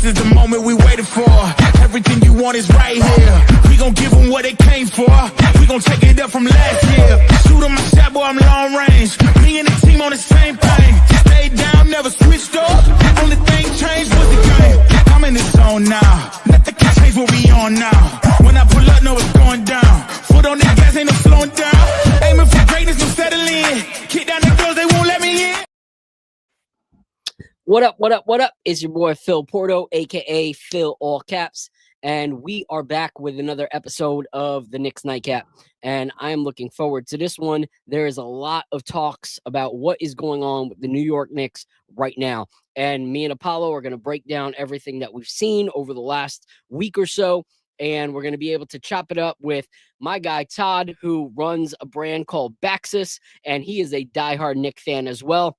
This is the moment we waited for. Everything you want is right here. We gon' give them what they came for. We gon' take it up from last year. Shoot 'em my shot, boy, I'm long range. Me and the team on the same thing. Stayed down, never switched up. Only thing changed was the game. I'm in the zone now. Nothing can change what we on now. When I pull up, know it's going down. Foot on the gas, ain't no slowing down. Aiming for greatness, no settling. Kick down the doors, they won't let me in. What up, what up, what up? It's your boy Phil Porto, aka Phil All Caps, and we are back with another episode of the Knicks Nightcap, and I am looking forward to this one. There is a lot of talks about what is going on with the New York Knicks right now, and me and Apollo are going to break down everything that we've seen over the last week or so, and we're going to be able to chop it up with my guy Todd, who runs a brand called Baxus, and he is a diehard Knicks fan as well.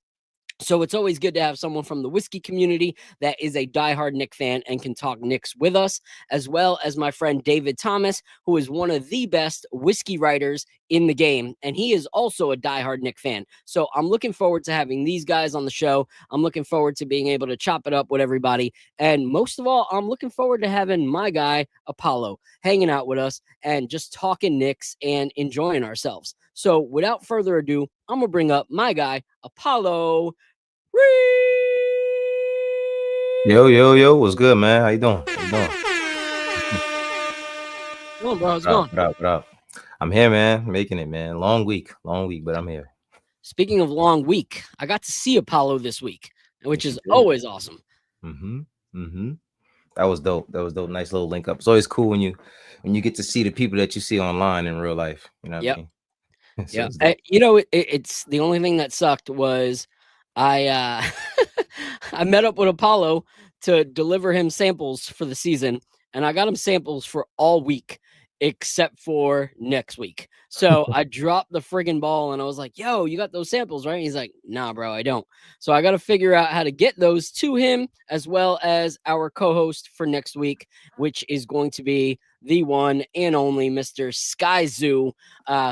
So it's always good to have someone from the whiskey community that is a diehard Knicks fan and can talk Knicks with us, as well as my friend David Thomas, who is one of the best whiskey writers in the game. And he is also a diehard Knicks fan. So I'm looking forward to having these guys on the show. I'm looking forward to being able to chop it up with everybody. And most of all, I'm looking forward to having my guy, Apollo, hanging out with us and just talking Knicks and enjoying ourselves. So without further ado, I'm going to bring up my guy, Apollo. Yo, what's good, man? How you doing? How you doing? Come on, bro. How's it going? What up? I'm here, man. Making it, man. Long week, but I'm here. Speaking of long week, I got to see Apollo this week, which is always awesome. That was dope. Nice little link up. It's always cool when you get to see the people that you see online in real life. You know what I mean? So yeah. It's the only thing that sucked was I I met up with Apollo to deliver him samples for the season, and I got him samples for all week except for next week. So I dropped the friggin' ball and I was like, yo, you got those samples, right? He's like, nah, bro, I don't. So I got to figure out how to get those to him, as well as our co-host for next week, which is going to be the one and only Mr. Sky Zoo,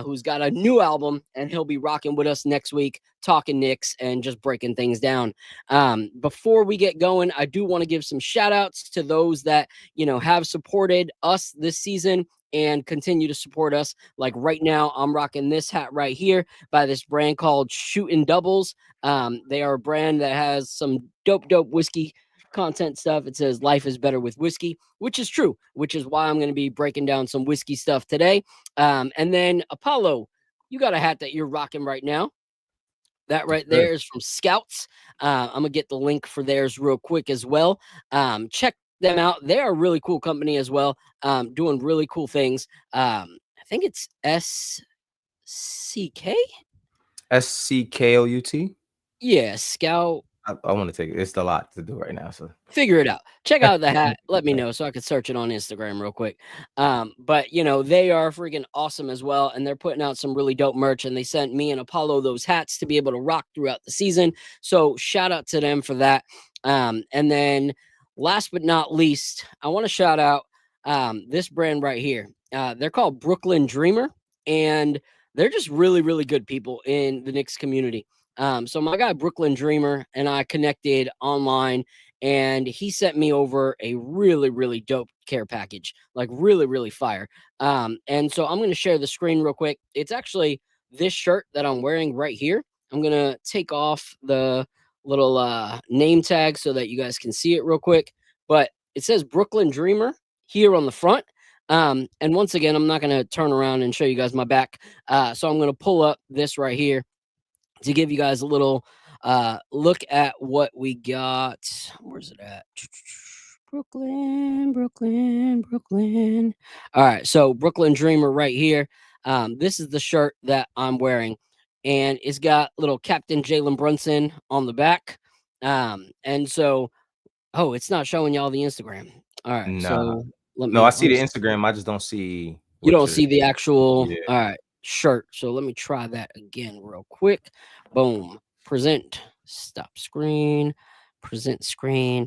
who's got a new album, and he'll be rocking with us next week, talking Knicks and just breaking things down. Before we get going, I do want to give some shout outs to those that, have supported us this season and continue to support us. Like right now, I'm rocking this hat right here by this brand called Shootin' Doubles. They are a brand that has some dope whiskey content stuff. It says life is better with whiskey, which is true, which is why I'm going to be breaking down some whiskey stuff today. And then Apollo, you got a hat that you're rocking right now. That right there is from Scouts. I'm going to get the link for theirs real quick as well. Check them out. They're a really cool company as well, doing really cool things. I think it's SCKOUT. Yeah, Scout. I want to take it. It's a lot to do right now, so figure it out. Check out the hat. Let me know so I could search it on Instagram real quick. But they are freaking awesome as well, and they're putting out some really dope merch, and they sent me and Apollo those hats to be able to rock throughout the season. So shout out to them for that. And then last but not least, I want to shout out this brand right here. They're called Brooklyn Dreamer, and they're just really, really good people in the Knicks community. So my guy Brooklyn Dreamer and I connected online, and he sent me over a really, really dope care package, like really, really fire. And so I'm going to share the screen real quick. It's actually this shirt that I'm wearing right here. I'm going to take off the little name tag so that you guys can see it real quick, but it says Brooklyn Dreamer here on the front. And once again, I'm not going to turn around and show you guys my back. So I'm going to pull up this right here to give you guys a little look at what we got. Where's it at? Brooklyn. All right, so Brooklyn Dreamer right here. This is the shirt that I'm wearing, and it's got little Captain Jalen Brunson on the back. And so, it's not showing y'all the Instagram. All right, no. So I see the Instagram. I just don't see. You don't see the actual. Yeah. All right. Shirt. So let me try that again real quick. Boom. Present. Stop screen. Present screen.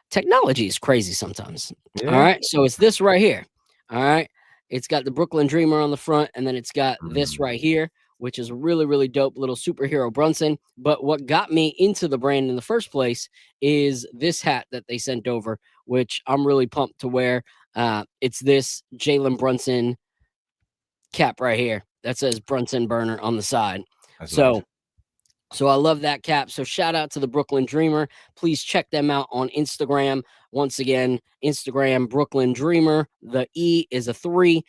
Technology is crazy sometimes. Yeah. All right. So it's this right here. All right. It's got the Brooklyn Dreamer on the front, and then it's got this right here which is a really, really dope little superhero Brunson. But what got me into the brand in the first place is this hat that they sent over, which I'm really pumped to wear. It's this Jalen Brunson cap right here that says Brunson Burner on the side. That's So nice. so I love that cap. So shout out to the Brooklyn Dreamer. Please check them out on Instagram. Once again, Instagram, Brooklyn Dreamer. The E is a 3.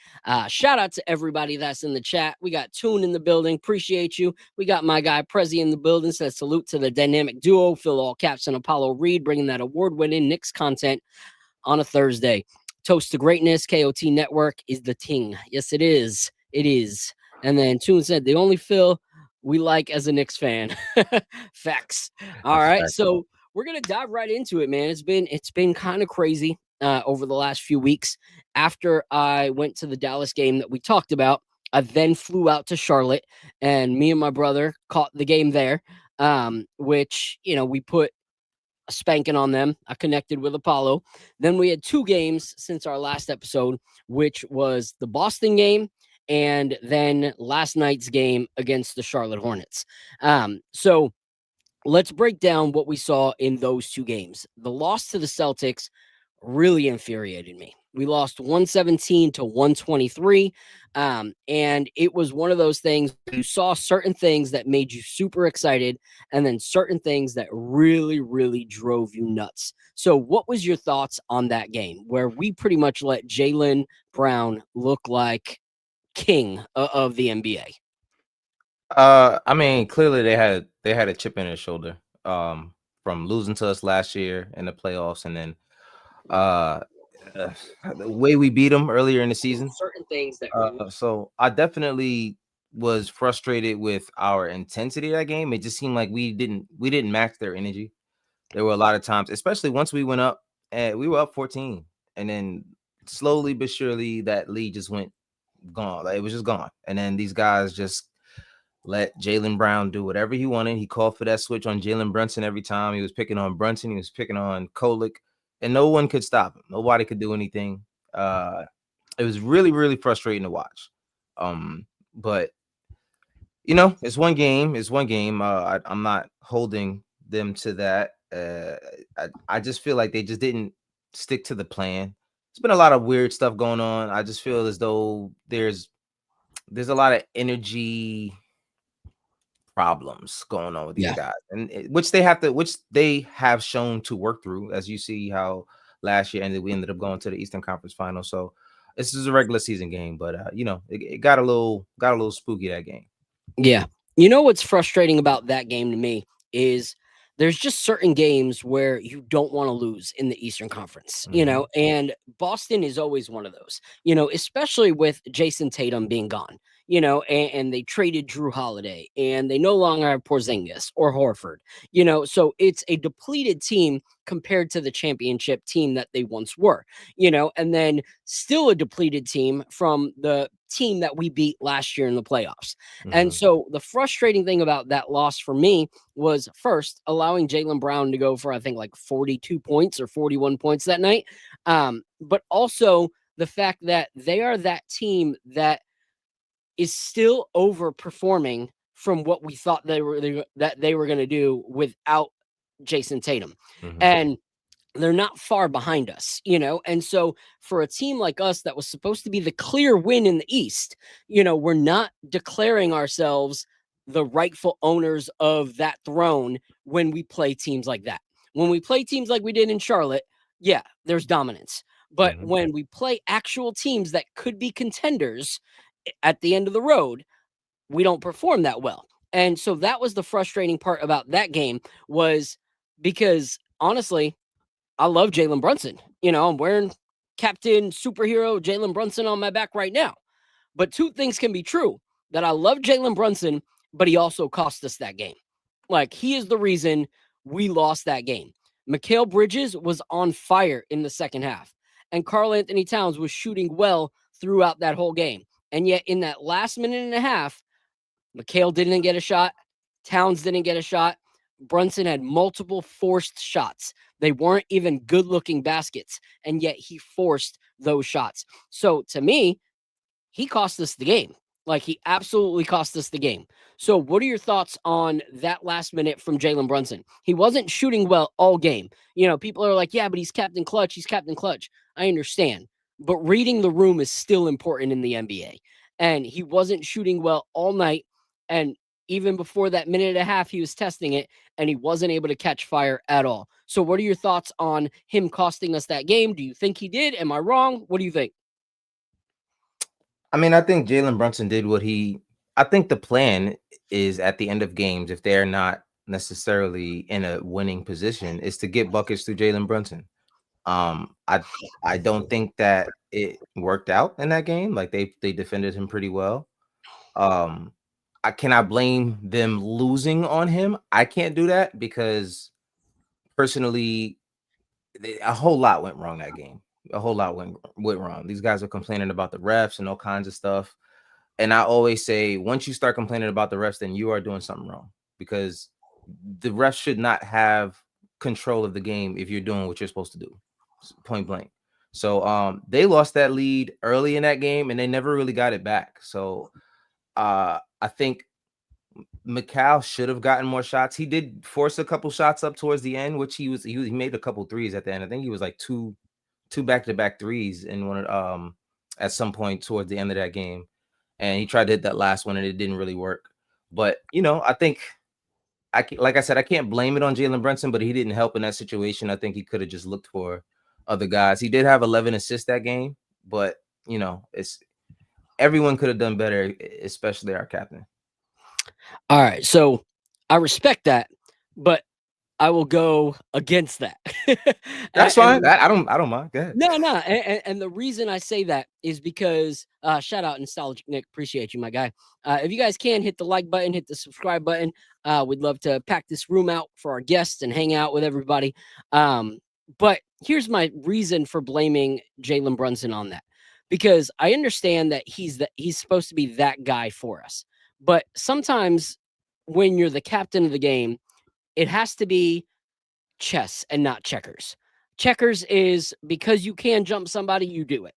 Shout out to everybody that's in the chat. We got Toon in the building. Appreciate you. We got my guy Prezi in the building. Says salute to the dynamic duo, Phil All Caps and Apollo Reed, bringing that award-winning Knicks content on a Thursday. Toast to greatness. KOT Network is the ting. Yes, it is. It is. And then Toon said the only Phil we like as a Knicks fan. Facts. All That's right. facts. So we're gonna dive right into it, man. It's been kind of crazy over the last few weeks. After I went to the Dallas game that we talked about, I then flew out to Charlotte, and me and my brother caught the game there. Which we put a spanking on them. I connected with Apollo. Then we had 2 games since our last episode, which was the Boston game and then last night's game against the Charlotte Hornets. So let's break down what we saw in those 2 games. The loss to the Celtics really infuriated me. We lost 117 to 123. And it was one of those things you saw certain things that made you super excited, and then certain things that really, really drove you nuts. So what was your thoughts on that game where we pretty much let Jaylen Brown look like king of the NBA? I mean, clearly they had a chip in their shoulder from losing to us last year in the playoffs, and then the way we beat them earlier in the season. Certain things that So I definitely was frustrated with our intensity of that game. It just seemed like we didn't match their energy. There were a lot of times, especially once we went up, and we were up 14, and then slowly but surely that lead just went gone. Like, it was just gone, and then these guys just let Jaylen Brown do whatever he wanted. He called for that switch on Jalen Brunson every time. He was picking on Brunson. He was picking on Kolek, and no one could stop him. Nobody could do anything. It was really, really frustrating to watch. But it's one game. It's one game. I'm not holding them to that. I just feel like they just didn't stick to the plan. There's been a lot of weird stuff going on. I just feel as though there's a lot of energy problems going on with these guys, and which they have shown to work through, as you see how last year we ended up going to the Eastern Conference Final. So this is a regular season game, but it got a little spooky, that game. Yeah. What's frustrating about that game to me is there's just certain games where you don't want to lose in the Eastern Conference, and Boston is always one of those, especially with Jason Tatum being gone, and they traded Drew Holiday, and they no longer have Porzingis or Horford, so it's a depleted team compared to the championship team that they once were, and then still a depleted team from the team that we beat last year in the playoffs. And so the frustrating thing about that loss for me was, first, allowing Jaylen Brown to go for, I think, like 42 points or 41 points that night. But also the fact that they are that team that is still overperforming from what we thought they were going to do without Jason Tatum. And they're not far behind us, and so for a team like us that was supposed to be the clear win in the East, we're not declaring ourselves the rightful owners of that throne when we play teams like that. When we play teams like we did in Charlotte, yeah, there's dominance. But when we play actual teams that could be contenders at the end of the road, we don't perform that well. And so that was the frustrating part about that game, was because honestly, I love Jalen Brunson. I'm wearing Captain Superhero Jalen Brunson on my back right now. But 2 things can be true: that I love Jalen Brunson, but he also cost us that game. Like, he is the reason we lost that game. Mikal Bridges was on fire in the second half, and Karl Anthony Towns was shooting well throughout that whole game. And yet in that last minute and a half, Mikal didn't get a shot. Towns didn't get a shot. Brunson had multiple forced shots. They weren't even good-looking baskets, and yet he forced those shots. So to me, he cost us the game. Like, he absolutely cost us the game. So what are your thoughts on that last minute from Jalen Brunson? He wasn't shooting well all game. People are like, yeah, but he's Captain Clutch. He's Captain Clutch. I understand. But reading the room is still important in the NBA. And he wasn't shooting well all night. And even before that minute and a half, he was testing it and he wasn't able to catch fire at all. So what are your thoughts on him costing us that game? Do you think he did? Am I wrong? What do you think? I mean, I think Jalen Brunson did I think the plan is at the end of games, if they're not necessarily in a winning position, is to get buckets through Jalen Brunson. I don't think that it worked out in that game. Like they defended him pretty well. I cannot blame them losing on him. I can't do that because personally, a whole lot went wrong that game. A whole lot went wrong. These guys are complaining about the refs and all kinds of stuff. And I always say, once you start complaining about the refs, then you are doing something wrong because the refs should not have control of the game if you're doing what you're supposed to do, point blank. So they lost that lead early in that game and they never really got it back. So I think McCall should have gotten more shots. He did force a couple shots up towards the end, which he made a couple threes at the end. I think he was like two back-to-back threes in one at some point towards the end of that game. And he tried to hit that last one and it didn't really work. But I think like I said, I can't blame it on Jalen Brunson, but he didn't help in that situation. I think he could have just looked for other guys. He did have 11 assists that game, but it's everyone could have done better, especially our captain. All right, so I respect that, but I will go against that. That's fine. I don't mind. Go ahead. No. And the reason I say that is because shout out Nostalgic Nick. Appreciate you, my guy. If you guys can hit the like button, hit the subscribe button. We'd love to pack this room out for our guests and hang out with everybody. But here's my reason for blaming Jalen Brunson on that. Because I understand that he's supposed to be that guy for us. But sometimes when you're the captain of the game, it has to be chess and not checkers. Checkers is because you can jump somebody, you do it.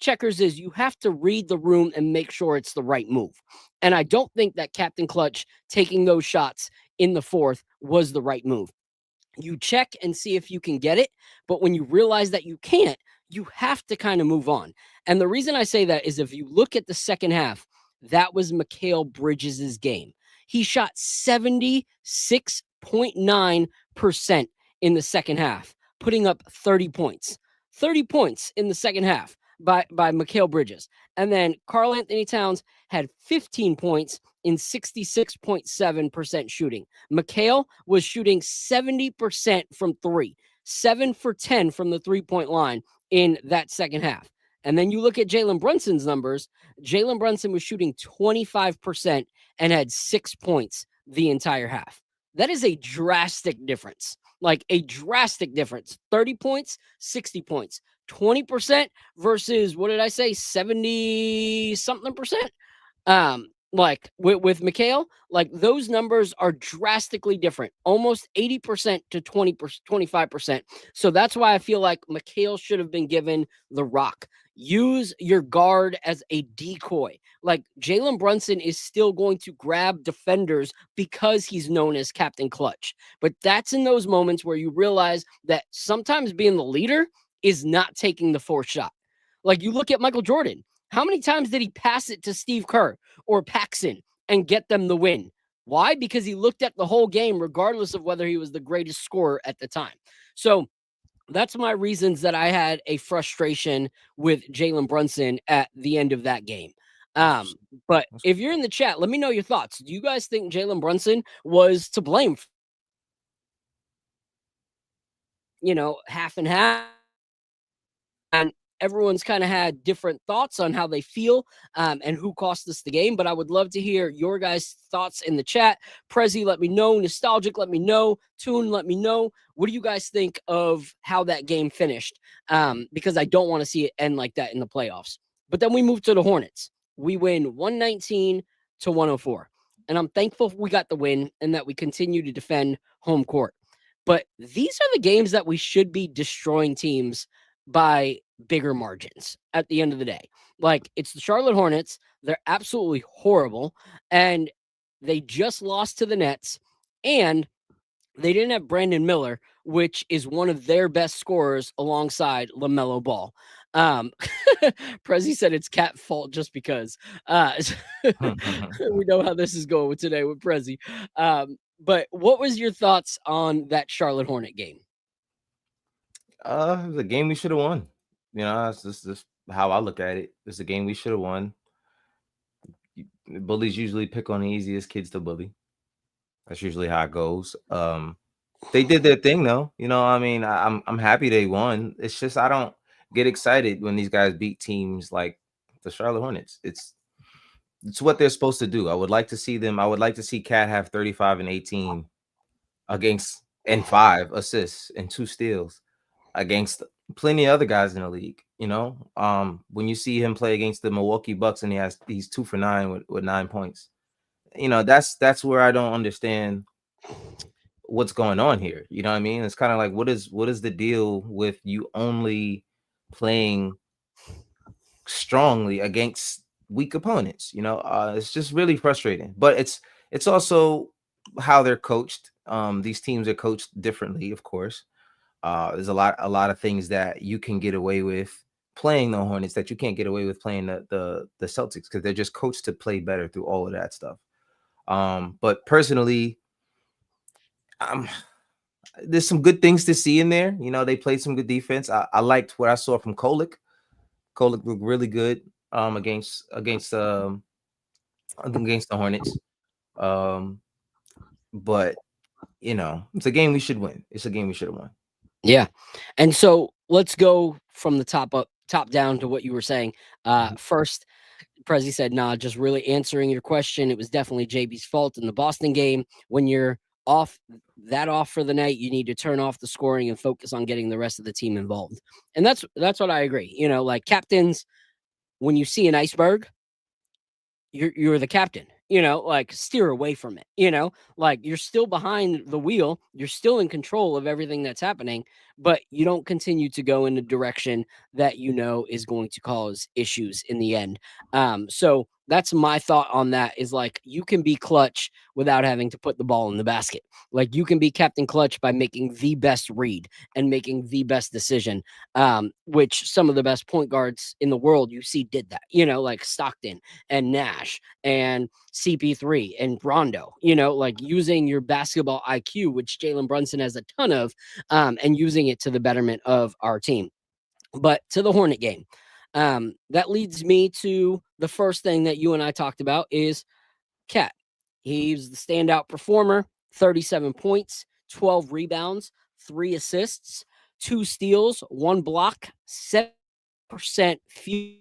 Checkers is you have to read the room and make sure it's the right move. And I don't think that Captain Clutch taking those shots in the fourth was the right move. You check and see if you can get it, but when you realize that you can't, you have to kind of move on. And the reason I say that is if you look at the second half, that was Mikal Bridges' game. He shot 76.9% in the second half, putting up 30 points. 30 points in the second half by Mikal Bridges. And then Karl Anthony Towns had 15 points in 66.7% shooting. Mikal was shooting 70% from three, 7 for 10 from the three-point line in that second half. And then you look at Jalen Brunson's numbers. Jalen Brunson was shooting 25% and had 6 points the entire half. That is a drastic difference. Like a drastic difference. 30 points, 60 points. 20% versus, what did I say, 70-something percent? Like with Mikal, like those numbers are drastically different, almost 80% to 25%. So that's why I feel like Mikal should have been given the rock. Use your guard as a decoy. Like Jalen Brunson is still going to grab defenders because he's known as Captain Clutch. But that's in those moments where you realize that sometimes being the leader is not taking the fourth shot. Like you look at Michael Jordan. How many times did he pass it to Steve Kerr or Paxson and get them the win? Why? Because he looked at the whole game, regardless of whether he was the greatest scorer at the time. So that's my reasons that I had a frustration with Jalen Brunson at the end of that game. But if you're in the chat, let me know your thoughts. Do you guys think Jalen Brunson was to blame? Half and half. And everyone's kind of had different thoughts on how they feel and who cost us the game. But I would love to hear your guys' thoughts in the chat. Prezi, let me know. Nostalgic, let me know. Toon, let me know. What do you guys think of how that game finished? Because I don't want to see it end like that in the playoffs. But then we move to the Hornets. We win 119-104. And I'm thankful we got the win and that we continue to defend home court. But these are the games that we should be destroying teams by bigger margins at the end of the day. Like, it's the Charlotte Hornets. They're absolutely horrible. And they just lost to the Nets. And they didn't have Brandon Miller, which is one of their best scorers alongside LaMelo Ball. Prezi said it's Cat fault just because. We know how this is going today with Prezi. But what was your thoughts on that Charlotte Hornet game? It was a game we should have won. That's just how I look at it. It's a game we should have won. Bullies usually pick on the easiest kids to bully. That's usually how it goes. They did their thing though. I'm happy they won. It's just I don't get excited when these guys beat teams like the Charlotte Hornets. It's what they're supposed to do. I would like to see them. I would like to see Cat have 35 and 18 against and 5 assists and 2 steals against plenty of other guys in the league. When you see him play against the Milwaukee Bucks and he's 2 for 9 with 9 points. That's where I don't understand what's going on here. You know what I mean? It's kind of like what is the deal with you only playing strongly against weak opponents? It's just really frustrating. But it's also how they're coached. These teams are coached differently, of course. There's a lot of things that you can get away with playing the Hornets that you can't get away with playing the Celtics, because they're just coached to play better through all of that stuff. But personally, there's some good things to see in there. They played some good defense. I liked what I saw from Kolek. Kolek looked really good against the Hornets. But it's a game we should win. It's a game we should have won. Yeah. And so let's go from the top down to what you were saying. First, Prezi said, nah, just really answering your question. It was definitely JB's fault in the Boston game. When you're off for the night, you need to turn off the scoring and focus on getting the rest of the team involved. And that's what I agree. Like captains, when you see an iceberg, you're the captain. Like steer away from it. Like you're still behind the wheel, you're still in control of everything that's happening, but you don't continue to go in a direction that is going to cause issues in the end. So that's my thought on that, is like you can be clutch without having to put the ball in the basket. Like you can be Captain Clutch by making the best read and making the best decision, which some of the best point guards in the world you see did that, like Stockton and Nash and CP3 and Rondo, like using your basketball IQ, which Jalen Brunson has a ton of, and using it to the betterment of our team. But to the Hornet game, that leads me to the first thing that you and I talked about is Cat. He's the standout performer, 37 points, 12 rebounds, 3 assists, 2 steals, 1 block, 7% field,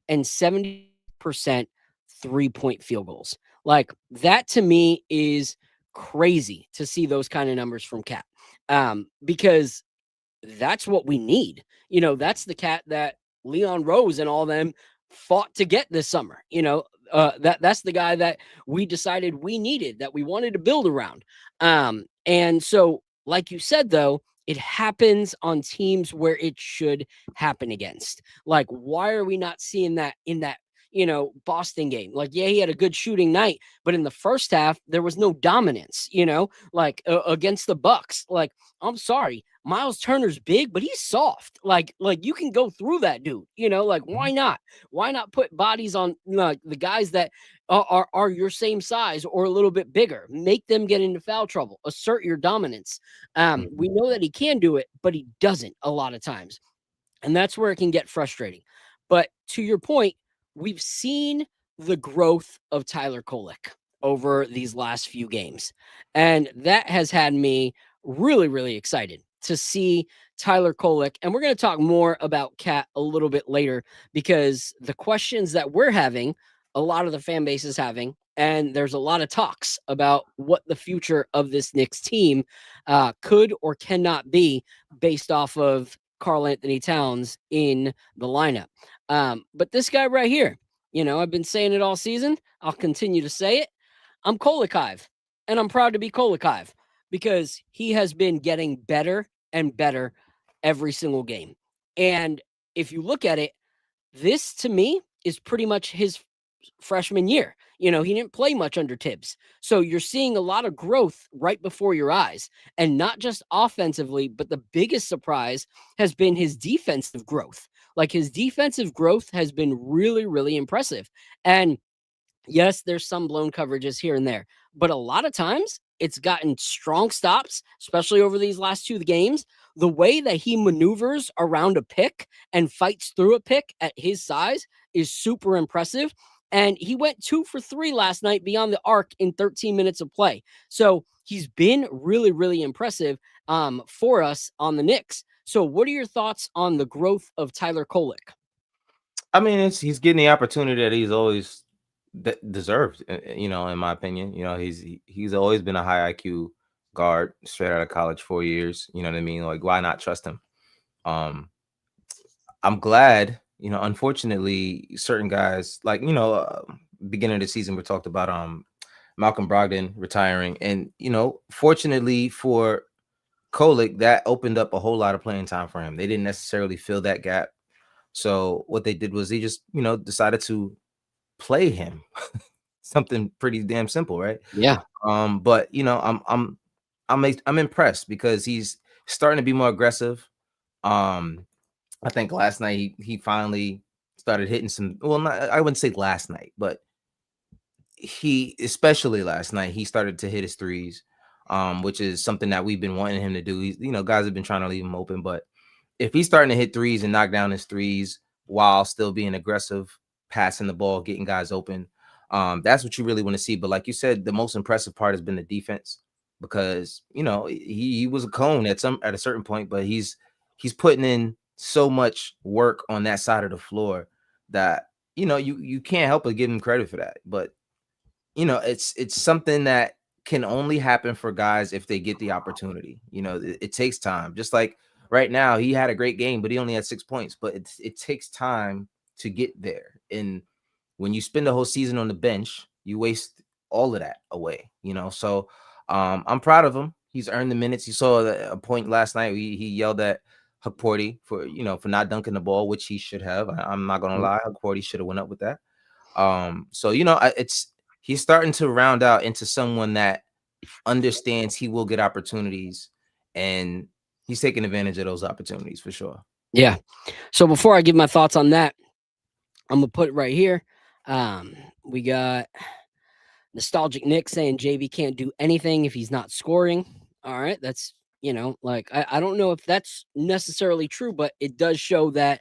and 70% 3-point field goals. Like that to me is crazy to see those kind of numbers from Cat, because that's what we need. That's the Cat that Leon Rose and all them fought to get this summer. That's the guy that we decided we needed, that we wanted to build around. And so, like you said, though, it happens on teams where it should happen against. Like, why are we not seeing that in that Boston game? Like, yeah, he had a good shooting night, but in the first half, there was no dominance, like against the Bucks. Like, I'm sorry, Miles Turner's big, but he's soft. Like you can go through that dude, like why not? Why not put bodies on like the guys that are your same size or a little bit bigger? Make them get into foul trouble, assert your dominance. We know that he can do it, but he doesn't a lot of times. And that's where it can get frustrating. But to your point, we've seen the growth of Tyler Kolek over these last few games. And that has had me really, really excited to see Tyler Kolek. And we're going to talk more about Cat a little bit later, because the questions that we're having, a lot of the fan base is having, and there's a lot of talks about what the future of this Knicks team could or cannot be based off of Karl Anthony Towns in the lineup. But this guy right here, I've been saying it all season. I'll continue to say it. I'm Kolek-ive, and I'm proud to be Kolek-ive, because he has been getting better and better every single game. And if you look at it, this to me is pretty much his freshman year. He didn't play much under Tibbs. So you're seeing a lot of growth right before your eyes, and not just offensively, but the biggest surprise has been his defensive growth. Like, his defensive growth has been really, really impressive. And yes, there's some blown coverages here and there, but a lot of times it's gotten strong stops, especially over these last 2 games. The way that he maneuvers around a pick and fights through a pick at his size is super impressive. And he went 2 for 3 last night beyond the arc in 13 minutes of play. So he's been really, really impressive for us on the Knicks. So what are your thoughts on the growth of Tyler Kolek? I mean, he's getting the opportunity that he's always deserved, in my opinion. He's always been a high IQ guard straight out of college, 4 years. You know what I mean? Like, why not trust him? I'm glad, unfortunately, certain guys, like, beginning of the season, we talked about Malcolm Brogdon retiring. And, fortunately for Kolek, that opened up a whole lot of playing time for him. They didn't necessarily fill that gap. So what they did was they just, decided to play him. Something pretty damn simple, right? Yeah. But I'm impressed because he's starting to be more aggressive. I think last night he finally started hitting some. Well, not, I wouldn't say last night, but especially last night, he started to hit his threes, which is something that we've been wanting him to do. He's, guys have been trying to leave him open, but if he's starting to hit threes and knock down his threes while still being aggressive, passing the ball, getting guys open, that's what you really want to see. But like you said, the most impressive part has been the defense, because he was a cone at a certain point, but he's putting in so much work on that side of the floor that you can't help but give him credit for that. But it's something that can only happen for guys if they get the opportunity. It takes time. Just like right now, he had a great game, but he only had 6 points. But it takes time to get there. And when you spend the whole season on the bench, you waste all of that away. So I'm proud of him. He's earned the minutes. You saw a point last night. He yelled at Hukporti for not dunking the ball, which he should have. I'm not gonna lie, Hukporti should have went up with that. So he's starting to round out into someone that understands he will get opportunities, and he's taking advantage of those opportunities for sure. Yeah. So before I give my thoughts on that, I'm gonna put it right here. We got Nostalgic Nick saying JB can't do anything if he's not scoring. All right, that's I don't know if that's necessarily true, but it does show that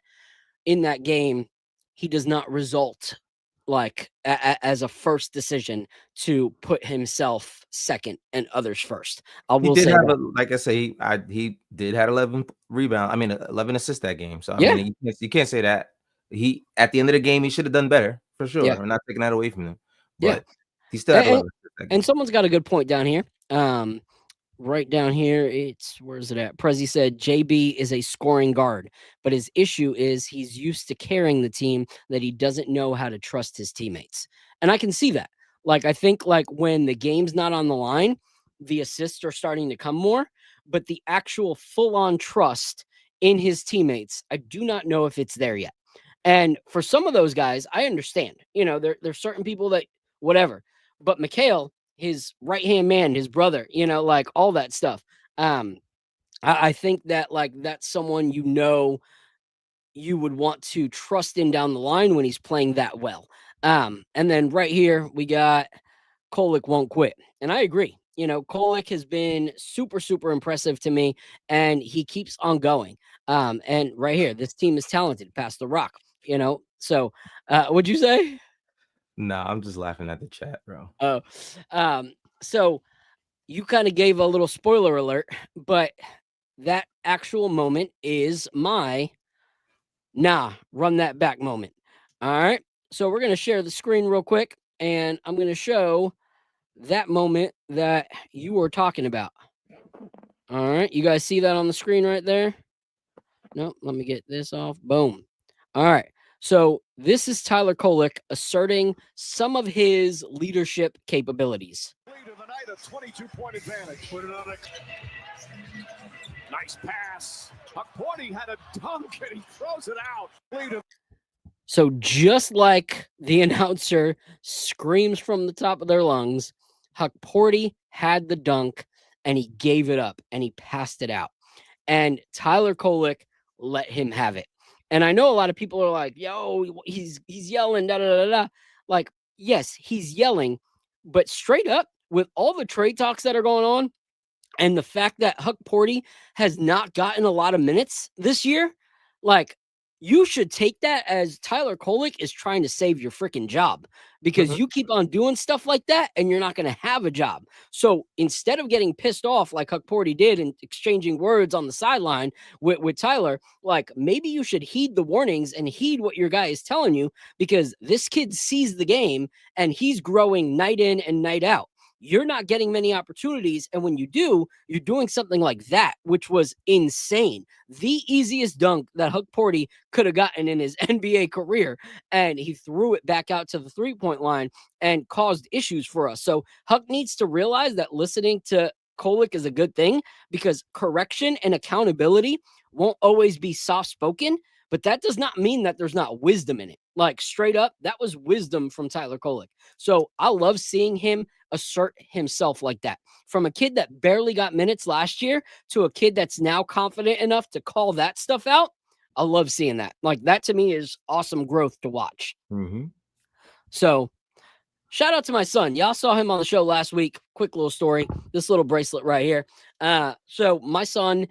in that game he does not result like as a first decision to put himself second and others first. I will say that. Like I say, he did have 11 rebounds. I mean, 11 assists that game. So I Yeah. mean, you can't say that. He at the end of the game, he should have done better for sure. Yeah. I'm not taking that away from him, Yeah. but he still had 11 assists that game. And someone's got a good point down here. Right down here, where is it at? Prezi said JB is a scoring guard, but his issue is he's used to carrying the team that he doesn't know how to trust his teammates. And I can see that. Like, I think like when the game's not on the line, the assists are starting to come more, but the actual full-on trust in his teammates, I do not know if it's there yet. And for some of those guys, I understand. There's certain people that whatever. But Mikhail, his right-hand man, his brother, like all that stuff. I think that like that's someone you would want to trust in down the line when he's playing that well. And then right here we got Kolek won't quit. And I agree. Kolek has been super, super impressive to me, and he keeps on going. And right here, this team is talented past the rock, So what'd you say? No, I'm just laughing at the chat, bro. Oh, so you kind of gave a little spoiler alert, but that actual moment is my run that back moment. All right. So we're going to share the screen real quick, and I'm going to show that moment that you were talking about. All right. You guys see that on the screen right there? No, let me get this off. Boom. All right. So this is Tyler Kolek asserting some of his leadership capabilities. Lead of the night, a 22-point advantage. Put it on a nice pass. Porty had a dunk and he throws it out. So just like the announcer screams from the top of their lungs, Huck Porty had the dunk and he gave it up and he passed it out. And Tyler Kolek let him have it. And I know a lot of people are like, yo, he's yelling, da da da da. Like, yes, he's yelling, but straight up with all the trade talks that are going on and the fact that Huck Porty has not gotten a lot of minutes this year, like, you should take that as Tyler Kolek is trying to save your freaking job because you keep on doing stuff like that and you're not going to have a job. So instead of getting pissed off like Huck Porty did and exchanging words on the sideline with Tyler, like maybe you should heed the warnings and heed what your guy is telling you because this kid sees the game and he's growing night in and night out. You're not getting many opportunities. And when you do, you're doing something like that, which was insane. The easiest dunk that Huck Porty could have gotten in his NBA career. And he threw it back out to the 3-point line and caused issues for us. So Huck needs to realize that listening to Kolek is a good thing because correction and accountability won't always be soft-spoken, but that does not mean that there's not wisdom in it. Like straight up, that was wisdom from Tyler Kolek. So I love seeing him assert himself like that. From a kid that barely got minutes last year to a kid that's now confident enough to call that stuff out. I love seeing that. Like that to me is awesome growth to watch. So shout out to my son. Y'all saw him on the show last week. Quick little story. This little bracelet right here. So my son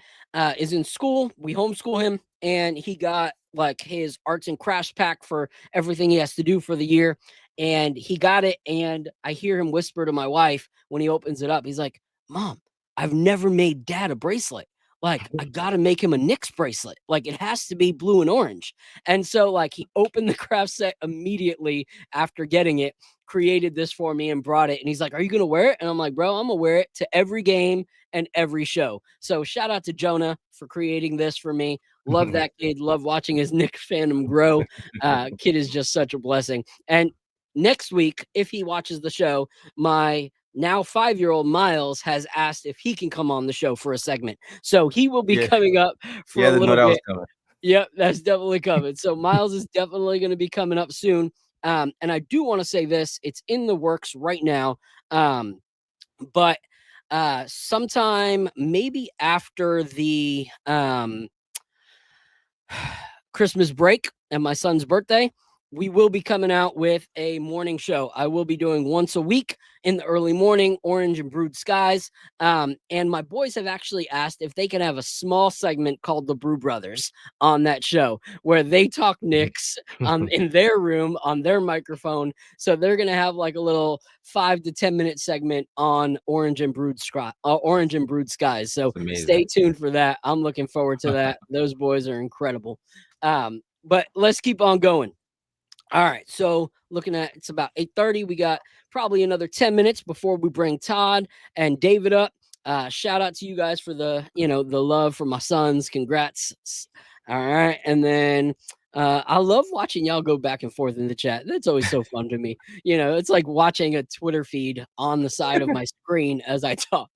is in school. We homeschool him and he got like his arts and crafts pack for everything he has to do for the year. And he got it. And I hear him whisper to my wife when he opens it up. He's like, Mom, I've never made Dad a bracelet. Like, I got to make him a Knicks bracelet. Like, it has to be blue and orange. And so, like, he opened the craft set immediately after getting it, created this for me and brought it. And he's like, are you going to wear it? And I'm like, bro, I'm going to wear it to every game and every show. So shout out to Jonah for creating this for me. Love that kid. Love watching his Knicks fandom grow. Kid is just such a blessing. And next week, if he watches the show, my now 5-year-old Miles has asked if he can come on the show for a segment. So he will be coming up for a little bit. Yep, that's definitely coming. So Miles is definitely going to be coming up soon. And I do want to say this, it's in the works right now. But sometime maybe after the Christmas break and my son's birthday, we will be coming out with a morning show. I will be doing once a week in the early morning, Orange and Brewed Skies. And my boys have actually asked if they can have a small segment called the Brew Brothers on that show where they talk Knicks in their room on their microphone. So they're going to have like a little 5 to 10 minute segment on Orange and Brewed Skies. So stay tuned for that. I'm looking forward to that. Those boys are incredible. But let's keep on going. All right, so looking at it's about 8:30. We got probably another 10 minutes before we bring Todd and David up. Shout out to you guys for the love for my sons. Congrats. All right, and then I love watching y'all go back and forth in the chat. That's always so fun to me. It's like watching a Twitter feed on the side of my screen as I talk.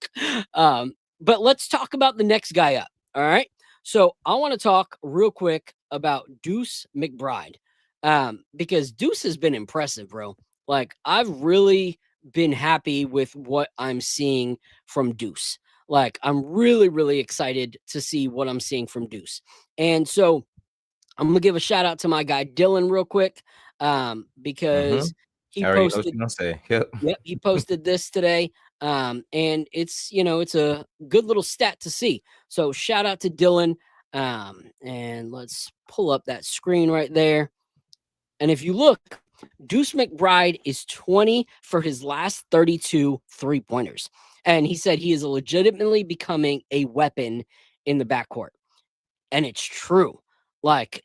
But let's talk about the next guy up. All right, so I want to talk real quick about Deuce McBride. Because Deuce has been impressive, bro. Like, I've really been happy with what I'm seeing from Deuce. Like, I'm really, really excited to see what I'm seeing from Deuce. And so I'm going to give a shout out to my guy, Dylan, real quick, because he posted, he posted this today. And it's, it's a good little stat to see. So shout out to Dylan. And let's pull up that screen right there. And if you look, Deuce McBride is 20 for his last 32 3-pointers. And he said he is legitimately becoming a weapon in the backcourt. And it's true. Like,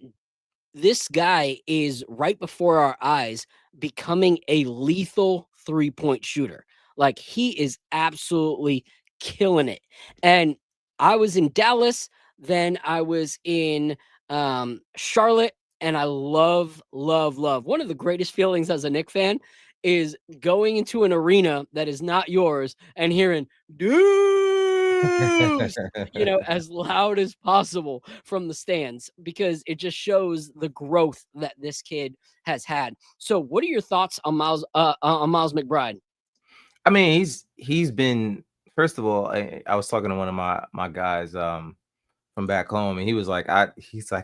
this guy is right before our eyes becoming a lethal 3-point shooter. Like, he is absolutely killing it. And I was in Dallas, then I was in Charlotte. And I love, love, love. One of the greatest feelings as a Knicks fan is going into an arena that is not yours and hearing Deuce booze, as loud as possible from the stands, because it just shows the growth that this kid has had. So what are your thoughts on Miles McBride? I mean, he's been, first of all, I was talking to one of my guys from back home, and he was like, I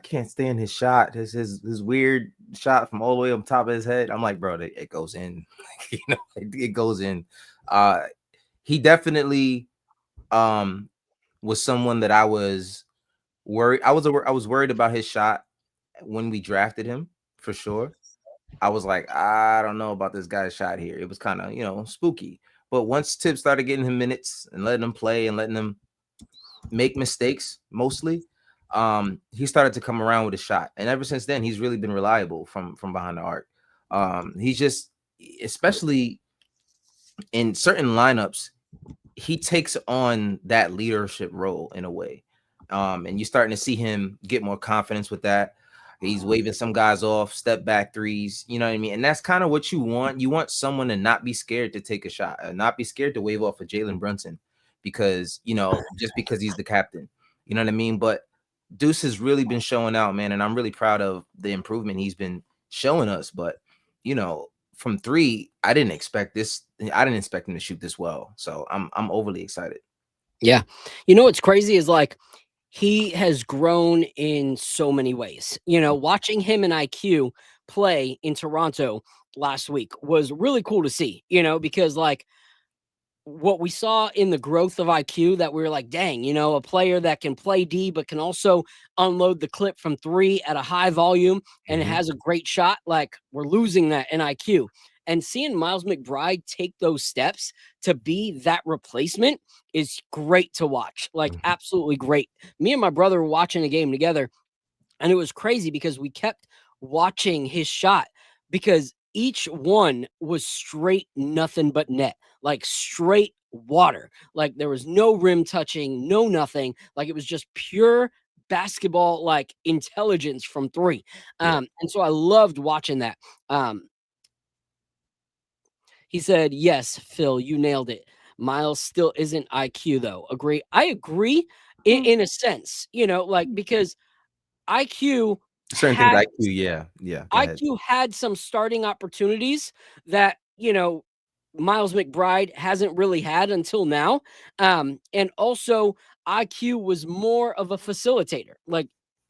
can't stand his shot, his weird shot from all the way up top of his head. I'm like, bro, it goes in. It goes in. He definitely was someone that I was worried. I was worried about his shot when we drafted him, for sure. I was like, I don't know about this guy's shot here. It was kind of, spooky. But once Tip started getting him minutes and letting him play and letting him make mistakes, mostly, he started to come around with a shot. And ever since then, he's really been reliable from behind the arc. He's just, especially in certain lineups, he takes on that leadership role in a way. And you're starting to see him get more confidence with that. He's waving some guys off, step back threes, you know what I mean? And that's kind of what you want. You want someone to not be scared to take a shot, not be scared to wave off of Jalen Brunson because, just because he's the captain, you know what I mean? But Deuce has really been showing out, man. And I'm really proud of the improvement he's been showing us. But, from three, I didn't expect this. I didn't expect him to shoot this well. So I'm overly excited. Yeah. What's crazy is like, he has grown in so many ways. Watching him and IQ play in Toronto last week was really cool to see, because like what we saw in the growth of IQ, that we were like, dang, a player that can play D, but can also unload the clip from three at a high volume and has a great shot. Like, we're losing that in IQ. And seeing Miles McBride take those steps to be that replacement is great to watch. Like, absolutely great. Me and my brother were watching a game together, and it was crazy because we kept watching his shot because each one was straight nothing but net, like straight water. Like, there was no rim touching, no nothing. Like, it was just pure basketball, like intelligence from three. And so I loved watching that. He said, yes, Phil, you nailed it. Miles still isn't IQ, though. Agree. I agree in a sense, because IQ certain had, things, IQ, yeah. IQ had some starting opportunities that, Miles McBride hasn't really had until now. And also, IQ was more of a facilitator. Like,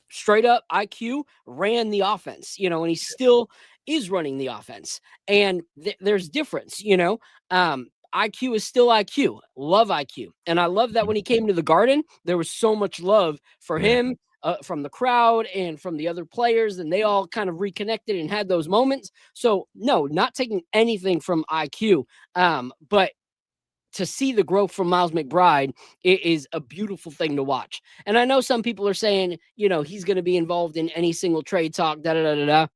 straight up, IQ ran the offense, and he still is running the offense. And there's difference, IQ is still IQ. Love IQ. And I love that when he came to the Garden, there was so much love for him from the crowd and from the other players, and they all kind of reconnected and had those moments. So no, not taking anything from IQ, but to see the growth from Miles McBride, it is a beautiful thing to watch. And I know some people are saying, he's going to be involved in any single trade talk, da-da-da-da-da.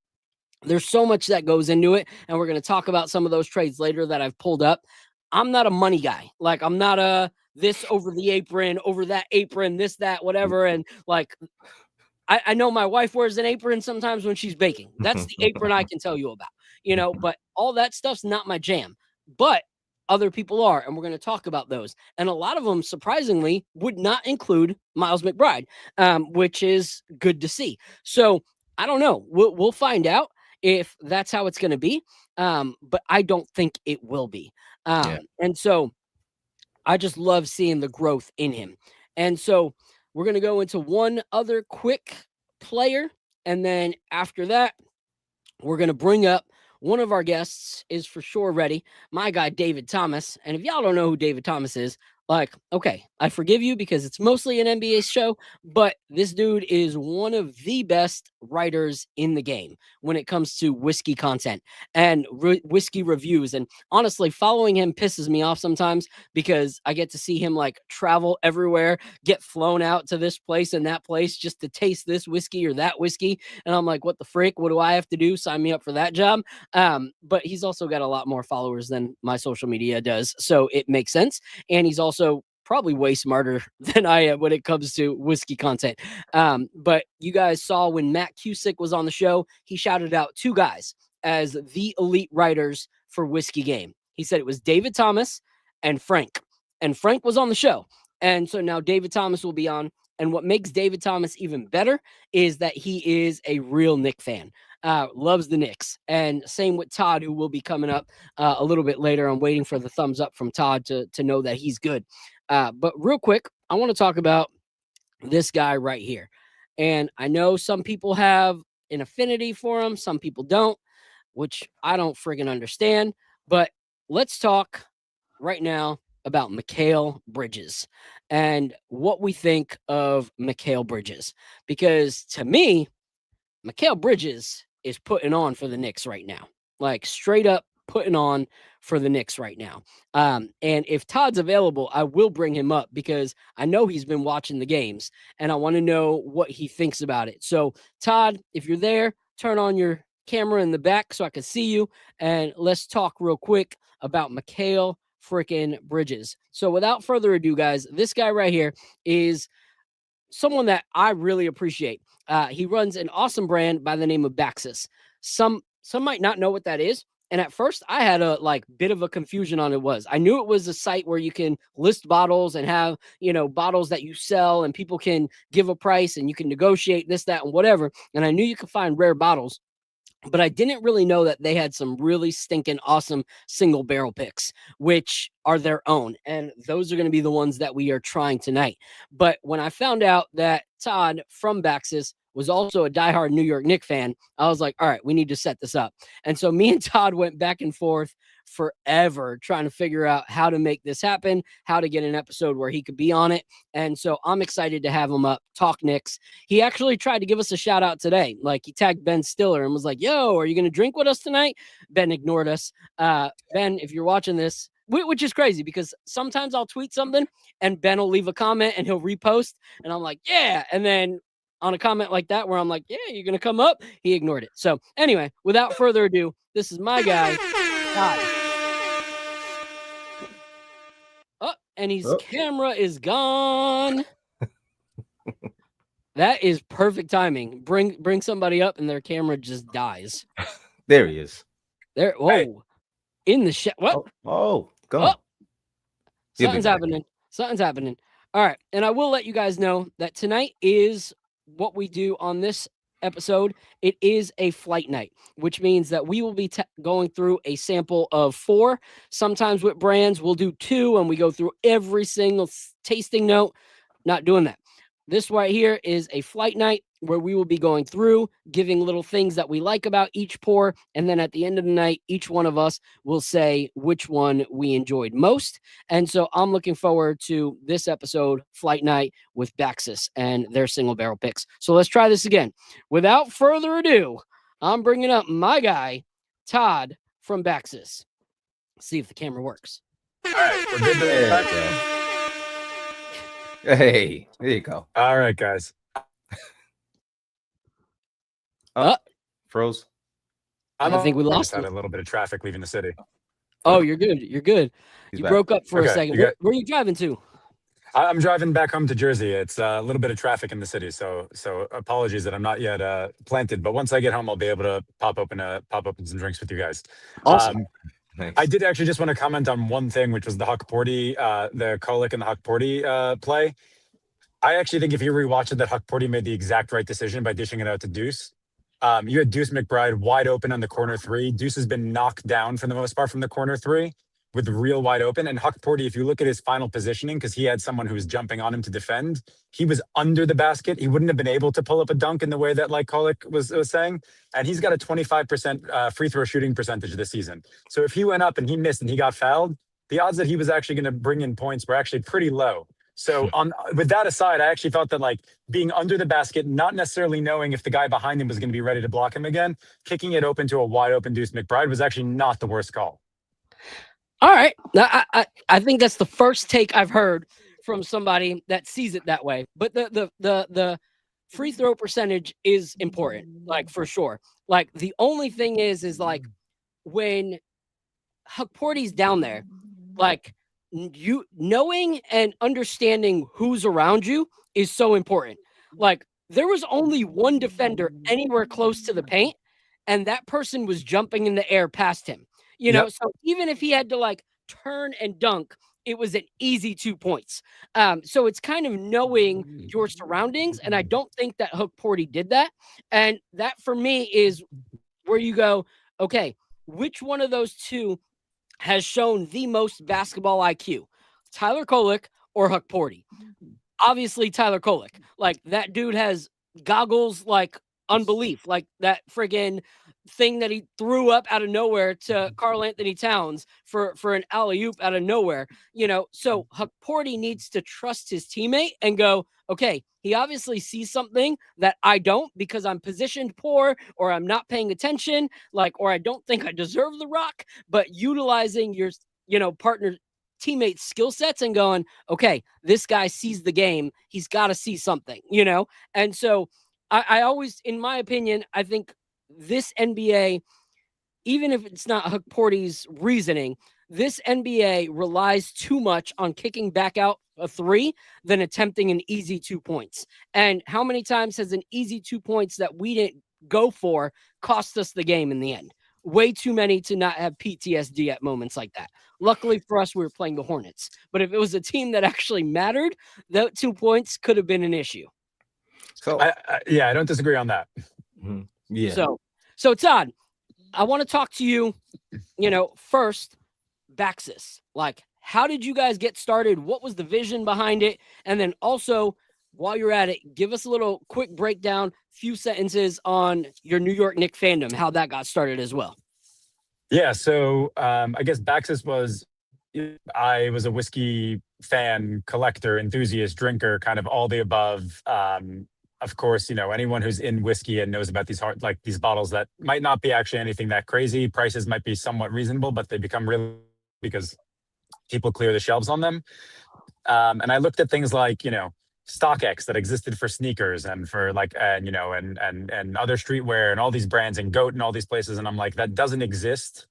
There's so much that goes into it, and we're going to talk about some of those trades later that I've pulled up. I'm not a money guy. Like, I'm not a this over the apron, over that apron, this, that, whatever. And like, I know my wife wears an apron sometimes when she's baking. That's the apron I can tell you about, but all that stuff's not my jam. But other people are, and we're going to talk about those. And a lot of them, surprisingly, would not include Miles McBride, which is good to see. So I don't know. We'll find out if that's how it's going to be. But I don't think it will be. And so I just love seeing the growth in him. And so we're going to go into one other quick player. And then after that, we're going to bring up one of our guests is for sure ready. My guy, David Thomas. And if y'all don't know who David Thomas is, like, okay, I forgive you because it's mostly an NBA show, but this dude is one of the best writers in the game when it comes to whiskey content and whiskey reviews. And honestly, following him pisses me off sometimes because I get to see him like travel everywhere, get flown out to this place and that place just to taste this whiskey or that whiskey. And I'm like, what the frick? What do I have to do? Sign me up for that job. But he's also got a lot more followers than my social media does. So it makes sense. And he's also probably way smarter than I am when it comes to whiskey content. But you guys saw when Matt Cusick was on the show, he shouted out two guys as the elite writers for Whiskey Game. He said it was David Thomas and Frank. And Frank was on the show. And so now David Thomas will be on. And what makes David Thomas even better is that he is a real Knicks fan. Loves the Knicks. And same with Todd, who will be coming up a little bit later. I'm waiting for the thumbs up from Todd to know that he's good. But real quick, I want to talk about this guy right here. And I know some people have an affinity for him, some people don't, which I don't friggin' understand. But let's talk right now about Mikal Bridges and what we think of Mikal Bridges. Because to me, Mikal Bridges is putting on for the Knicks right now. Like straight up putting on for the Knicks right now. And if Todd's available, I will bring him up because I know he's been watching the games and I want to know what he thinks about it. So Todd, if you're there, turn on your camera in the back so I can see you. And let's talk real quick about Mikal freaking Bridges. So without further ado, guys, this guy right here is someone that I really appreciate. He runs an awesome brand by the name of Baxus. Some might not know what that is. And at first I had a bit of a confusion on it. I knew it was a site where you can list bottles and have, bottles that you sell and people can give a price and you can negotiate this, that, and whatever. And I knew you could find rare bottles. But I didn't really know that they had some really stinking awesome single barrel picks, which are their own. And those are going to be the ones that we are trying tonight. But when I found out that Todd from Baxus was also a diehard New York Knicks fan, I was like, all right, we need to set this up. And so me and Todd went back and forth forever trying to figure out how to make this happen, how to get an episode where he could be on it. And so I'm excited to have him up, talk Knicks. He actually tried to give us a shout out today. Like he tagged Ben Stiller and was like, yo, are you going to drink with us tonight? Ben ignored us. Ben, if you're watching this, which is crazy because sometimes I'll tweet something and Ben will leave a comment and he'll repost. And I'm like, yeah. And then on a comment like that where I'm like, yeah, you're going to come up. He ignored it. So anyway, without further ado, this is my guy, Todd. Oh, and his camera is gone. That is perfect timing. Bring somebody up and their camera just dies. There he is. There. Whoa. Hey. In the what? Oh, go on. Something's happening. Something's happening. All right. And I will let you guys know that tonight is what we do on this episode. It is a flight night, which means that we will be going through a sample of 4. Sometimes with brands, we'll do 2 and we go through every single tasting note. Not doing that. This right here is a flight night where we will be going through, giving little things that we like about each pour. And then at the end of the night, each one of us will say which one we enjoyed most. And so I'm looking forward to this episode, Flight Night with Baxus and their single barrel picks. So let's try this again. Without further ado, I'm bringing up my guy, Todd from Baxus. See if the camera works. All right, we're good to that. Hey, there you go. All right, guys. Froze. I think we lost a little bit of traffic leaving the city. Oh, you're good. You're good. He's you back. Broke up for a second. Where are you driving to? I'm driving back home to Jersey. It's a little bit of traffic in the city, so apologies that I'm not yet planted. But once I get home, I'll be able to pop open some drinks with you guys. Awesome. Nice. I did actually just want to comment on one thing, which was the Huck Porty, the Kolick and the Huck Porty play. I actually think if you rewatch it, that Huck Porty made the exact right decision by dishing it out to Deuce. You had Deuce McBride wide open on the corner 3. Deuce has been knocked down for the most part from the corner 3 with real wide open. And Huck Porty, if you look at his final positioning, because he had someone who was jumping on him to defend, he was under the basket. He wouldn't have been able to pull up a dunk in the way that Kolick was saying. And he's got a 25% free throw shooting percentage this season. So if he went up and he missed and he got fouled, the odds that he was actually going to bring in points were actually pretty low. So with that aside, I actually felt that being under the basket, not necessarily knowing if the guy behind him was going to be ready to block him again, kicking it open to a wide open Deuce McBride was actually not the worst call. All right. Now, I think that's the first take I've heard from somebody that sees it that way. But the free throw percentage is important, for sure. The only thing is when Huck Porty's down there, you knowing and understanding who's around you is so important. There was only one defender anywhere close to the paint, and that person was jumping in the air past him. So even if he had to turn and dunk, it was an easy 2 points. So it's kind of knowing your surroundings, and I don't think that Hook Porty did that. And that for me is where you go, okay, which one of those two has shown the most basketball IQ, Tyler Kolek or Hook Porty? Obviously, Tyler Kolek. Like, that dude has goggles like unbelief, like that friggin' thing that he threw up out of nowhere to Karl Anthony Towns for an alley-oop out of nowhere. So Hook Porty needs to trust his teammate and go, okay, he obviously sees something that I don't because I'm positioned poor or I'm not paying attention, or I don't think I deserve the rock, but utilizing your, partner teammates' skill sets and going, okay, this guy sees the game. He's got to see something, And so I always, in my opinion, I think this NBA, even if it's not Hook Porty's reasoning, this NBA relies too much on kicking back out a three than attempting an easy 2 points. And how many times has an easy 2 points that we didn't go for cost us the game in the end? Way too many to not have PTSD at moments like that. Luckily for us, we were playing the Hornets. But if it was a team that actually mattered, that 2 points could have been an issue. So I don't disagree on that. Yeah. So Todd, I want to talk to you, first, Baxus. How did you guys get started? What was the vision behind it? And then also, while you're at it, give us a little quick breakdown, few sentences on your New York Knicks fandom, how that got started as well. Yeah, so I guess Baxus I was a whiskey fan, collector, enthusiast, drinker, kind of all the above. Of course, anyone who's in whiskey and knows about these bottles that might not be actually anything that crazy. Prices might be somewhat reasonable, but they become real because people clear the shelves on them. And I looked at things like, StockX that existed for sneakers and for and other streetwear and all these brands and GOAT and all these places. And I'm like, that doesn't exist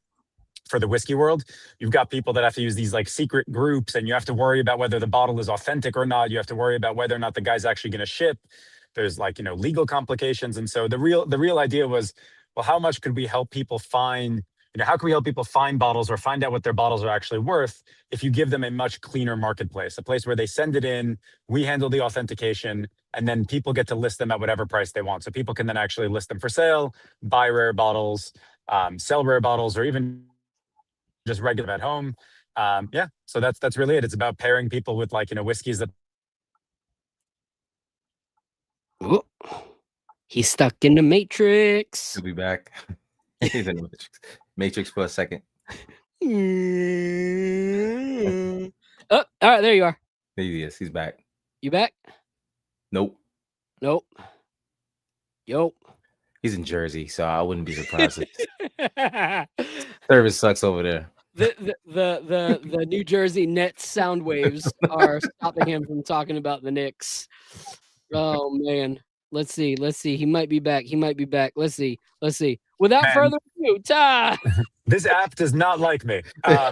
for the whiskey world. You've got people that have to use these secret groups, and you have to worry about whether the bottle is authentic or not. You have to worry about whether or not the guy's actually going to ship. There's legal complications. And so the real idea was, well, how much could we help people find, how can we help people find bottles or find out what their bottles are actually worth if you give them a much cleaner marketplace, a place where they send it in, we handle the authentication, and then people get to list them at whatever price they want. So people can then actually list them for sale, buy rare bottles, sell rare bottles, or even just regular at home. So that's really it. It's about pairing people with whiskeys that. Ooh, he's stuck in the Matrix. He'll be back. He's in the Matrix for a second. Oh, all right, there you are. There he is. He's back. You back? Nope. Yo. He's in Jersey, so I wouldn't be surprised. Service sucks over there. The New Jersey Nets sound waves are stopping him from talking about the Knicks. Oh man. Let's see. He might be back. Let's see. Without further ado, Todd. This app does not like me.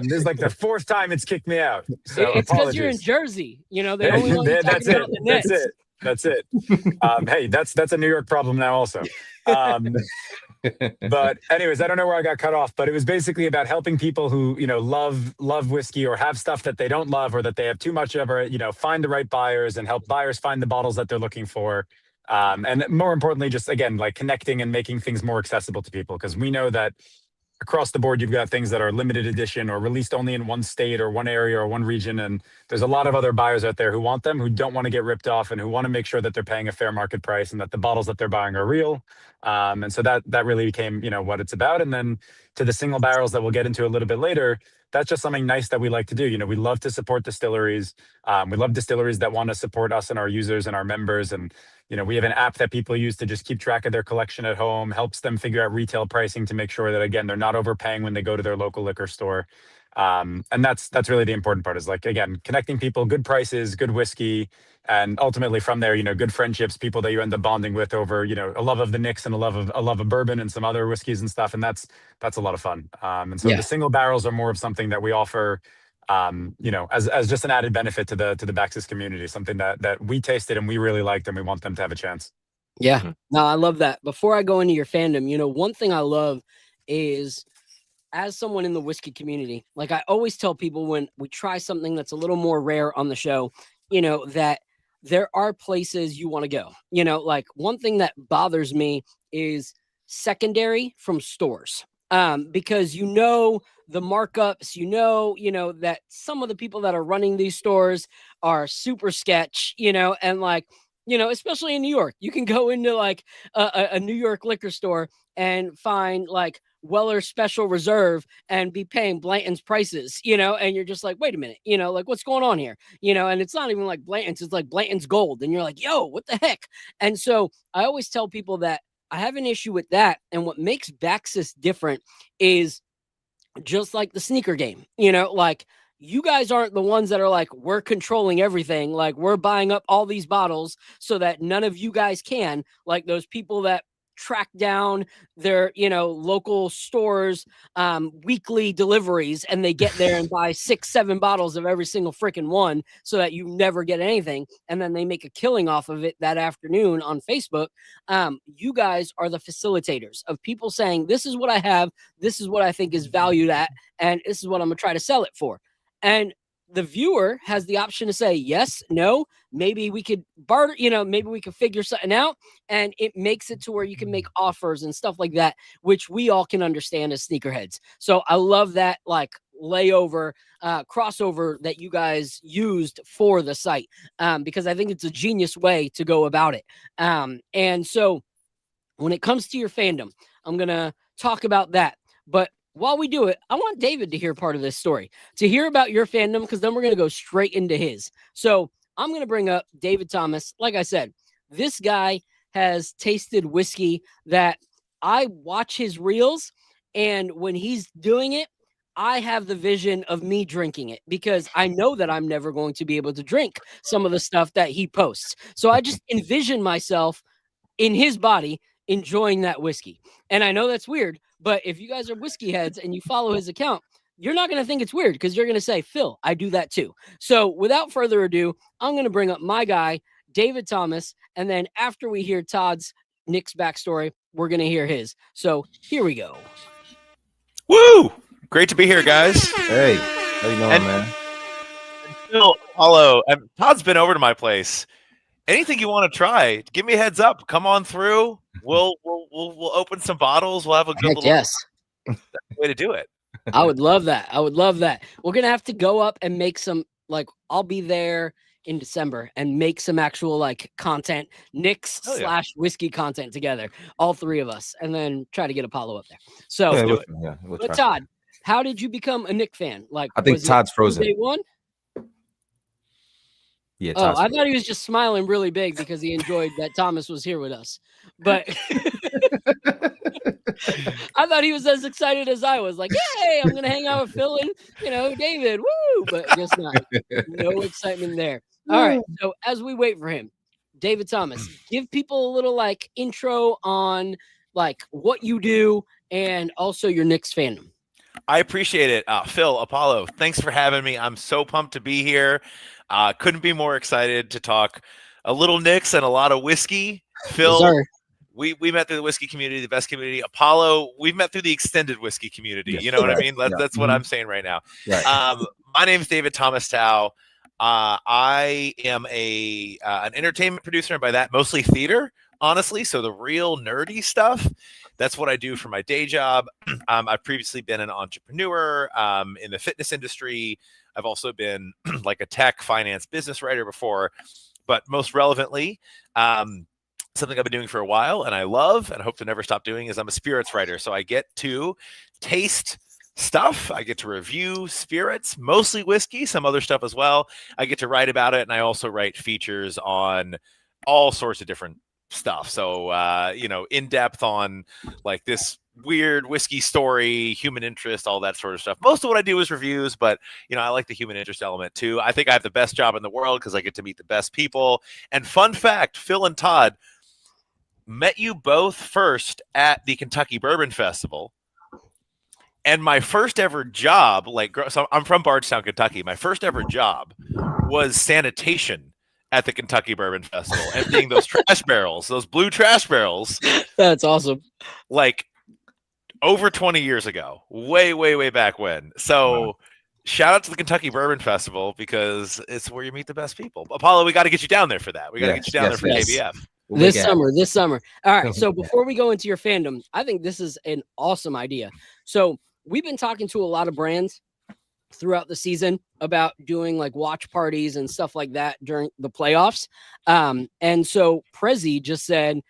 This is the fourth time it's kicked me out. So it's because you're in Jersey. They only want you talking about the Nets. That's it. Hey, that's a New York problem now also. But anyways, I don't know where I got cut off, but it was basically about helping people who, love whiskey or have stuff that they don't love or that they have too much of, or, find the right buyers and help buyers find the bottles that they're looking for. And more importantly, just again, connecting and making things more accessible to people, because we know that across the board, you've got things that are limited edition or released only in one state or one area or one region. And there's a lot of other buyers out there who want them, who don't want to get ripped off and who want to make sure that they're paying a fair market price and that the bottles that they're buying are real. And so that really became, what it's about. And then to the single barrels that we'll get into a little bit later, that's just something nice that we like to do. We love to support distilleries. We love distilleries that want to support us and our users and our members. And, we have an app that people use to just keep track of their collection at home, helps them figure out retail pricing to make sure that, again, they're not overpaying when they go to their local liquor store. And that's really the important part, is again, connecting people, good prices, good whiskey, and ultimately from there, good friendships, people that you end up bonding with over, a love of the Knicks and a love of bourbon and some other whiskeys and stuff. And that's a lot of fun. And so the single barrels are more of something that we offer, as just an added benefit to the Baxus community, something that we tasted and we really liked, and we want them to have a chance. Yeah, no, I love that. Before I go into your fandom, one thing I love is as someone in the whiskey community, like I always tell people when we try something that's a little more rare on the show, that there are places you want to go. Like one thing that bothers me is secondary from stores. Because the markups, that some of the people that are running these stores are super sketch, and like, especially in New York, you can go into like a New York liquor store and find like Weller Special Reserve and be paying Blanton's prices, and you're just like, wait a minute, like what's going on here, and it's not even like Blanton's, it's like Blanton's Gold, and you're like, yo, what the heck? And so I always tell people that I have an issue with that, and what makes Baxus different is just like the sneaker game, like you guys aren't the ones that are like, we're controlling everything, like we're buying up all these bottles so that none of you guys can, like those people that track down their local stores weekly deliveries, and they get there and buy 6-7 bottles of every single freaking one so that you never get anything, and then they make a killing off of it that afternoon on Facebook. You guys are the facilitators of people saying, this is what I have, this is what I think is valued at, and this is what I'm gonna try to sell it for. And the viewer has the option to say yes, no, maybe we could barter, maybe we could figure something out, and it makes it to where you can make offers and stuff like that, which we all can understand as sneakerheads. So I love that like crossover that you guys used for the site, because I think it's a genius way to go about it. And so when it comes to your fandom, I'm going to talk about that. But while we do it, I want David to hear part of this story, to hear about your fandom, because then we're going to go straight into his. So I'm going to bring up David Thomas. Like I said, this guy has tasted whiskey that I watch his reels, and when he's doing it, I have the vision of me drinking it, because I know that I'm never going to be able to drink some of the stuff that he posts. So I just envision myself in his body enjoying that whiskey. And I know that's weird, but if you guys are whiskey heads and you follow his account, you're not going to think it's weird, because you're going to say, Phil, I do that too. So without further ado, I'm going to bring up my guy, David Thomas. And then after we hear Todd's Knicks backstory, we're going to hear his. So here we go. Woo! Great to be here, guys. Hey, how you doing, man? Phil, hello. Todd's been over to my place. Anything you want to try, give me a heads up. Come on through. We'll open some bottles. We'll have a good little Yes. way to do it. I would love that. We're going to have to go up and make some, like, I'll be there in December and make some actual like content, Knicks / whiskey content together, all three of us, and then try to get Apollo up there. So, but Todd, how did you become a Knicks fan? Like, I think Todd's frozen. Day one? Yeah. Oh, I thought he was just smiling really big because he enjoyed that Thomas was here with us. But I thought he was as excited as I was. Like, yay, I'm going to hang out with Phil and, David. Woo! But just not. No excitement there. All right. So as we wait for him, David Thomas, give people a little like intro on like what you do and also your Knicks fandom. I appreciate it. Phil, Apollo, thanks for having me. I'm so pumped to be here. Couldn't be more excited to talk a little Knicks and a lot of whiskey. Phil, yes, we met through the whiskey community, the best community. Apollo, we've met through the extended whiskey community. Yes, you know what I mean? That's what I'm saying right now. Right. My name is David Thomas Tao. I am an entertainment producer, and by that, mostly theater, honestly. So the real nerdy stuff, that's what I do for my day job. I've previously been an entrepreneur in the fitness industry. I've also been like a tech, finance, business writer before, but most relevantly, something I've been doing for a while and I love and hope to never stop doing is I'm a spirits writer. So I get to taste stuff. I get to review spirits, mostly whiskey, some other stuff as well. I get to write about it. And I also write features on all sorts of different stuff. So, in depth on like this weird whiskey story, human interest, all that sort of stuff. Most of what I do is reviews, but I like the human interest element too. I think I have the best job in the world because I get to meet the best people. And fun fact, Phil and Todd met you both first at the Kentucky Bourbon Festival. And my first ever job, so I'm from Bardstown, Kentucky. My first ever job was sanitation at the Kentucky Bourbon Festival, emptying those trash barrels, those blue trash barrels. That's awesome. Like over 20 years ago, way back when. So shout out to the Kentucky Bourbon Festival because it's where you meet the best people. Apollo, we got to get you down there for that. We got to get you down there for KBF. This summer. All right. So before we go into your fandom, I think this is an awesome idea. So we've been talking to a lot of brands throughout the season about doing like watch parties and stuff like that during the playoffs. And so Prezi just said,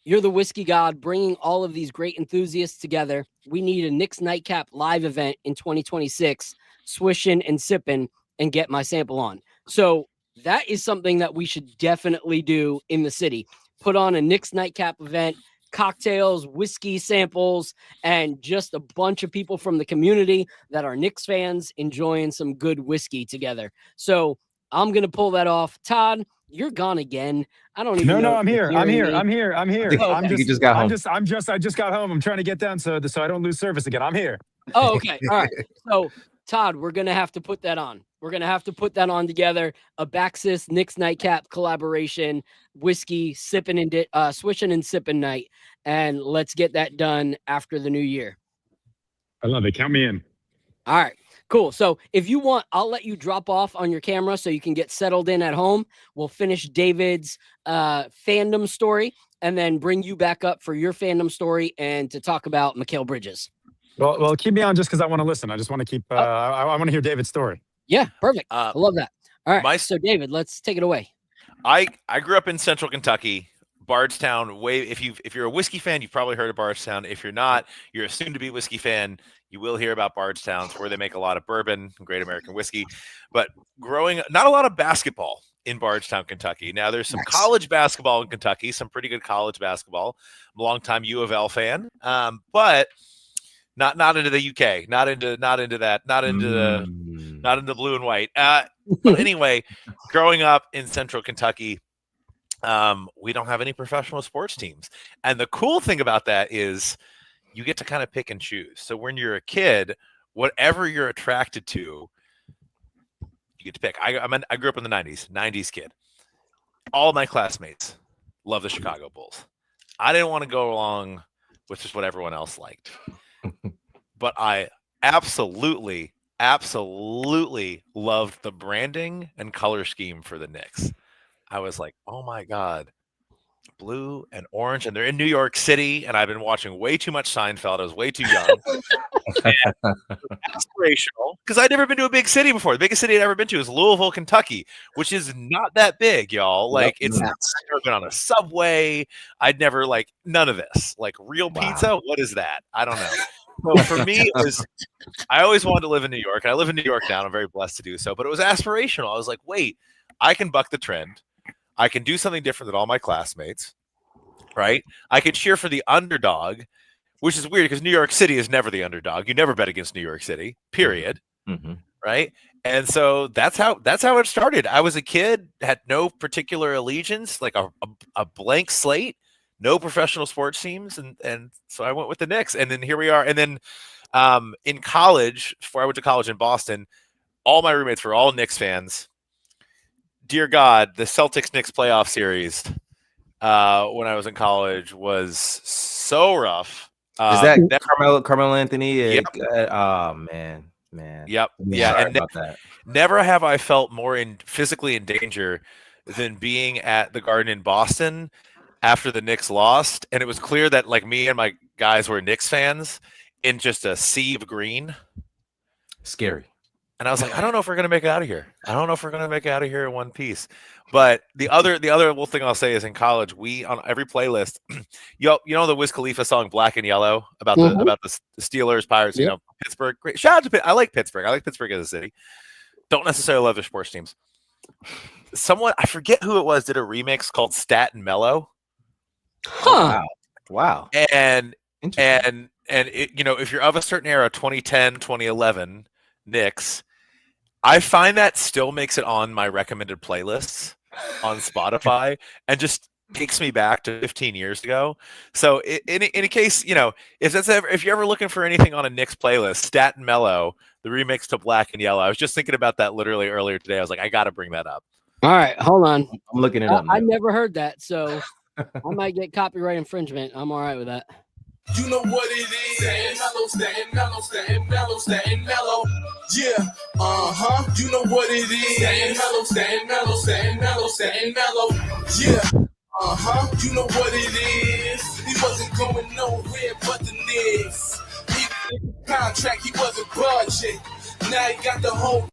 you're the whiskey god bringing all of these great enthusiasts together. We need a Knicks Nightcap live event in 2026, swishin' and sippin' and get my sample on. So that is something that we should definitely do in the city. Put on a Knicks Nightcap event, cocktails, whiskey samples, and just a bunch of people from the community that are Knicks fans enjoying some good whiskey together. So I'm going to pull that off. Todd, you're gone again. I don't even know. No, I'm here. I'm here. Oh, I just got home. I just got home. I'm trying to get down so I don't lose service again. I'm here. Oh, okay. All right. So Todd, we're going to have to put that on. We're going to have to put that on together. A Baxus Knicks Nightcap collaboration, whiskey, sipping and swishing and sipping night. And let's get that done after the new year. I love it. Count me in. All right, cool. So if you want, I'll let you drop off on your camera so you can get settled in at home. We'll finish David's fandom story and then bring you back up for your fandom story and to talk about Mikal Bridges. Well, keep me on just because I want to listen. I just want to keep. I want to hear David's story. Yeah, perfect. I love that. All right, so David, let's take it away. I grew up in Central Kentucky, Bardstown. If you're a whiskey fan, you've probably heard of Bardstown. If you're not, you're a soon-to-be whiskey fan. You will hear about Bardstown, where they make a lot of bourbon and great American whiskey. But not a lot of basketball in Bardstown, Kentucky. Now, there's some college basketball in Kentucky, some pretty good college basketball. I'm a longtime U of L fan, but not into the UK, not into blue and white. But anyway, growing up in Central Kentucky, we don't have any professional sports teams. And the cool thing about that is you get to kind of pick and choose. So when you're a kid, whatever you're attracted to, you get to pick. I grew up in the 90s kid. All my classmates love the Chicago Bulls. I didn't want to go along with just what everyone else liked. But I absolutely loved the branding and color scheme for the Knicks. I was like, oh my God, blue and orange, and they're in New York City, and I've been watching way too much Seinfeld. I was way too young. Aspirational, because I'd never been to a big city before. The biggest city I'd ever been to is Louisville, Kentucky, which is not that big, y'all. Like, I've never been on a subway. I'd never, none of this. Like, real pizza? What is that? I don't know. So for me, I always wanted to live in New York, and I live in New York now, and I'm very blessed to do so, but it was aspirational. I was like, wait, I can buck the trend. I can do something different than all my classmates, right? I could cheer for the underdog, which is weird because New York City is never the underdog. You never bet against New York City, period. Mm-hmm. Right? And so that's how it started. I was a kid, had no particular allegiance, like a blank slate, no professional sports teams, and so I went with the Knicks. And then here we are. And then in college, before I went to college in Boston, all my roommates were all Knicks fans. Dear God, the Celtics-Knicks playoff series when I was in college was so rough. Is that Carmelo Anthony? Yep. Oh, man. Yep. Yeah. And never have I felt more physically in danger than being at the Garden in Boston after the Knicks lost. And it was clear that me and my guys were Knicks fans in just a sea of green. Scary. And I was like, I don't know if we're going to make it out of here. I don't know if we're going to make it out of here in one piece. But the other little thing I'll say is in college, we on every playlist, you know the Wiz Khalifa song "Black and Yellow" about the Steelers, Pirates, Pittsburgh. Great. Shout out to Pitt. I like Pittsburgh. I like Pittsburgh as a city. Don't necessarily love their sports teams. Someone, I forget who it was, did a remix called "Stat and Mellow." Huh. Wow. And it, if you're of a certain era, 2010, 2011 Knicks, I find that still makes it on my recommended playlists on Spotify and just takes me back to 15 years ago. So in a case, if you're ever looking for anything on a Knicks playlist, Stat and Mellow, the remix to Black and Yellow. I was just thinking about that literally earlier today. I was like, I got to bring that up. All right, hold on. I'm looking it up. I never heard that, so I might get copyright infringement. I'm all right with that. You know what it is. Staying mellow, staying mellow, staying mellow, staying mellow. Yeah, you know what it is. Staying mellow, staying mellow, staying mellow, staying mellow. Yeah, you know what it is. He wasn't going nowhere but the Knicks. He contract, he wasn't budging. Now he got the whole.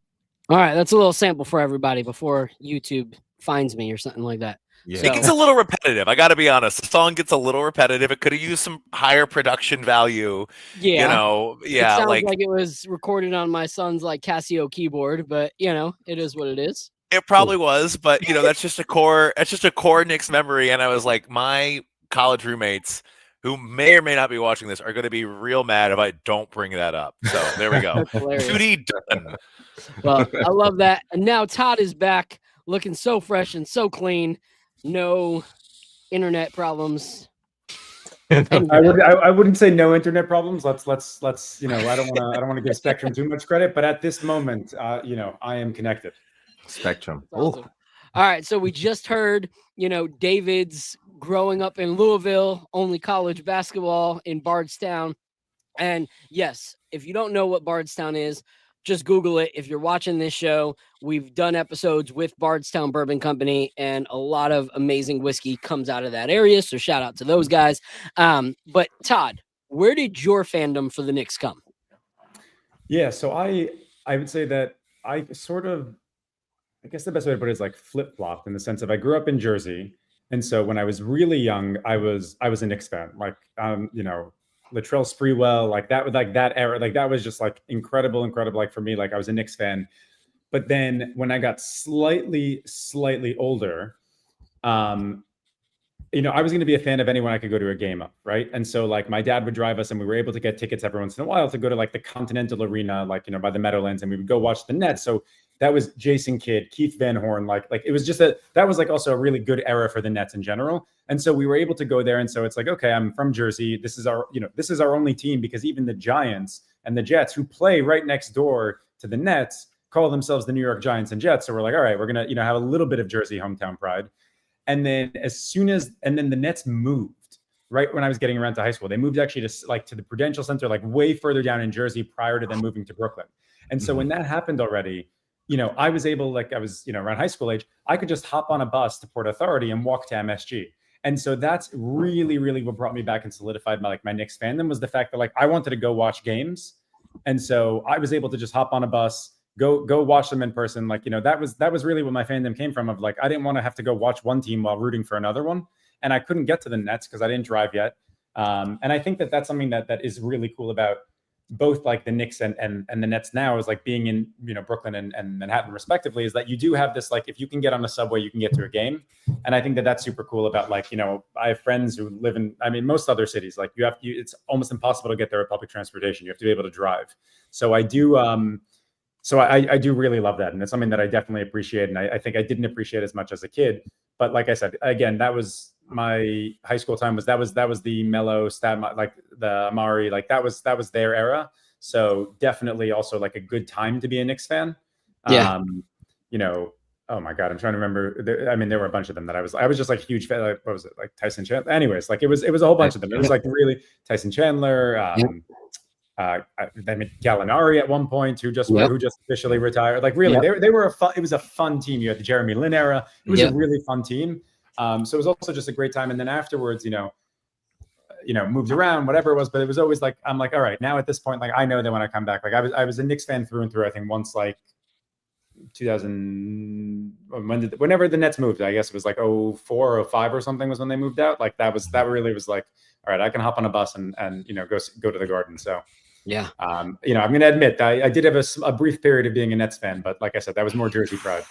All right, that's a little sample for everybody before YouTube finds me or something like that. Yeah. So- It gets a little repetitive. I got to be honest. The song gets a little repetitive. It could have used some higher production value. Yeah, You know, it yeah, sounds like like it was recorded on my son's like Casio keyboard, but you know, it is what it is. it probably was, but you know, that's just a core. That's just a core Knicks memory. And I was like, my college roommates, who may or may not be watching this, are going to be real mad if I don't bring that up. So there we go. That's hilarious. 2D done. Well, I love that. And now Todd is back, looking so fresh and so clean. No internet problems. I wouldn't say no internet problems. Let's you know, I don't want to give Spectrum too much credit, but at this moment, you know, I am connected. Spectrum. Awesome. All right, so we just heard, you know, David's growing up in Louisville, only college basketball in Bardstown. And yes, if you don't know what Bardstown is, just Google it. If you're watching this show, we've done episodes with Bardstown Bourbon Company, and a lot of amazing whiskey comes out of that area. So shout out to those guys. But Todd, where did your fandom for the Knicks come? Yeah, so I would say that I guess the best way to put it is like flip-flopped in the sense of I grew up in Jersey. And so when I was really young, I was a Knicks fan. Like, you know, Latrell Sprewell, like that era, like that was just like incredible. Like for me, like I was a Knicks fan. But then when I got slightly older, you know, I was going to be a fan of anyone I could go to a game of, right? And so like my dad would drive us and we were able to get tickets every once in a while to go to like the Continental Arena, like, you know, by the Meadowlands, and we would go watch the Nets. So that was Jason Kidd, Keith Van Horn, like it was just that was like also a really good era for the Nets in general. And so we were able to go there. And so it's like, okay, I'm from Jersey. This is our only team, because even the Giants and the Jets, who play right next door to the Nets, call themselves the New York Giants and Jets. So we're like, all right, we're going to, you know, have a little bit of Jersey hometown pride. And then then the Nets moved right when I was getting around to high school. They moved actually to the Prudential Center, like way further down in Jersey prior to them moving to Brooklyn. And so when that happened already, you know, I was able, like I was, you know, around high school age, I could just hop on a bus to Port Authority and walk to MSG. And so that's really, really what brought me back and solidified my Knicks fandom, was the fact that like I wanted to go watch games. And so I was able to just hop on a bus, go watch them in person. Like, you know, that was really what my fandom came from, of like, I didn't want to have to go watch one team while rooting for another one. And I couldn't get to the Nets because I didn't drive yet. And I think that that's something that is really cool about both like the Knicks and the Nets now, is like being in, you know, Brooklyn and Manhattan respectively, is that you do have this, like, if you can get on a subway, you can get to a game. And I think that that's super cool about, like, you know, I have friends who live in, I mean, most other cities, like it's almost impossible to get there with public transportation. You have to be able to drive. So I do, I do really love that. And it's something that I definitely appreciate. And I think I didn't appreciate as much as a kid, but like I said, again, that was my high school time, that was the Melo, like the Amari, like that was their era. So definitely also like a good time to be a Knicks fan. Yeah. You know, oh my God, I'm trying to remember. There were a bunch of them that I was just like huge fan. Like, what was it? Like Tyson Chandler. Anyways, like it was a whole bunch of them. It was like really Tyson Chandler, then Gallinari at one point, who just officially retired. Like really, they were it was a fun team. You had the Jeremy Lin era. It was a really fun team. So it was also just a great time. And then afterwards, you know, moved around, whatever it was, but it was always like, I'm like, all right, now at this point, like, I know that when I come back, like I was a Knicks fan through and through. I think once, like 2000, whenever the Nets moved, I guess it was like 04 or 05 or something was when they moved out. Like that really was like, all right, I can hop on a bus and you know, go to the Garden. So yeah, you know, I'm going to admit I did have a brief period of being a Nets fan, but like I said, that was more Jersey pride.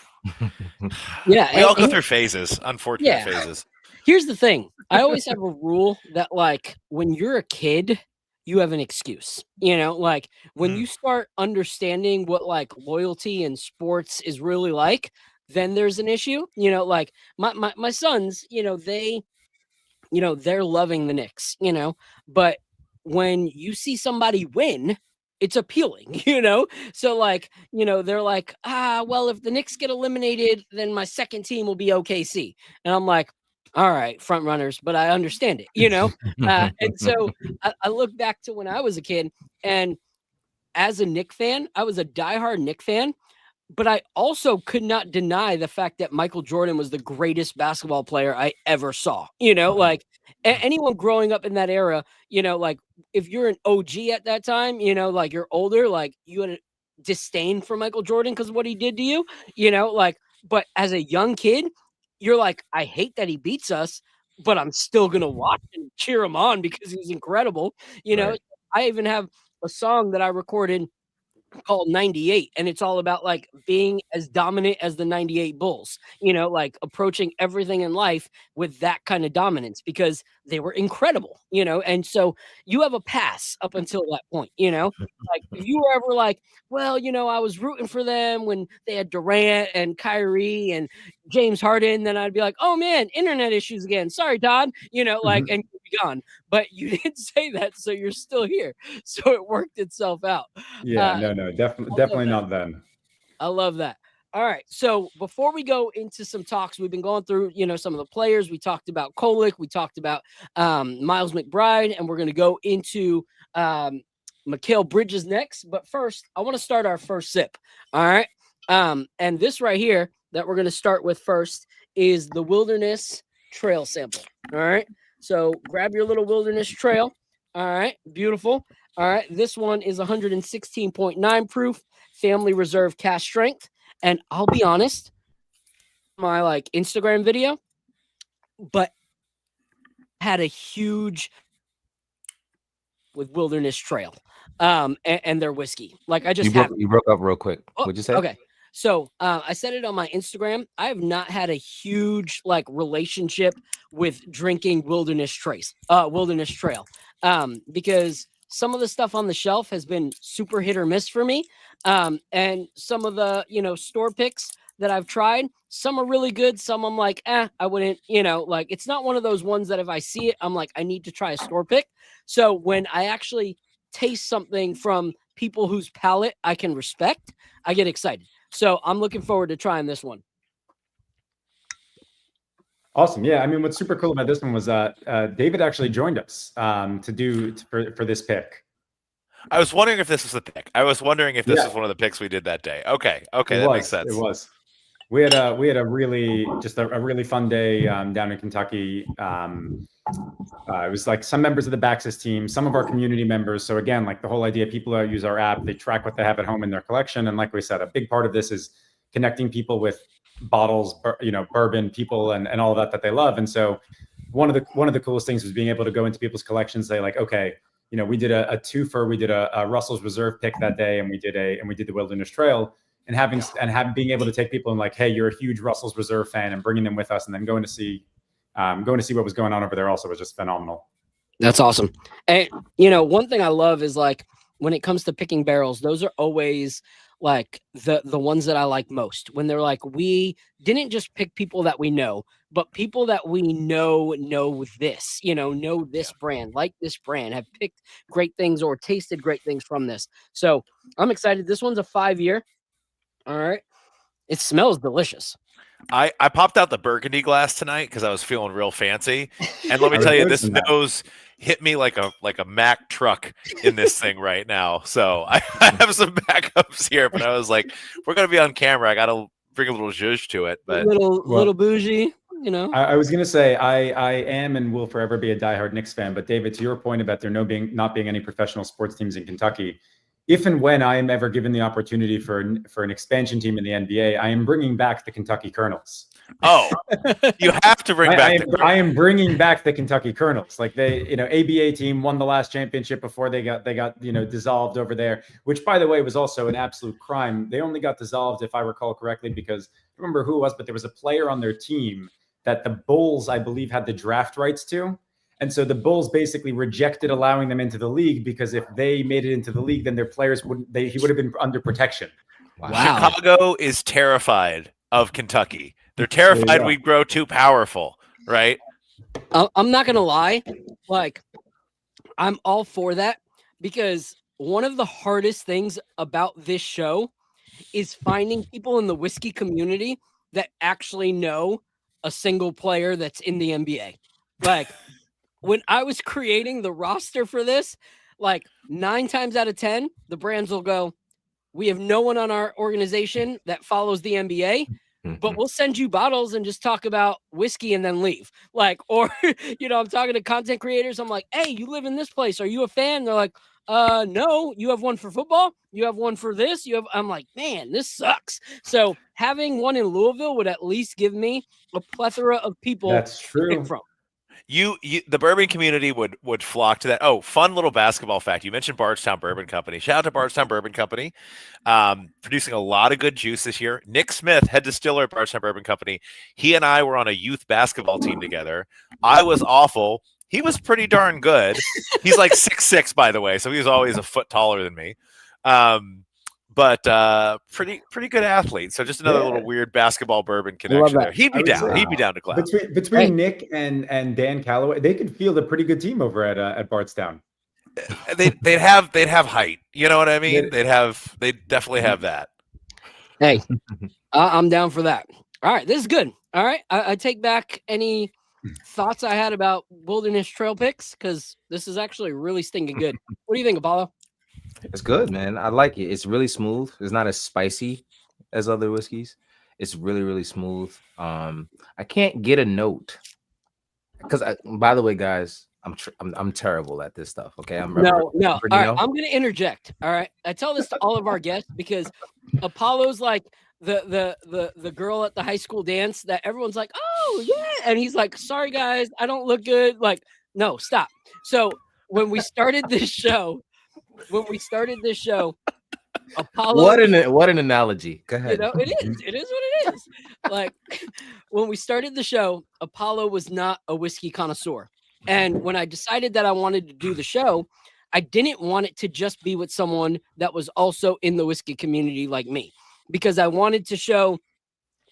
Yeah, we all go through phases, unfortunate phases. Here's the thing. I always have a rule that, like, when you're a kid, you have an excuse. You know, like when you start understanding what like loyalty in sports is really like, then there's an issue. You know, like my sons, you know, they're loving the Knicks, you know, but when you see somebody win, it's appealing, you know? So like, you know, they're like, well, if the Knicks get eliminated, then my second team will be OKC. And I'm like, all right, front runners, but I understand it, you know? And so I look back to when I was a kid, and as a Knick fan, I was a diehard Knick fan, but I also could not deny the fact that Michael Jordan was the greatest basketball player I ever saw. You know, like anyone growing up in that era, you know, like if you're an OG at that time, you know, like you're older, like you had a disdain for Michael Jordan because of what he did to you, you know, like, but as a young kid, you're like, I hate that he beats us, but I'm still going to watch and cheer him on because he's incredible. You know, Right. I even have a song that I recorded called 98, and it's all about like being as dominant as the 98 Bulls, you know, like approaching everything in life with that kind of dominance because they were incredible, you know. And so you have a pass up until that point, you know. Like if you were ever like, well, you know, I was rooting for them when they had Durant and Kyrie and James Harden, then I'd be like, oh man, internet issues again, sorry Todd, you know, like, and you'd be gone. But you didn't say that, so you're still here, so it worked itself out. Yeah, no, definitely not then. I love that. All right. So before we go into some talks, we've been going through, you know, some of the players. We talked about Kolick. We talked about Miles McBride, and we're going to go into Mikal Bridges next. But first, I want to start our first sip. All right. And this right here that we're going to start with first is the Wilderness Trail sample. All right. So grab your little Wilderness Trail. All right. Beautiful. All right. This one is 116.9 proof, family reserve cash strength. And I'll be honest, my like Instagram video, but had a huge with Wilderness Trail and their whiskey. Like I just you broke up real quick. What'd you say? Okay. So I said it on my Instagram. I have not had a huge like relationship with drinking Wilderness Trail because some of the stuff on the shelf has been super hit or miss for me. And some of the, you know, store picks that I've tried, some are really good. Some I'm like, I wouldn't, you know, like it's not one of those ones that if I see it, I'm like, I need to try a store pick. So when I actually taste something from people whose palate I can respect, I get excited. So I'm looking forward to trying this one. Awesome. Yeah. I mean, what's super cool about this one was David actually joined us for this pick. I was wondering if this was the pick. I was wondering if this was one of the picks we did that day. Okay, that makes sense. It was. We had a really fun day down in Kentucky. It was like some members of the Baxus team, some of our community members. So again, like the whole idea, people that use our app, they track what they have at home in their collection. And like we said, a big part of this is connecting people with bottles, you know, bourbon, people, and all of that they love. And so one of the coolest things was being able to go into people's collections, say like, okay, you know, we did a twofer, we did a Russell's Reserve pick that day, and we did the Wilderness Trail, and being able to take people and like, hey, you're a huge Russell's Reserve fan, and bringing them with us, and then going to see what was going on over there also was just phenomenal. That's awesome. And you know, one thing I love is like when it comes to picking barrels, those are always like the ones that I like most, when they're like, we didn't just pick people that we know, but people that we know this, you know this brand, like this brand, have picked great things or tasted great things from this. So I'm excited. This one's a 5-year. All right. It smells delicious. I popped out the Burgundy glass tonight because I was feeling real fancy, and let me tell you, this nose hit me like a Mack truck in this thing right now. So I have some backups here, but I was like, we're gonna be on camera. I gotta bring a little zhuzh to it, but little bougie, you know. I was gonna say I am and will forever be a diehard Knicks fan. But David, to your point about there not being any professional sports teams in Kentucky, if and when I am ever given the opportunity for an expansion team in the NBA, I am bringing back the Kentucky Colonels. Oh, you have to bring back. I am bringing back the Kentucky Colonels. Like they, you know, ABA team won the last championship before they got you know, dissolved over there. Which, by the way, was also an absolute crime. They only got dissolved, if I recall correctly, because I don't remember who it was, but there was a player on their team that the Bulls, I believe, had the draft rights to. And so the Bulls basically rejected allowing them into the league because if they made it into the league, then their players he would have been under protection. Wow. Chicago is terrified of Kentucky. They're terrified we'd grow too powerful, right? I'm not going to lie. Like, I'm all for that because one of the hardest things about this show is finding people in the whiskey community that actually know a single player that's in the NBA. Like when I was creating the roster for this, like 9 times out of 10, the brands will go, we have no one on our organization that follows the NBA, but we'll send you bottles and just talk about whiskey and then leave. Like, or, I'm talking to content creators. I'm like, hey, you live in this place. Are you a fan? They're like, no, you have one for football. You have one for this. I'm like, man, this sucks. So having one in Louisville would at least give me a plethora of people That's true. to pick from. The bourbon community would flock to that. Oh, fun little basketball fact. You mentioned Bardstown Bourbon Company. Shout out to Bardstown Bourbon Company, producing a lot of good juice this year. Nick Smith, head distiller at Bardstown Bourbon Company. He and I were on a youth basketball team together. I was awful. He was pretty darn good. He's like 6'6", by the way, so he was always a foot taller than me. But pretty good athlete. So just another little weird basketball bourbon connection there. He'd be down. He'd be down to class. Between Nick and Dan Calloway, they could field a pretty good team over at Bardstown. They'd have height. You know what I mean? They'd definitely have that. Hey, I'm down for that. All right, this is good. All right, I take back any thoughts I had about Wilderness Trail picks because this is actually really stinking good. What do you think, Apollo? It's good, man. I like it. It's really smooth. It's not as spicy as other whiskeys. It's really, really smooth. I can't get a note because, by the way, guys, I'm terrible at this stuff. Okay, no. All right, I'm gonna interject. All right, I tell this to all of our guests because Apollo's like the girl at the high school dance that everyone's like, oh yeah, and he's like, sorry guys, I don't look good. Like, no, stop. So when we started this show. Apollo. What an analogy. Go ahead. It is what it is. Like when we started the show, Apollo was not a whiskey connoisseur. And when I decided that I wanted to do the show, I didn't want it to just be with someone that was also in the whiskey community like me, because I wanted to show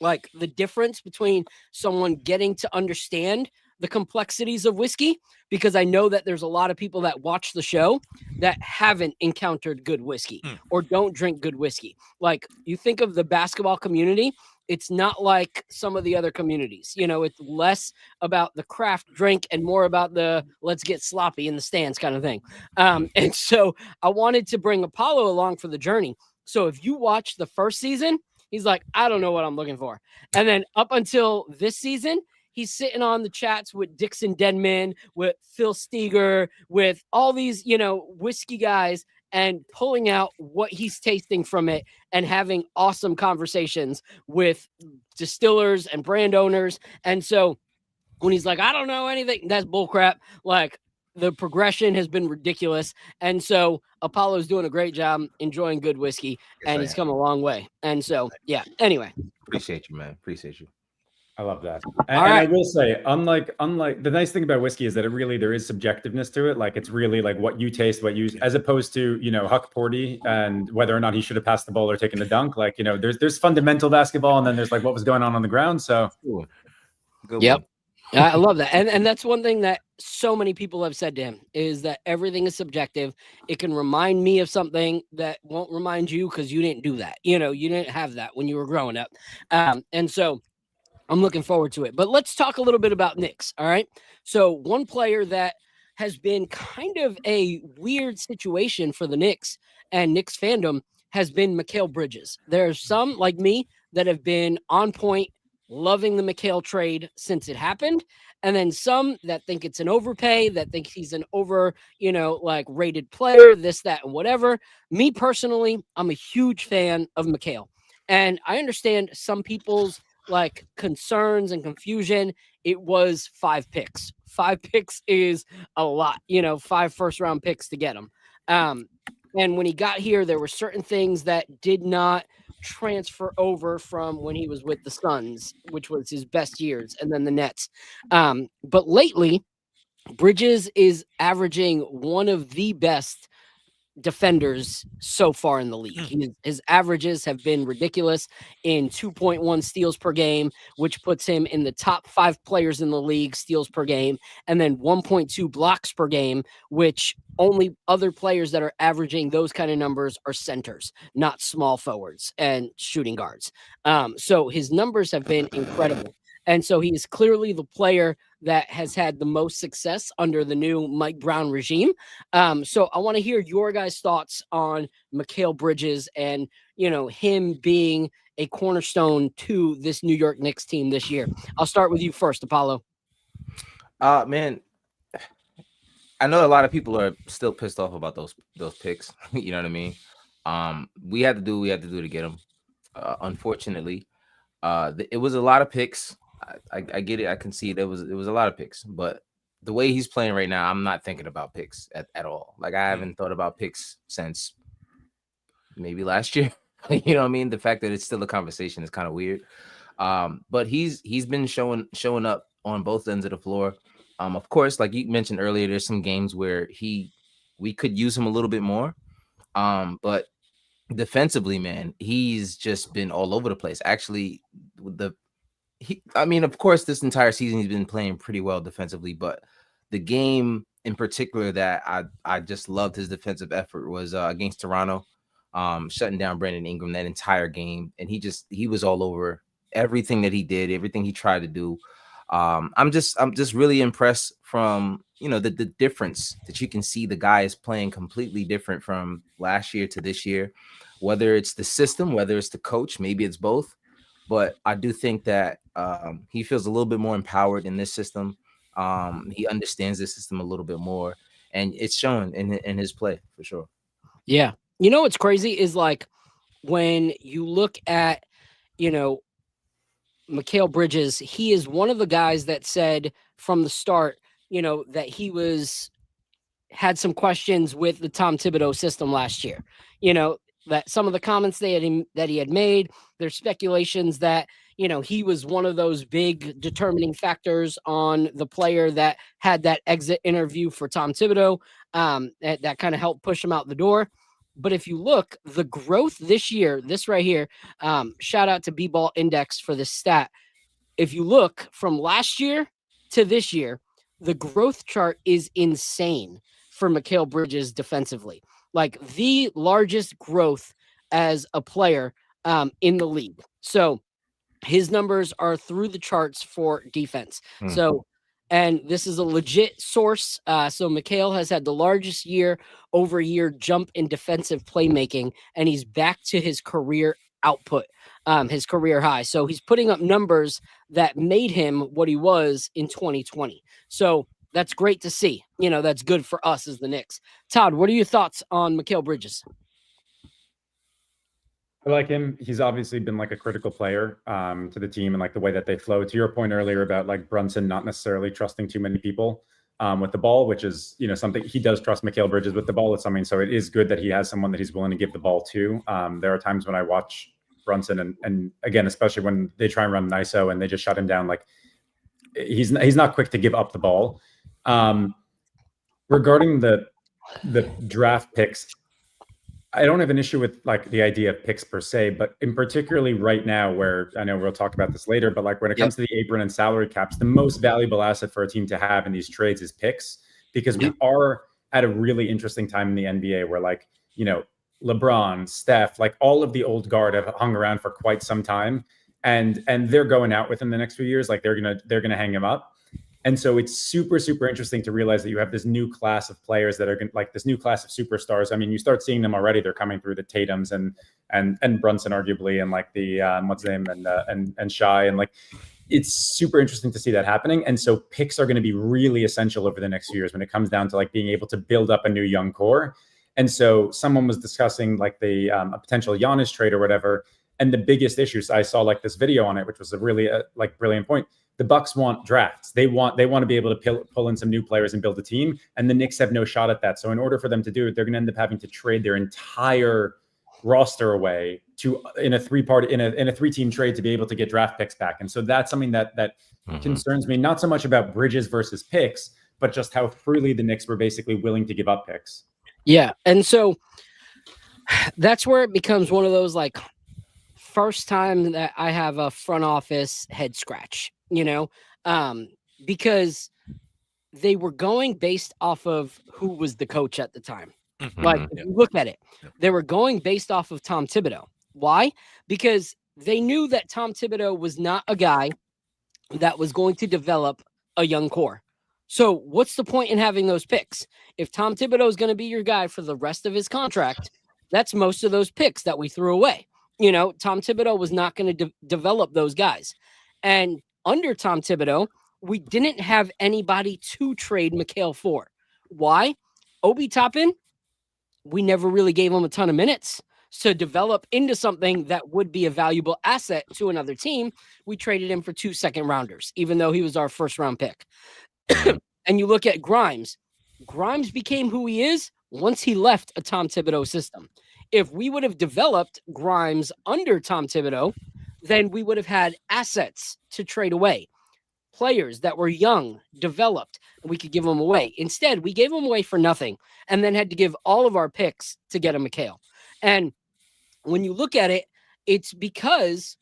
like the difference between someone getting to understand the complexities of whiskey, because I know that there's a lot of people that watch the show that haven't encountered good whiskey or don't drink good whiskey. Like you think of the basketball community, it's not like some of the other communities. It's less about the craft drink and more about the let's get sloppy in the stands kind of thing. And so I wanted to bring Apollo along for the journey. So if you watch the first season, he's like, I don't know what I'm looking for. And then up until this season, he's sitting on the chats with Dixon Denman, with Phil Steger, with all these, whiskey guys and pulling out what he's tasting from it and having awesome conversations with distillers and brand owners. And so when he's like, I don't know anything, that's bullcrap. Like the progression has been ridiculous. And so Apollo's doing a great job enjoying good whiskey and he's come a long way. And so, yeah, anyway. Appreciate you, man. Appreciate you. I love that. And I will say, unlike the nice thing about whiskey is that there is subjectiveness to it. Like it's really like what you taste, as opposed to, Huck Porty and whether or not he should have passed the ball or taken the dunk. Like, there's fundamental basketball and then there's like what was going on the ground. So Good yep. one. I love that. And that's one thing that so many people have said to him is that everything is subjective. It can remind me of something that won't remind you because you didn't do that. You didn't have that when you were growing up. And so I'm looking forward to it. But let's talk a little bit about Knicks. All right. So one player that has been kind of a weird situation for the Knicks and Knicks fandom has been Mikal Bridges. There's some like me that have been on point, loving the Mikal trade since it happened. And then some that think it's an overpay, that think he's an rated player, this, that, and whatever. Me personally, I'm a huge fan of Mikal. And I understand some people's like concerns and confusion. It was 5 picks. 5 picks is a lot, 5 first-round picks to get him. And when he got here, there were certain things that did not transfer over from when he was with the Suns, which was his best years, and then the Nets. But lately, Bridges is averaging one of the best defenders so far in the league. His averages have been ridiculous in 2.1 steals per game, which puts him in the top 5 players in the league steals per game, and then 1.2 blocks per game, which only other players that are averaging those kind of numbers are centers, not small forwards and shooting guards. So his numbers have been incredible. And so he is clearly the player that has had the most success under the new Mike Brown regime. So I want to hear your guys' thoughts on Mikal Bridges and, him being a cornerstone to this New York Knicks team this year. I'll start with you first, Apollo. Man, I know a lot of people are still pissed off about those picks. You know what I mean? We had to do what we had to do to get them. Unfortunately, it was a lot of picks. I get it. I can see it was a lot of picks, but the way he's playing right now, I'm not thinking about picks at all. Like I haven't thought about picks since maybe last year. You know what I mean? The fact that it's still a conversation is kind of weird. But he's been showing up on both ends of the floor. Of course, like you mentioned earlier, there's some games where we could use him a little bit more. But defensively, man, he's just been all over the place. Actually, of course, this entire season he's been playing pretty well defensively, but the game in particular that I just loved his defensive effort was against Toronto, shutting down Brandon Ingram that entire game, and he was all over everything that he did, everything he tried to do. I'm just really impressed from the difference that you can see. The guy is playing completely different from last year to this year, whether it's the system, whether it's the coach, maybe it's both. But I do think that he feels a little bit more empowered in this system. He understands the system a little bit more, and it's shown in his play for sure. Yeah. What's crazy is like when you look at, Mikal Bridges, he is one of the guys that said from the start, that he had some questions with the Tom Thibodeau system last year. That some of the comments that he had made, there's speculations that, he was one of those big determining factors on the player that had that exit interview for Tom Thibodeau, that kind of helped push him out the door. But if you look, the growth this year, this right here, shout out to B-Ball Index for this stat. If you look from last year to this year, the growth chart is insane for Mikal Bridges defensively. Like the largest growth as a player in the league. So his numbers are through the charts for defense. So, and this is a legit source. So Mikal has had the largest year-over-year jump in defensive playmaking, and he's back to his career output, his career high. So he's putting up numbers that made him what he was in 2020. So that's great to see. That's good for us as the Knicks. Todd, what are your thoughts on Mikal Bridges? I like him. He's obviously been like a critical player to the team and like the way that they flow. To your point earlier about like Brunson not necessarily trusting too many people with the ball, which is, something he does trust Mikal Bridges with the ball. It's something. So it is good that he has someone that he's willing to give the ball to. There are times when I watch Brunson and again, especially when they try and run ISO and they just shut him down. Like he's not quick to give up the ball. Regarding the draft picks, I don't have an issue with like the idea of picks per se, but in particularly right now where I know we'll talk about this later, but like when it comes to the apron and salary caps, the most valuable asset for a team to have in these trades is picks, because we are at a really interesting time in the NBA where like, LeBron, Steph, like all of the old guard have hung around for quite some time and they're going out within the next few years. Like they're going to hang him up. And so it's super, super interesting to realize that you have this new class of players that are like this new class of superstars. I mean, you start seeing them already. They're coming through, the Tatums and Brunson, arguably, and like the what's his name and Shai, and like it's super interesting to see that happening. And so picks are going to be really essential over the next few years when it comes down to like being able to build up a new young core. And so someone was discussing like the a potential Giannis trade or whatever, and the biggest issues. I saw like this video on it, which was a really like brilliant point. The Bucks want drafts. They want to be able to pull in some new players and build a team, and the Knicks have no shot at that. So in order for them to do it, they're going to end up having to trade their entire roster away in a three-team trade to be able to get draft picks back. And so that's something that concerns me, not so much about Bridges versus picks, but just how freely the Knicks were basically willing to give up picks. Yeah, and so that's where it becomes one of those like first time that I have a front office head scratch. Because they were going based off of who was the coach at the time. Like, if you look at it, they were going based off of Tom Thibodeau. Why? Because they knew that Tom Thibodeau was not a guy that was going to develop a young core. So what's the point in having those picks? If Tom Thibodeau is going to be your guy for the rest of his contract, that's most of those picks that we threw away. Tom Thibodeau was not going to develop those guys. And under Tom Thibodeau, we didn't have anybody to trade Mikal for. Why? Obi Toppin, we never really gave him a ton of minutes to develop into something that would be a valuable asset to another team. We traded him for 2 second-rounders, even though he was our first-round pick. And you look at Grimes. Grimes became who he is once he left a Tom Thibodeau system. If we would have developed Grimes under Tom Thibodeau, then we would have had assets to trade away. Players that were young, developed, and we could give them away. Instead, we gave them away for nothing and then had to give all of our picks to get a Mikal. And when you look at it, it's because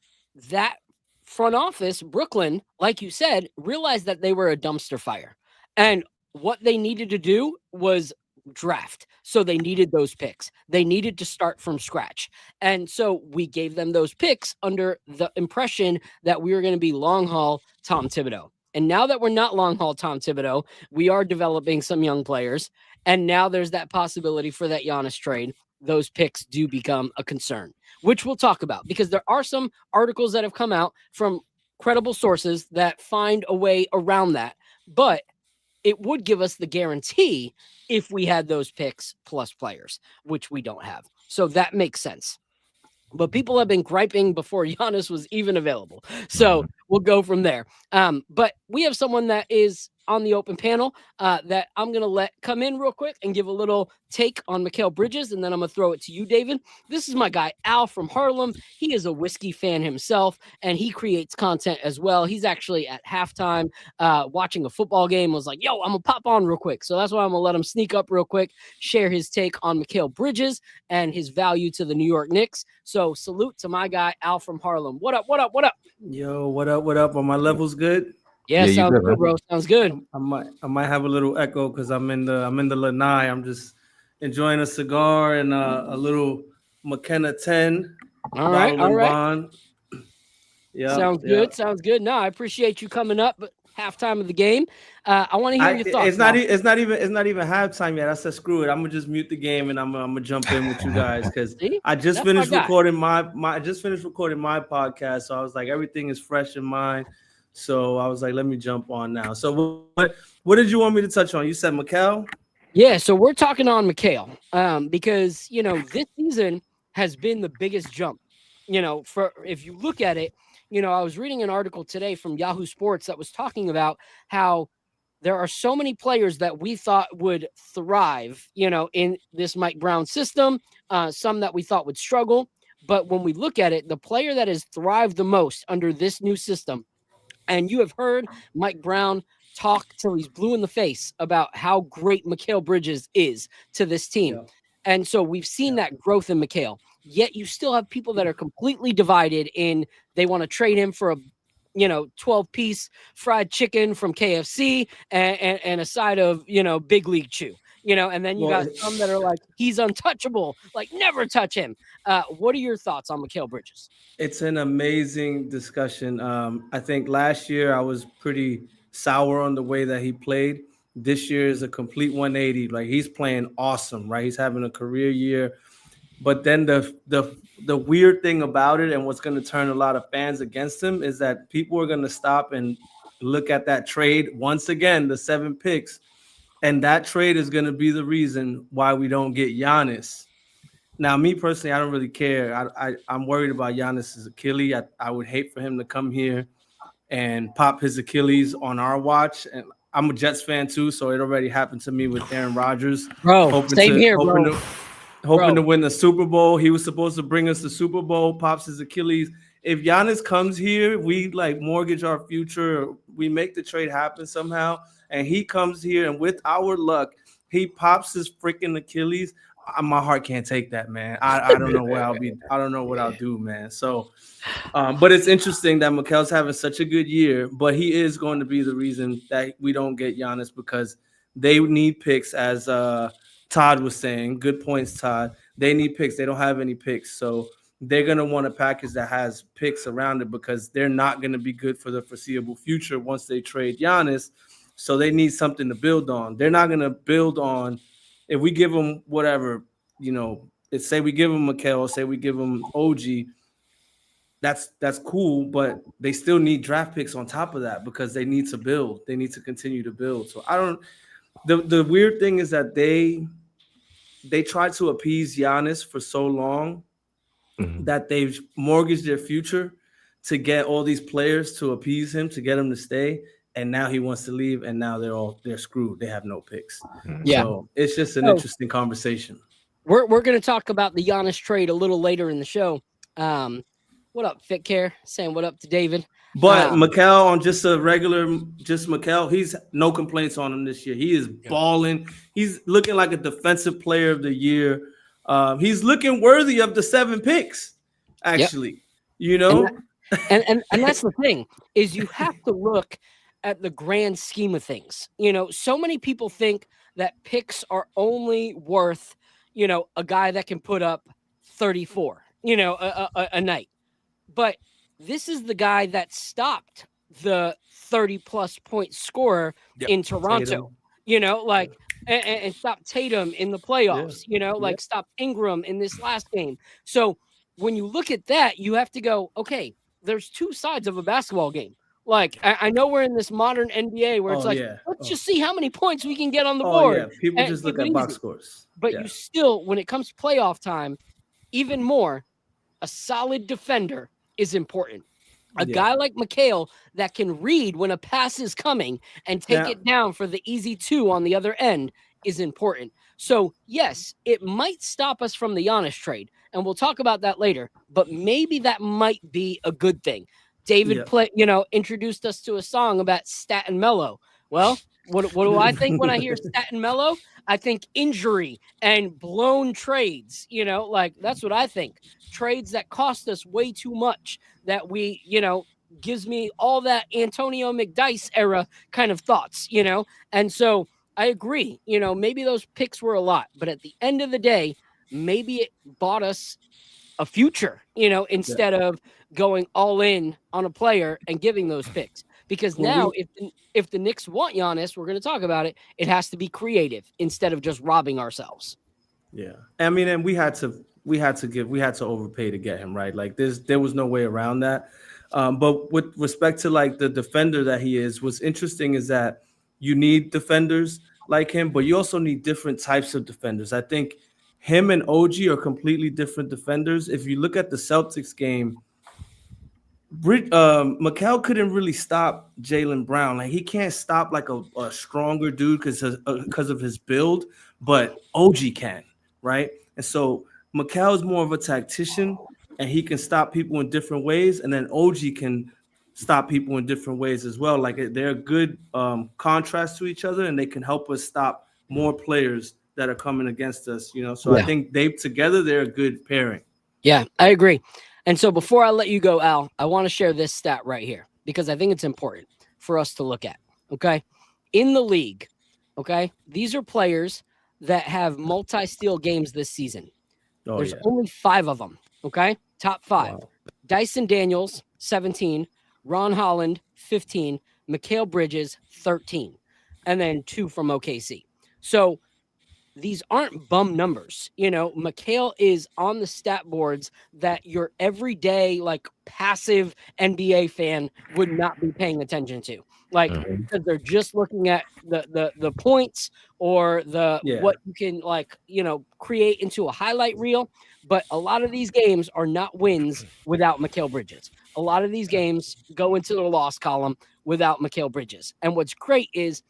that front office, Brooklyn, like you said, realized that they were a dumpster fire. And what they needed to do was draft. So they needed those picks. They needed to start from scratch. And so we gave them those picks under the impression that we were going to be long haul Tom Thibodeau. And now that we're not long haul Tom Thibodeau, we are developing some young players. And now there's that possibility for that Giannis trade. Those picks do become a concern, which we'll talk about because there are some articles that have come out from credible sources that find a way around that. But it would give us the guarantee if we had those picks plus players, which we don't have. So that makes sense. But people have been griping before Giannis was even available. So we'll go from there. But we have someone that is on the open panel that I'm going to let come in real quick and give a little take on Mikal Bridges, and then I'm going to throw it to you, David. This is my guy, Al from Harlem. He is a whiskey fan himself, and he creates content as well. He's actually at halftime watching a football game, was like, yo, I'm going to pop on real quick. So that's why I'm going to let him sneak up real quick, share his take on Mikal Bridges and his value to the New York Knicks. So salute to my guy, Al from Harlem. What up, what up, what up? Yo, what up, what up? Are my levels good? Yeah, you sounds good, good, bro. Sounds good. I might have a little echo because I'm in the lanai. I'm just enjoying a cigar and a little McKenna 10. All right, all right. Bond. Yeah, sounds good. Sounds good. No, I appreciate you coming up. But halftime of the game, I want to hear your thoughts. It's not even halftime yet. I said screw it. I'm gonna just mute the game and I'm gonna jump in with you guys because I just finished recording my podcast. So I was like, everything is fresh in mind. So I was like, let me jump on now. So what did you want me to touch on? You said Mikal? Yeah, so we're talking on Mikal because, this season has been the biggest jump. For if you look at it, I was reading an article today from Yahoo Sports that was talking about how there are so many players that we thought would thrive, in this Mike Brown system, some that we thought would struggle. But when we look at it, the player that has thrived the most under this new system, and you have heard Mike Brown talk till he's blue in the face about how great Mikal Bridges is to this team. Yeah. And so we've seen that growth in Mikal. Yet you still have people that are completely divided in they want to trade him for a 12-piece fried chicken from KFC and a side of, Big League Chew. And then you got some that are like, he's untouchable, like never touch him. What are your thoughts on Mikal Bridges? It's an amazing discussion. I think last year I was pretty sour on the way that he played. This year is a complete 180. Like he's playing awesome, right? He's having a career year. But then the weird thing about it and what's going to turn a lot of fans against him is that people are going to stop and look at that trade once again, the 7 picks. And that trade is going to be the reason why we don't get Giannis. Now, me personally, I don't really care. I'm worried about Giannis's Achilles. I would hate for him to come here and pop his Achilles on our watch. And I'm a Jets fan too, so it already happened to me with Aaron Rodgers. Bro, same here, bro. Hoping to win the Super Bowl. He was supposed to bring us the Super Bowl, pops his Achilles. If Giannis comes here, we mortgage our future. We make the trade happen somehow. And he comes here, and with our luck, he pops his freaking Achilles. My heart can't take that, man. I don't know where I'll be. I don't know what I'll do, man. So, but it's interesting that Mikal's having such a good year, but he is going to be the reason that we don't get Giannis because they need picks, as Todd was saying. Good points, Todd. They need picks. They don't have any picks. So they're going to want a package that has picks around it because they're not going to be good for the foreseeable future once they trade Giannis. So they need something to build on. They're not going to build on if we give them whatever, say we give them Mikal, say we give them OG. That's cool, but they still need draft picks on top of that because they need to build. They need to continue to build. So the weird thing is that they tried to appease Giannis for so long that they've mortgaged their future to get all these players to appease him, to get him to stay. And now he wants to leave, and now they're screwed. They have no picks. Yeah. So it's just an interesting conversation. We're going to talk about the Giannis trade a little later in the show. What up, Fit Care? Saying what up to David. But Mikal on just Mikal, he's no complaints on him this year. He is balling. He's looking like a defensive player of the year. He's looking worthy of the 7 picks, actually. And that's the thing is you have to look at the grand scheme of things. So many people think that picks are only worth, a guy that can put up 34, a night. But this is the guy that stopped the 30-plus point scorer in Toronto, Tatum. And stopped Tatum in the playoffs, stopped Ingram in this last game. So when you look at that, you have to go, okay, there's 2 sides of a basketball game. Like, I know we're in this modern NBA where it's let's just see how many points we can get on the board. Yeah. People just look at box scores. But you still, when it comes to playoff time, even more, a solid defender is important. A guy like Mikal that can read when a pass is coming and take it down for the easy 2 on the other end is important. So, yes, it might stop us from the Giannis trade, and we'll talk about that later, but maybe that might be a good thing. David introduced us to a song about Stat and Mello. Well, what do I think when I hear Stat and Mello? I think injury and blown trades. That's what I think. Trades that cost us way too much that we, gives me all that Antonio McDyess era kind of thoughts, And so I agree, maybe those picks were a lot, but at the end of the day, maybe it bought us a future, instead of going all in on a player and giving those picks. Because now if the Knicks want Giannis, we're going to talk about it, it has to be creative instead of just robbing ourselves. Yeah. I mean, and we had to overpay to get him, right? Like there was no way around that. But with respect to like the defender that he is, what's interesting is that you need defenders like him, but you also need different types of defenders. I think him and OG are completely different defenders. If you look at the Celtics game, Mikal couldn't really stop Jaylen Brown. Like he can't stop like a stronger dude because of his build, but OG can, right? And so Mikal is more of a tactician, and he can stop people in different ways, and then OG can stop people in different ways as well. Like they're a good contrast to each other, and they can help us stop more players that are coming against us. So I think they're a good pairing. Yeah, I agree. And so before I let you go, Al, I want to share this stat right here because I think it's important for us to look at, okay? In the league, okay, these are players that have multi-steal games this season. There's only 5 of them, okay? Top 5. Wow. Dyson Daniels, 17. Ron Holland, 15. Mikal Bridges, 13. And then 2 from OKC. So these aren't bum numbers. Mikal is on the stat boards that your everyday, like, passive NBA fan would not be paying attention to. Like, because they're just looking at the points or what you can, like, create into a highlight reel. But a lot of these games are not wins without Mikal Bridges. A lot of these games go into the loss column without Mikal Bridges. And what's great is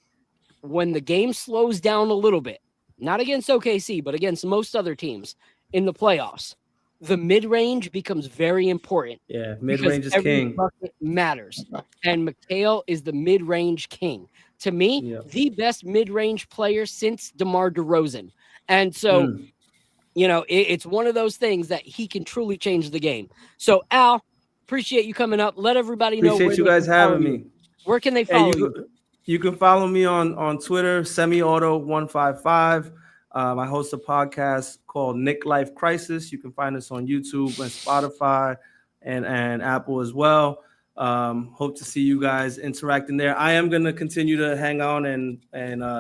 when the game slows down a little bit, not against OKC, but against most other teams in the playoffs, the mid-range becomes very important. Yeah, mid-range is king. Bucket matters. And Mikal is the mid-range king. To me, the best mid-range player since DeMar DeRozan. And so, it's one of those things that he can truly change the game. So, Al, appreciate you coming up. Let everybody know. Appreciate you guys having me. Where can they follow you? You can follow me on Twitter, semiauto155. I host a podcast called Nick Life Crisis. You can find us on YouTube and Spotify and Apple as well. Hope to see you guys interacting there. I am going to continue to hang on and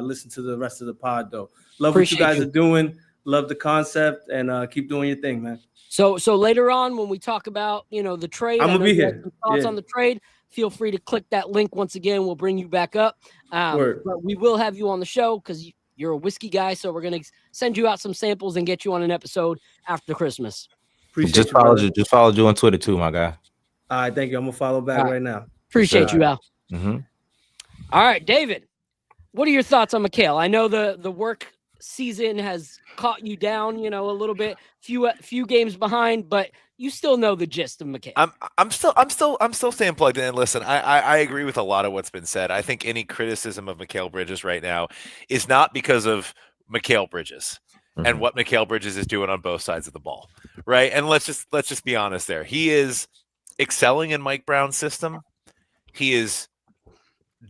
listen to the rest of the pod, though. Love what you guys are doing. Love the concept, and keep doing your thing, man. So later on, when we talk about, the trade, I'm gonna be here. Thoughts on the trade, feel free to click that link once again. We'll bring you back up. But we will have you on the show because you're a whiskey guy. So we're going to send you out some samples and get you on an episode after Christmas. Just follow you on Twitter too, my guy. All right, thank you. I'm gonna follow back right now. Appreciate you, Al. Mm-hmm. All right, David, what are your thoughts on Mikal? I know the work season has caught you down, a little bit, few games behind, but you still know the gist of Mikal. I'm still staying plugged in. Listen, I agree with a lot of what's been said. I think any criticism of Mikal Bridges right now is not because of Mikal Bridges and what Mikal Bridges is doing on both sides of the ball, right? And let's just be honest there. He is excelling in Mike Brown's system. He is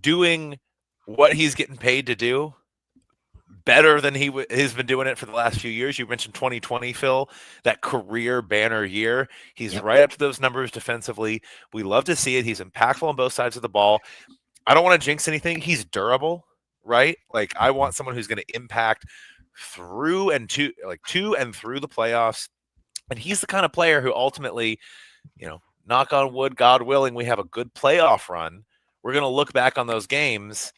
doing what he's getting paid to do better than he's been doing it for the last few years. You mentioned 2020, Phil, that career banner year. He's right up to those numbers defensively. We love to see it. He's impactful on both sides of the ball. I don't want to jinx anything. He's durable, right? Like, I want someone who's going to impact through and to and through the playoffs. And he's the kind of player who ultimately, knock on wood, God willing, we have a good playoff run. We're going to look back on those games.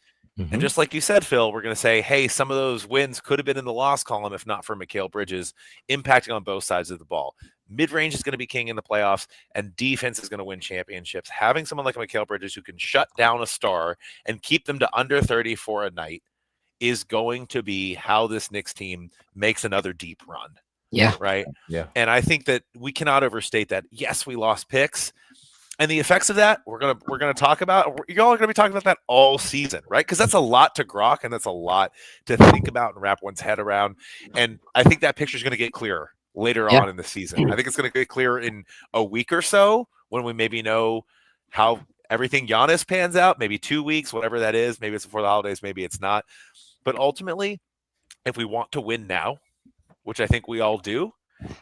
And just like you said, Phil, we're going to say, hey, some of those wins could have been in the loss column if not for Mikal Bridges impacting on both sides of the ball. Mid-range is going to be king in the playoffs, and defense is going to win championships. Having someone like Mikal Bridges who can shut down a star and keep them to under 30 for a night is going to be how this Knicks team makes another deep run. Yeah. Right? Yeah. And I think that we cannot overstate that. Yes, we lost picks. And the effects of that, we're gonna talk about. Y'all are gonna be talking about that all season, right? Because that's a lot to grok, and that's a lot to think about and wrap one's head around. And I think that picture is gonna get clearer later on in the season. I think it's gonna get clearer in a week or so when we maybe know how everything Giannis pans out. Maybe 2 weeks, whatever that is. Maybe it's before the holidays. Maybe it's not. But ultimately, if we want to win now, which I think we all do,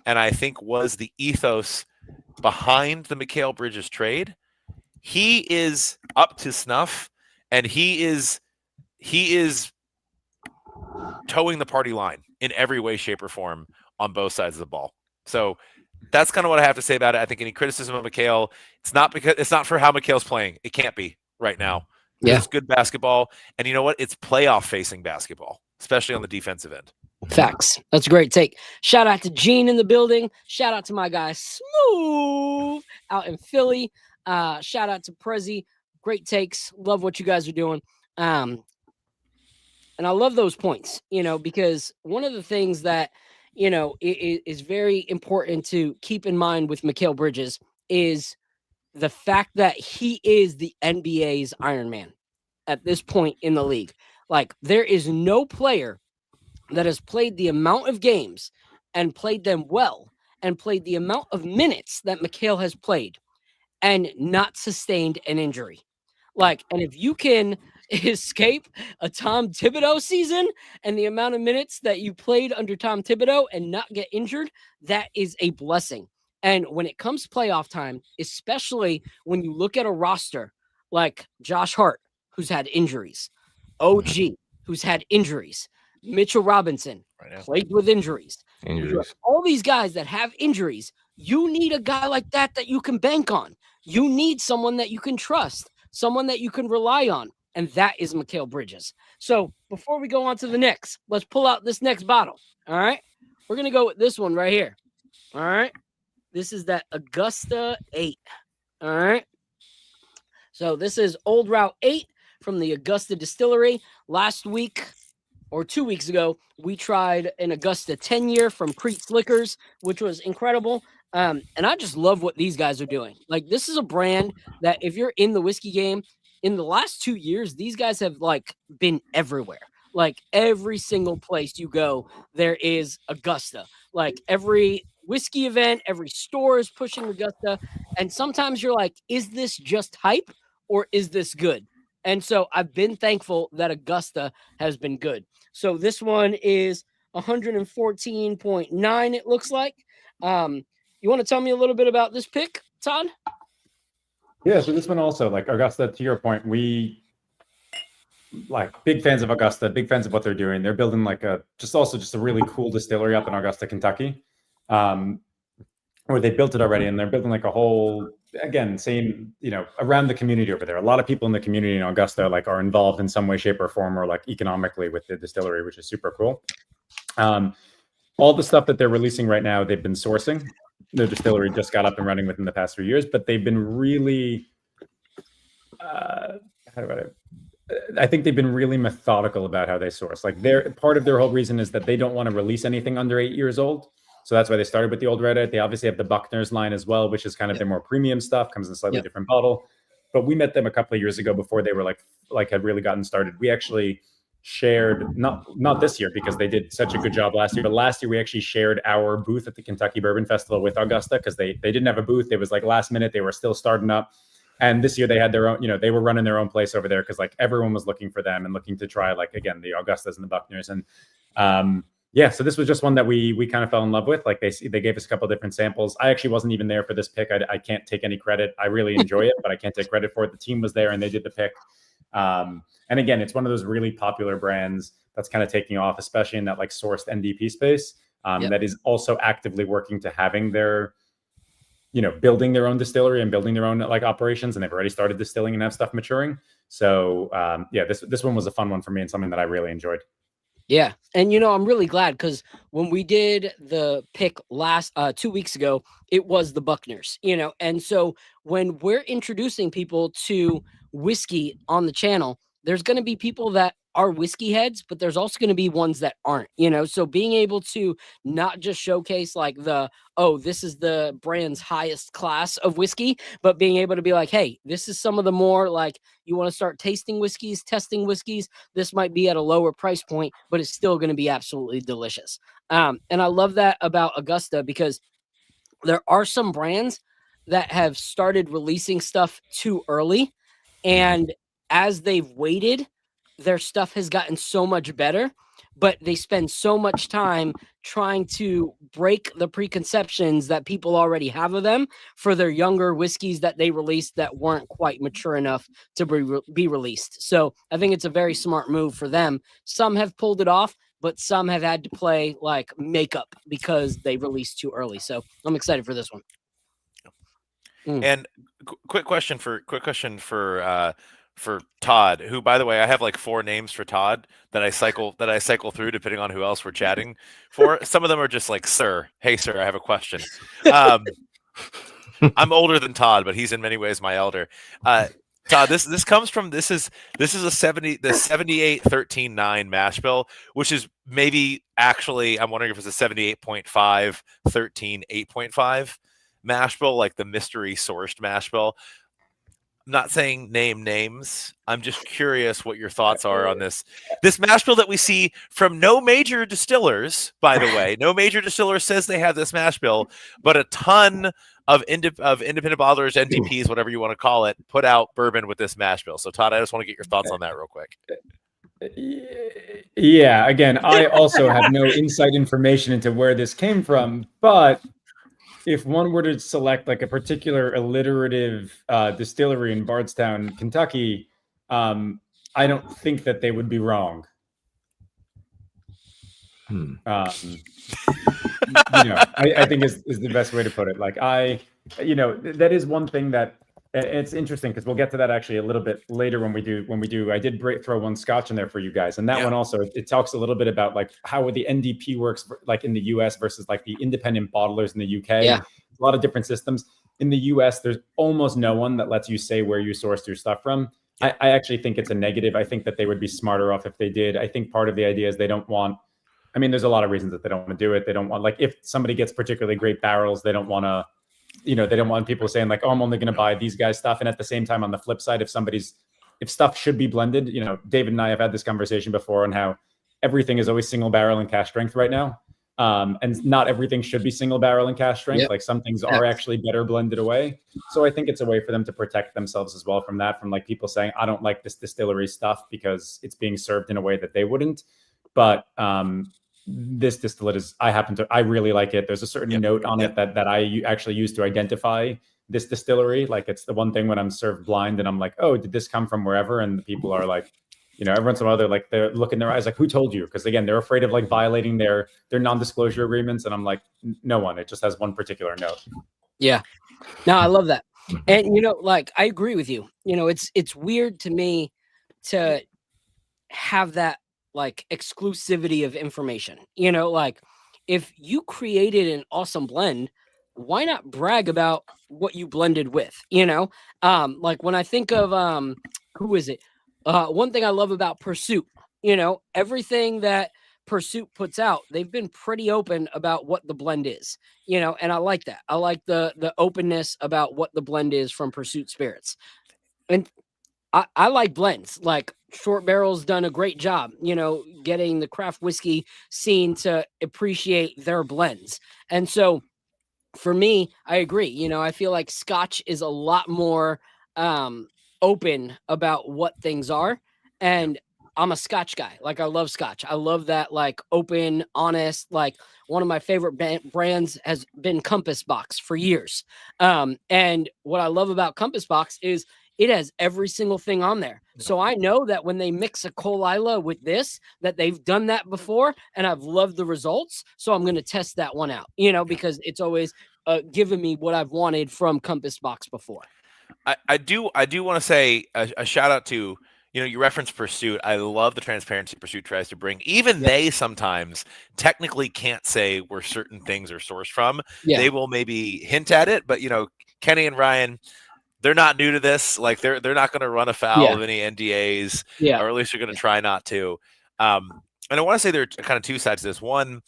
and I think was the ethos behind the Mikal Bridges trade, he is up to snuff, and he is towing the party line in every way, shape, or form on both sides of the ball. So that's kind of what I have to say about it. I think any criticism of Mikal, it's not for how Mikal's playing. It can't be right now. Yeah. It's good basketball, and you know what? It's playoff facing basketball, especially on the defensive end. Facts. That's a great take. Shout out to Gene in the building. Shout out to my guy Smooth out in Philly. Shout out to Prezi. Great takes. Love what you guys are doing. And I love those points, because one of the things that, is very important to keep in mind with Mikal Bridges is the fact that he is the NBA's Iron Man at this point in the league. Like, there is no player that has played the amount of games and played them well and played the amount of minutes that Mikal has played and not sustained an injury. And if you can escape a Tom Thibodeau season and the amount of minutes that you played under Tom Thibodeau and not get injured, that is a blessing. And when it comes playoff time, especially when you look at a roster like Josh Hart, who's had injuries, OG, who's had injuries, Mitchell Robinson played with injuries. All these guys that have injuries, you need a guy like that you can bank on. You need someone that you can trust, someone that you can rely on, and that is Mikal Bridges. So before we go on to the Knicks, let's pull out this next bottle. All right, we're gonna go with this one right here. All right, this is that Augusta 8. All right, so this is Old Route 8 from the Augusta Distillery. Last week, or 2 weeks ago, we tried an Augusta 10-year from Creek's Liquors, which was incredible. And I just love what these guys are doing. Like, this is a brand that if you're in the whiskey game, in the last 2 years, these guys have been everywhere. Like, every single place you go, there is Augusta. Like, every whiskey event, every store is pushing Augusta. And sometimes you're like, is this just hype or is this good? And so I've been thankful that Augusta has been good. So this one is 114.9, it looks like. You want to tell me a little bit about this pick, Todd? Yeah, so this one also, like Augusta, to your point, we like big fans of Augusta, big fans of what they're doing. They're building like just a really cool distillery up in Augusta, Kentucky. Or they built it already, and they're building like a whole, again, same, around the community over there. A lot of people in the community in Augusta like are involved in some way, shape, or form, or like economically with the distillery, which is super cool. All the stuff that they're releasing right now, they've been sourcing. The distillery just got up and running within the past 3 years, but they've been really, I think they've been really methodical about how they source. Like part of their whole reason is that they don't want to release anything under 8 years old. So that's why they started with the Old Red It. They obviously have the Buckner's line as well, which is kind of their more premium stuff, comes in a slightly different bottle. But we met them a couple of years ago before they were like had really gotten started. We actually shared, not this year because they did such a good job last year, but last year we actually shared our booth at the Kentucky Bourbon Festival with Augusta because they didn't have a booth. It was like last minute. They were still starting up. And this year they had their own, they were running their own place over there because like everyone was looking for them and looking to try like, again, the Augustas and the Buckners. And so this was just one that we kind of fell in love with. Like they gave us a couple of different samples. I actually wasn't even there for this pick. I can't take any credit. I really enjoy it, but I can't take credit for it. The team was there and they did the pick. And again, it's one of those really popular brands that's kind of taking off, especially in that like sourced NDP space that is also actively working to having their, building their own distillery and building their own like operations. And they've already started distilling and have stuff maturing. So this one was a fun one for me and something that I really enjoyed. Yeah. And, I'm really glad because when we did the pick last 2 weeks ago, it was the Buckners, and so when we're introducing people to whiskey on the channel, there's going to be people that are whiskey heads, but there's also going to be ones that aren't, so being able to not just showcase like this is the brand's highest class of whiskey, but being able to be like, hey, this is some of the more like you want to start tasting whiskeys, testing whiskeys. This might be at a lower price point, but it's still going to be absolutely delicious. And I love that about Augusta because there are some brands that have started releasing stuff too early. And as they've waited, their stuff has gotten so much better, but they spend so much time trying to break the preconceptions that people already have of them for their younger whiskeys that they released that weren't quite mature enough to be released. So I think it's a very smart move for them. Some have pulled it off, but some have had to play like makeup because they released too early. So I'm excited for this one. And quick question for Todd, who, by the way, I have like 4 names for Todd that I cycle through depending on who else we're chatting for. Some of them are just like, sir, hey sir, I have a question. I'm older than Todd, but he's in many ways my elder. Todd, this comes from this is a 78-13-9 mash bill, which is maybe actually, I'm wondering if it's a 78.5 13 8.5 mash bill, like the mystery sourced mash bill. I'm not saying name names. I'm just curious what your thoughts are on this mash bill that we see from no major distillers, by the way. No major distiller says they have this mash bill, but a ton of independent bottlers, NDPs, whatever you want to call it, put out bourbon with this mash bill. So Todd, I just want to get your thoughts on that real quick. Yeah, again, I also have no inside information into where this came from, but if one were to select like a particular alliterative distillery in Bardstown, Kentucky, I don't think that they would be wrong. I think is the best way to put it. Like that is one thing that it's interesting because we'll get to that actually a little bit later when we do. I did throw one Scotch in there for you guys, and that one also it talks a little bit about like how the NDP works like in the US versus like the independent bottlers in the UK. Yeah. A lot of different systems. In the US, there's almost no one that lets you say where you sourced your stuff from. I actually think it's a negative. I think that they would be smarter off if they did. I think part of the idea is they don't want, there's a lot of reasons that they don't want to do it. They don't want, like, if somebody gets particularly great barrels, they don't want to, they don't want people saying like, oh, I'm only going to buy these guys' stuff. And at the same time, on the flip side, if stuff should be blended, David and I have had this conversation before on how everything is always single barrel and cash strength right now. And not everything should be single barrel and cash strength. Yep. Like some things are actually better blended away. So I think it's a way for them to protect themselves as well from like people saying, I don't like this distillery stuff because it's being served in a way that they wouldn't. But this distillate I really like it. There's a certain note on it that I actually use to identify this distillery. Like it's the one thing when I'm served blind and I'm like, oh, did this come from wherever? And the people are like, every once in a while they're looking in their eyes like, who told you? Because again, they're afraid of like violating their non-disclosure agreements. And I'm like, no one. It just has one particular note. Yeah. No, I love that. And like I agree with you. It's weird to me to have that like exclusivity of information. Like if you created an awesome blend, why not brag about what you blended with? Like when I think of who is it? One thing I love about Pursuit, everything that Pursuit puts out, they've been pretty open about what the blend is, and I like that. I like the openness about what the blend is from Pursuit Spirits. And I like blends. Like Short Barrel's done a great job, getting the craft whiskey scene to appreciate their blends. And so for me, I agree. I feel like Scotch is a lot more open about what things are. And I'm a Scotch guy. Like I love Scotch. I love that like open, honest, like one of my favorite brands has been Compass Box for years. And what I love about Compass Box is it has every single thing on there. So I know that when they mix a Colila with this, that they've done that before and I've loved the results. So I'm going to test that one out, because it's always given me what I've wanted from Compass Box before. I do want to say a shout out to, you referenced Pursuit. I love the transparency Pursuit tries to bring. Even they sometimes technically can't say where certain things are sourced from. Yeah. They will maybe hint at it, but Kenny and Ryan, they're not new to this. Like they're not going to run afoul of any NDAs, or at least they're going to try not to. And I want to say there are kind of two sides to this. One,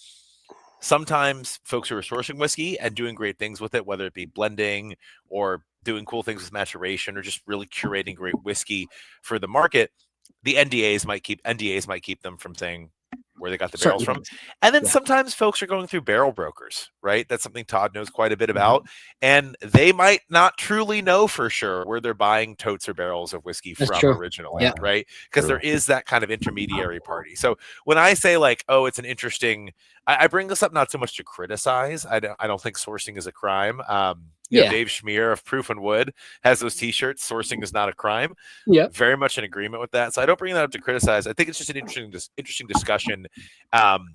sometimes folks who are sourcing whiskey and doing great things with it, whether it be blending or doing cool things with maturation or just really curating great whiskey for the market, the NDAs might keep them from saying where they got the barrels from. And then sometimes folks are going through barrel brokers, right? That's something Todd knows quite a bit about. And they might not truly know for sure where they're buying totes or barrels of whiskey from originally, right? Because there is that kind of intermediary party. So when I say like, oh, it's an interesting, I bring this up not so much to criticize. I don't think sourcing is a crime. Dave Schmier of Proof and Wood has those t-shirts. Sourcing is not a crime. Yeah, very much in agreement with that. So I don't bring that up to criticize. I think it's just an interesting discussion. And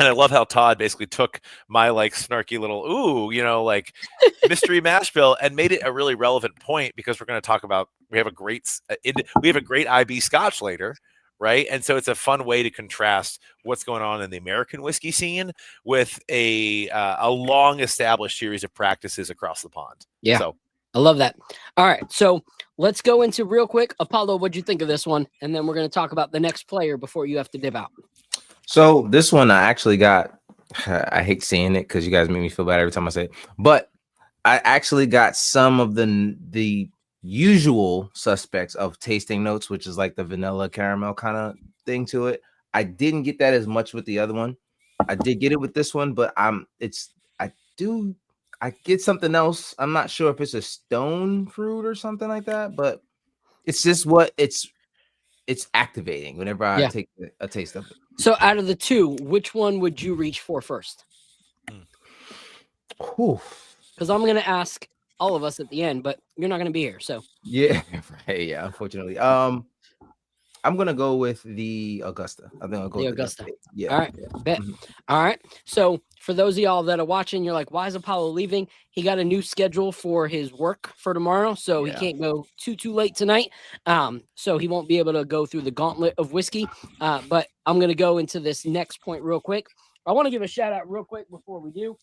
I love how Todd basically took my like snarky little like mystery mash bill and made it a really relevant point, because we're going to talk about we have a great IB Scotch later. Right. And so it's a fun way to contrast what's going on in the American whiskey scene with a long established series of practices across the pond. Yeah. So I love that. All right. So let's go into real quick. Apollo, what'd you think of this one? And then we're going to talk about the next player before you have to dip out. So this one I actually got, I hate saying it because you guys make me feel bad every time I say it, but I actually got some of the usual suspects of tasting notes, which is like the vanilla caramel kind of thing to it. I didn't get that as much with the other one. I did get it with this one, but I get something else. I'm not sure if it's a stone fruit or something like that, but it's just what it's activating whenever I take a taste of it. So out of the two, which one would you reach for first? Because I'm going to ask all of us at the end, but you're not going to be here. So unfortunately. I'm gonna go with the Augusta. I think I'll go with the Augusta. Yeah. All right. Bet. All right. So for those of y'all that are watching, you're like, why is Apollo leaving? He got a new schedule for his work for tomorrow, so he can't go too late tonight. So he won't be able to go through the gauntlet of whiskey. But I'm gonna go into this next point real quick. I want to give a shout out real quick before we do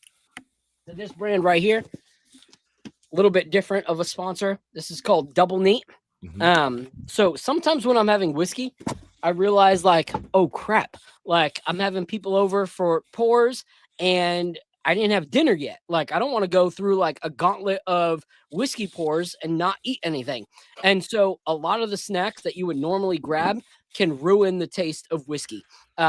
to this brand right here. A little bit different of a sponsor. This is called Double Neat. So sometimes when I'm having whiskey, I realize like, oh crap, like I'm having people over for pours and I didn't have dinner yet. Like I don't want to go through like a gauntlet of whiskey pours and not eat anything. And so a lot of the snacks that you would normally grab can ruin the taste of whiskey.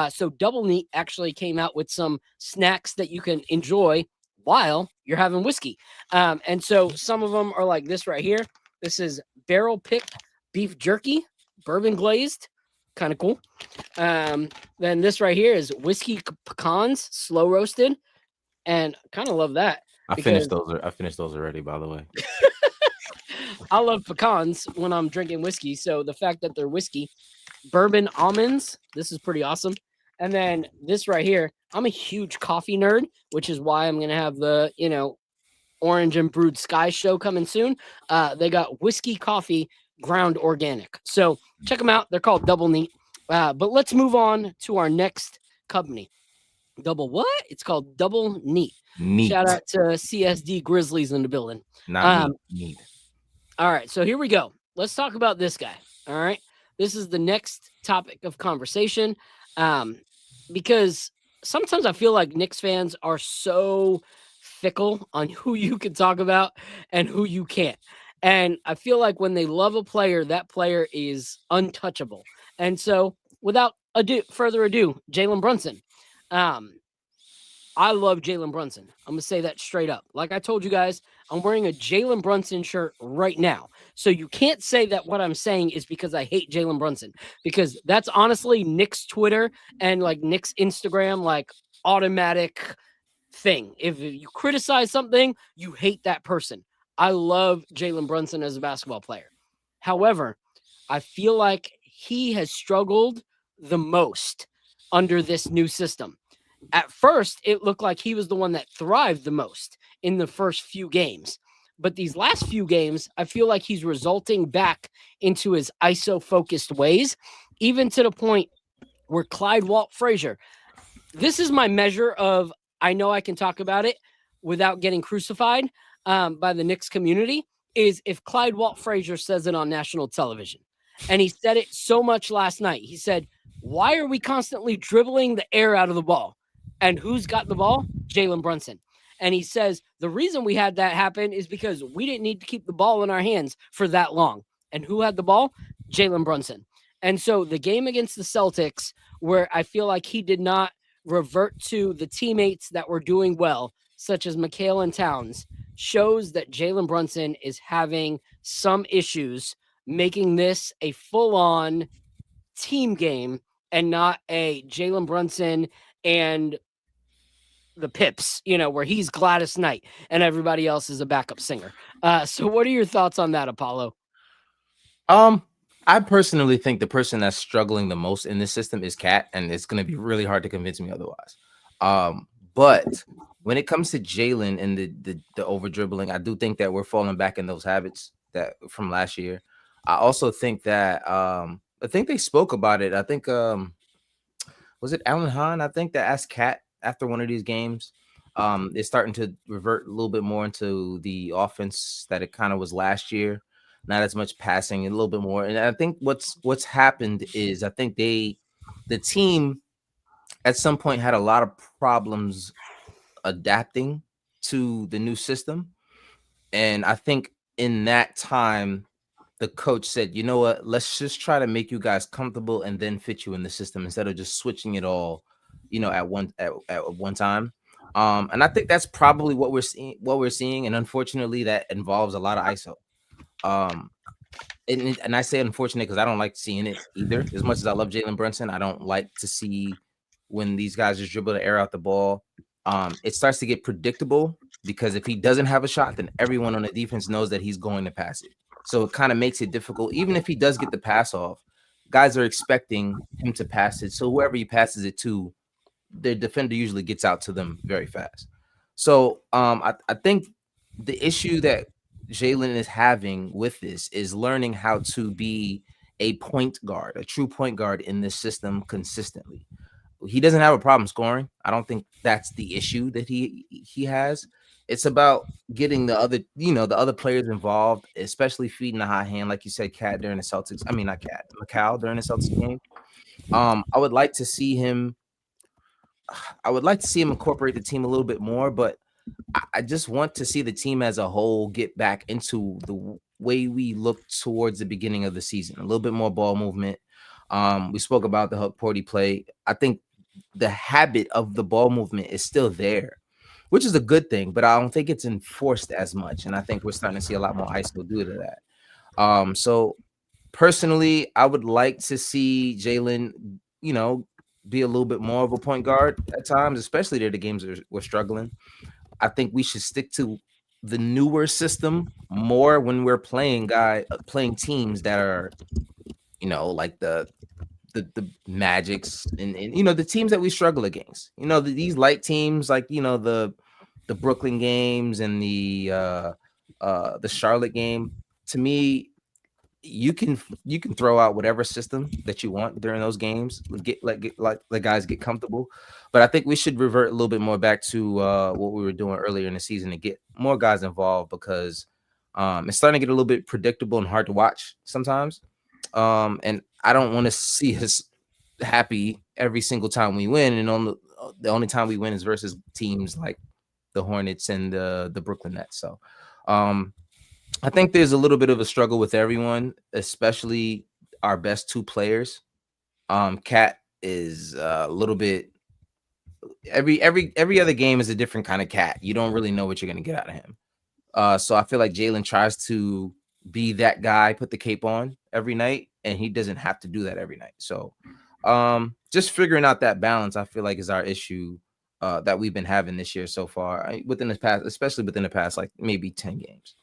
So Double Neat actually came out with some snacks that you can enjoy while you're having whiskey. And so some of them are like this right here. This is barrel picked beef jerky, bourbon glazed, kind of cool. Then this right here is whiskey pecans, slow roasted, and kind of love that. I finished those. I finished those already, by the way. I love pecans when I'm drinking whiskey. So the fact that they're whiskey, bourbon almonds, this is pretty awesome. And then this right here, I'm a huge coffee nerd, which is why I'm gonna have the Orange and Brewed Sky show coming soon. They got whiskey coffee ground organic. So check them out. They're called Double Neat. But let's move on to our next company. Double what? It's called Double Neat. Neat. Shout out to CSD Grizzlies in the building. Not neat. All right, so here we go. Let's talk about this guy. All right, this is the next topic of conversation, because sometimes I feel like Knicks fans are so fickle on who you can talk about and who you can't. And I feel like when they love a player, that player is untouchable. And so, without further ado, Jalen Brunson. I love Jalen Brunson. I'm going to say that straight up. Like I told you guys, I'm wearing a Jalen Brunson shirt right now. So you can't say that what I'm saying is because I hate Jalen Brunson, because that's honestly Knicks Twitter and like Knicks Instagram, like automatic thing. If you criticize something, you hate that person. I love Jalen Brunson as a basketball player. However, I feel like he has struggled the most under this new system. At first, it looked like he was the one that thrived the most in the first few games. But these last few games, I feel like he's resulting back into his ISO-focused ways, even to the point where Clyde Walt-Frazier, this is my measure of, I know I can talk about it without getting crucified by the Knicks community, is if Clyde Walt-Frazier says it on national television. And he said it so much last night. He said, why are we constantly dribbling the air out of the ball? And who's got the ball? Jalen Brunson. And he says, the reason we had that happen is because we didn't need to keep the ball in our hands for that long. And who had the ball? Jalen Brunson. And so the game against the Celtics, where I feel like he did not revert to the teammates that were doing well, such as McHale and Towns, shows that Jalen Brunson is having some issues making this a full-on team game and not a Jalen Brunson and the Pips, where he's Gladys Knight and everybody else is a backup singer. So what are your thoughts on that, Apollo? I personally think the person that's struggling the most in this system is Cat, and it's going to be really hard to convince me otherwise. But when it comes to Jalen and the over dribbling, I do think that we're falling back in those habits that from last year. I also think that I think they spoke about it. I think was it Alan Hahn? I think that asked Cat after one of these games. It's starting to revert a little bit more into the offense that it kind of was last year. Not as much passing, a little bit more. And I think what's happened is I think the team at some point had a lot of problems adapting to the new system. And I think in that time, the coach said, you know what, let's just try to make you guys comfortable and then fit you in the system instead of just switching it all, at one time. And I think that's probably what we're seeing. And unfortunately, that involves a lot of ISO. And I say unfortunate because I don't like seeing it either. As much as I love Jalen Brunson, I don't like to see when these guys just dribble the air out the ball. It starts to get predictable because if he doesn't have a shot, then everyone on the defense knows that he's going to pass it. So it kind of makes it difficult. Even if he does get the pass off, guys are expecting him to pass it. So whoever he passes it to, the defender usually gets out to them very fast. So I think the issue that Jalen is having with this is learning how to be a point guard, a true point guard in this system consistently. He doesn't have a problem scoring. I don't think that's the issue that he has. It's about getting the other players involved, especially feeding the hot hand, like you said, Cat during the Celtics. I mean, not Cat, McCall during the Celtics game. I would like to see him incorporate the team a little bit more, but I just want to see the team as a whole get back into the way we looked towards the beginning of the season. A little bit more ball movement. We spoke about the Huck Porty play. I think the habit of the ball movement is still there, which is a good thing, but I don't think it's enforced as much. And I think we're starting to see a lot more ISO due to that. So personally, I would like to see Jalen, be a little bit more of a point guard at times, especially the games we're struggling. I think we should stick to the newer system more when we're playing teams that are, like the Magics and the teams that we struggle against. These light teams like the Brooklyn games and the Charlotte game. To me, you can throw out whatever system that you want during those games. Let the guys get comfortable, but I think we should revert a little bit more back to what we were doing earlier in the season to get more guys involved, because it's starting to get a little bit predictable and hard to watch sometimes. And I don't want to see us happy every single time we win, and the only time we win is versus teams like the Hornets and the Brooklyn Nets. So I think there's a little bit of a struggle with everyone, especially our best two players. Cat is a little bit every other game is a different kind of cat. You don't really know what you're going to get out of him. So I feel like Jalen tries to be that guy, put the cape on every night, and he doesn't have to do that every night. So just figuring out that balance, I feel like, is our issue that we've been having this year so far, especially within the past, like maybe 10 games.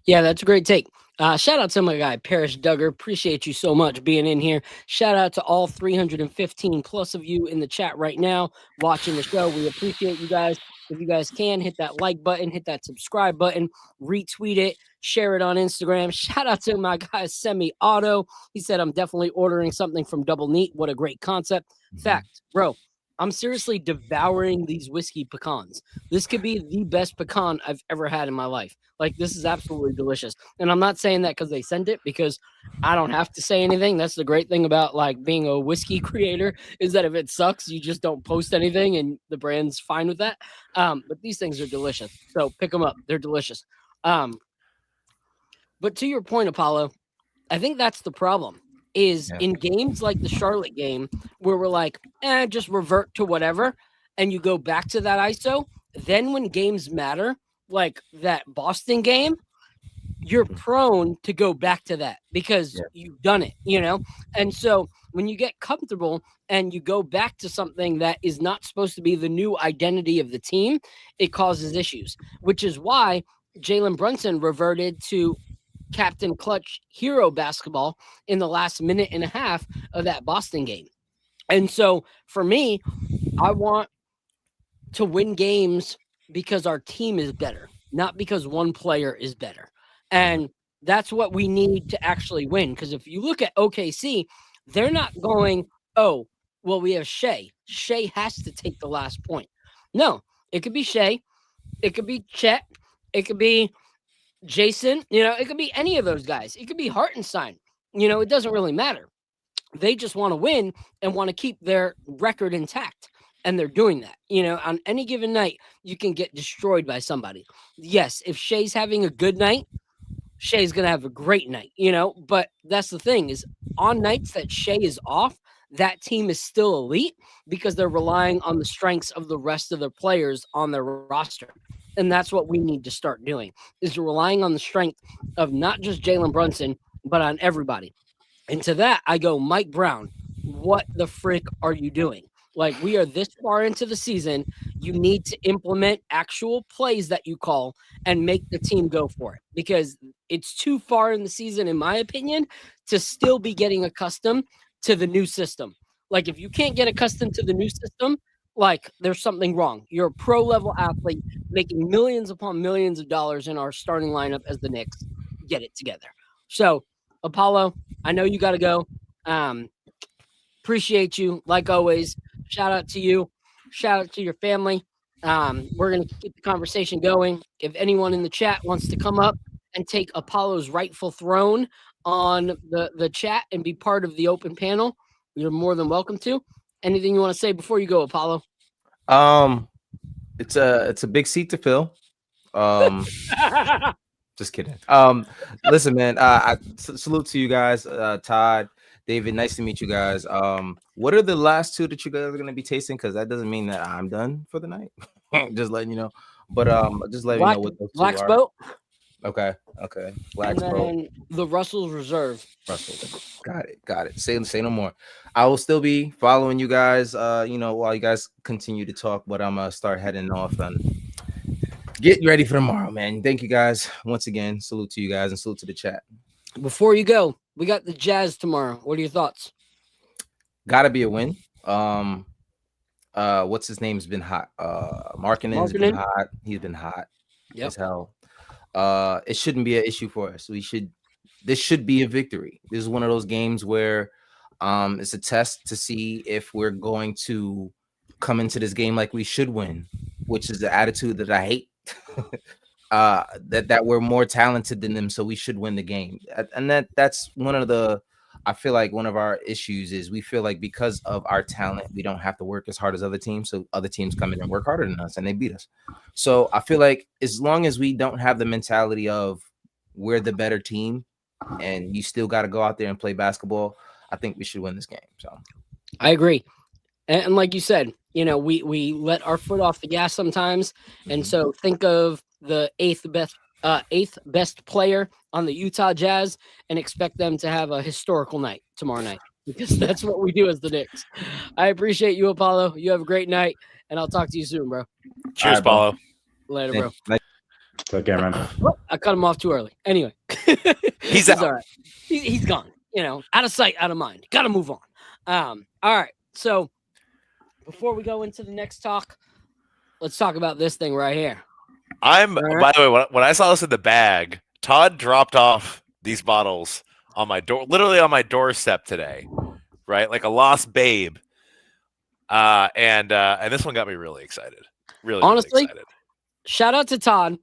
Yeah, that's a great take. Shout out to my guy, Parrish Duggar. Appreciate you so much being in here. Shout out to all 315 plus of you in the chat right now watching the show. We appreciate you guys. If you guys can, hit that like button, hit that subscribe button, retweet it, share it on Instagram. Shout out to my guy, Semi Auto. He said, I'm definitely ordering something from Double Neat. What a great concept. Fact, bro. I'm seriously devouring these whiskey pecans. This could be the best pecan I've ever had in my life. Like, this is absolutely delicious. And I'm not saying that because they sent it, because I don't have to say anything. That's the great thing about like being a whiskey creator, is that if it sucks, you just don't post anything and the brand's fine with that. But these things are delicious. So pick them up. They're delicious. But to your point, Apollo, I think that's the problem. Is in games like the Charlotte game where we're like, just revert to whatever, and you go back to that ISO. Then when games matter, like that Boston game, you're prone to go back to that because you've done it, And so when you get comfortable and you go back to something that is not supposed to be the new identity of the team, it causes issues, which is why Jalen Brunson reverted to Captain Clutch hero basketball in the last minute and a half of that Boston game. And so for me, I want to win games because our team is better, not because one player is better. And that's what we need to actually win. Because if you look at OKC, they're not going, oh, well, we have Shea. Shea has to take the last point. No, it could be Shea. It could be Chet. It could be Jason, it could be any of those guys. It could be Hartenstein. It doesn't really matter. They just want to win and want to keep their record intact. And they're doing that. On any given night, you can get destroyed by somebody. Yes, if Shea's having a good night, Shea's going to have a great night, But that's the thing, is on nights that Shea is off, that team is still elite because they're relying on the strengths of the rest of their players on their roster. And that's what we need to start doing, is relying on the strength of not just Jalen Brunson, but on everybody. And to that, I go, Mike Brown, what the frick are you doing? Like, we are this far into the season. You need to implement actual plays that you call and make the team go for it, because it's too far in the season, in my opinion, to still be getting accustomed to the new system. Like, if you can't get accustomed to the new system, like, there's something wrong. You're a pro level athlete making millions upon millions of dollars in our starting lineup as the Knicks. Get it together. So, Apollo, I know you got to go. Appreciate you, like always. Shout out to you. Shout out to your family. We're going to keep the conversation going. If anyone in the chat wants to come up and take Apollo's rightful throne on the chat and be part of the open panel, you're more than welcome to. Anything you want to say before you go, Apollo? It's a big seat to fill. Just kidding. Listen, man, I salute to you guys, Todd, David. Nice to meet you guys. What are the last two that you guys are going to be tasting? Because that doesn't mean that I'm done for the night. Just letting you know. But just letting you know what those two Black's are. Boat. Okay. Black And Smoke. then the Russell's Reserve. Russell. Got it. Say no more. I will still be following you guys, while you guys continue to talk, but I'm gonna start heading off and getting ready for tomorrow, man. Thank you guys once again. Salute to you guys and salute to the chat. Before you go, we got the Jazz tomorrow. What are your thoughts? Gotta be a win. What's his name's been hot. Markkinen's been hot. He's been hot as hell. It shouldn't be an issue for us. This should be a victory. This is one of those games where it's a test to see if we're going to come into this game like we should win, which is the attitude that I hate. that we're more talented than them, so we should win the game. And that's I feel like one of our issues is we feel like because of our talent, we don't have to work as hard as other teams. So other teams come in and work harder than us and they beat us. So I feel like as long as we don't have the mentality of we're the better team and you still got to go out there and play basketball, I think we should win this game. So I agree. And like you said, we let our foot off the gas sometimes. And so think of the eighth best player on the Utah Jazz and expect them to have a historical night tomorrow night, because that's what we do as the Knicks. I appreciate you, Apollo. You have a great night, and I'll talk to you soon, bro. Cheers, Apollo. Later, bro. Take care, man. I cut him off too early. Anyway, he's out. All right. He's gone. Out of sight, out of mind. Got to move on. All right. So before we go into the next talk, let's talk about this thing right here. By the way, when I saw this in the bag, Todd dropped off these bottles on my door, literally on my doorstep today, right? Like a lost babe. And this one got me really excited. Honestly, really excited. Shout out to Todd.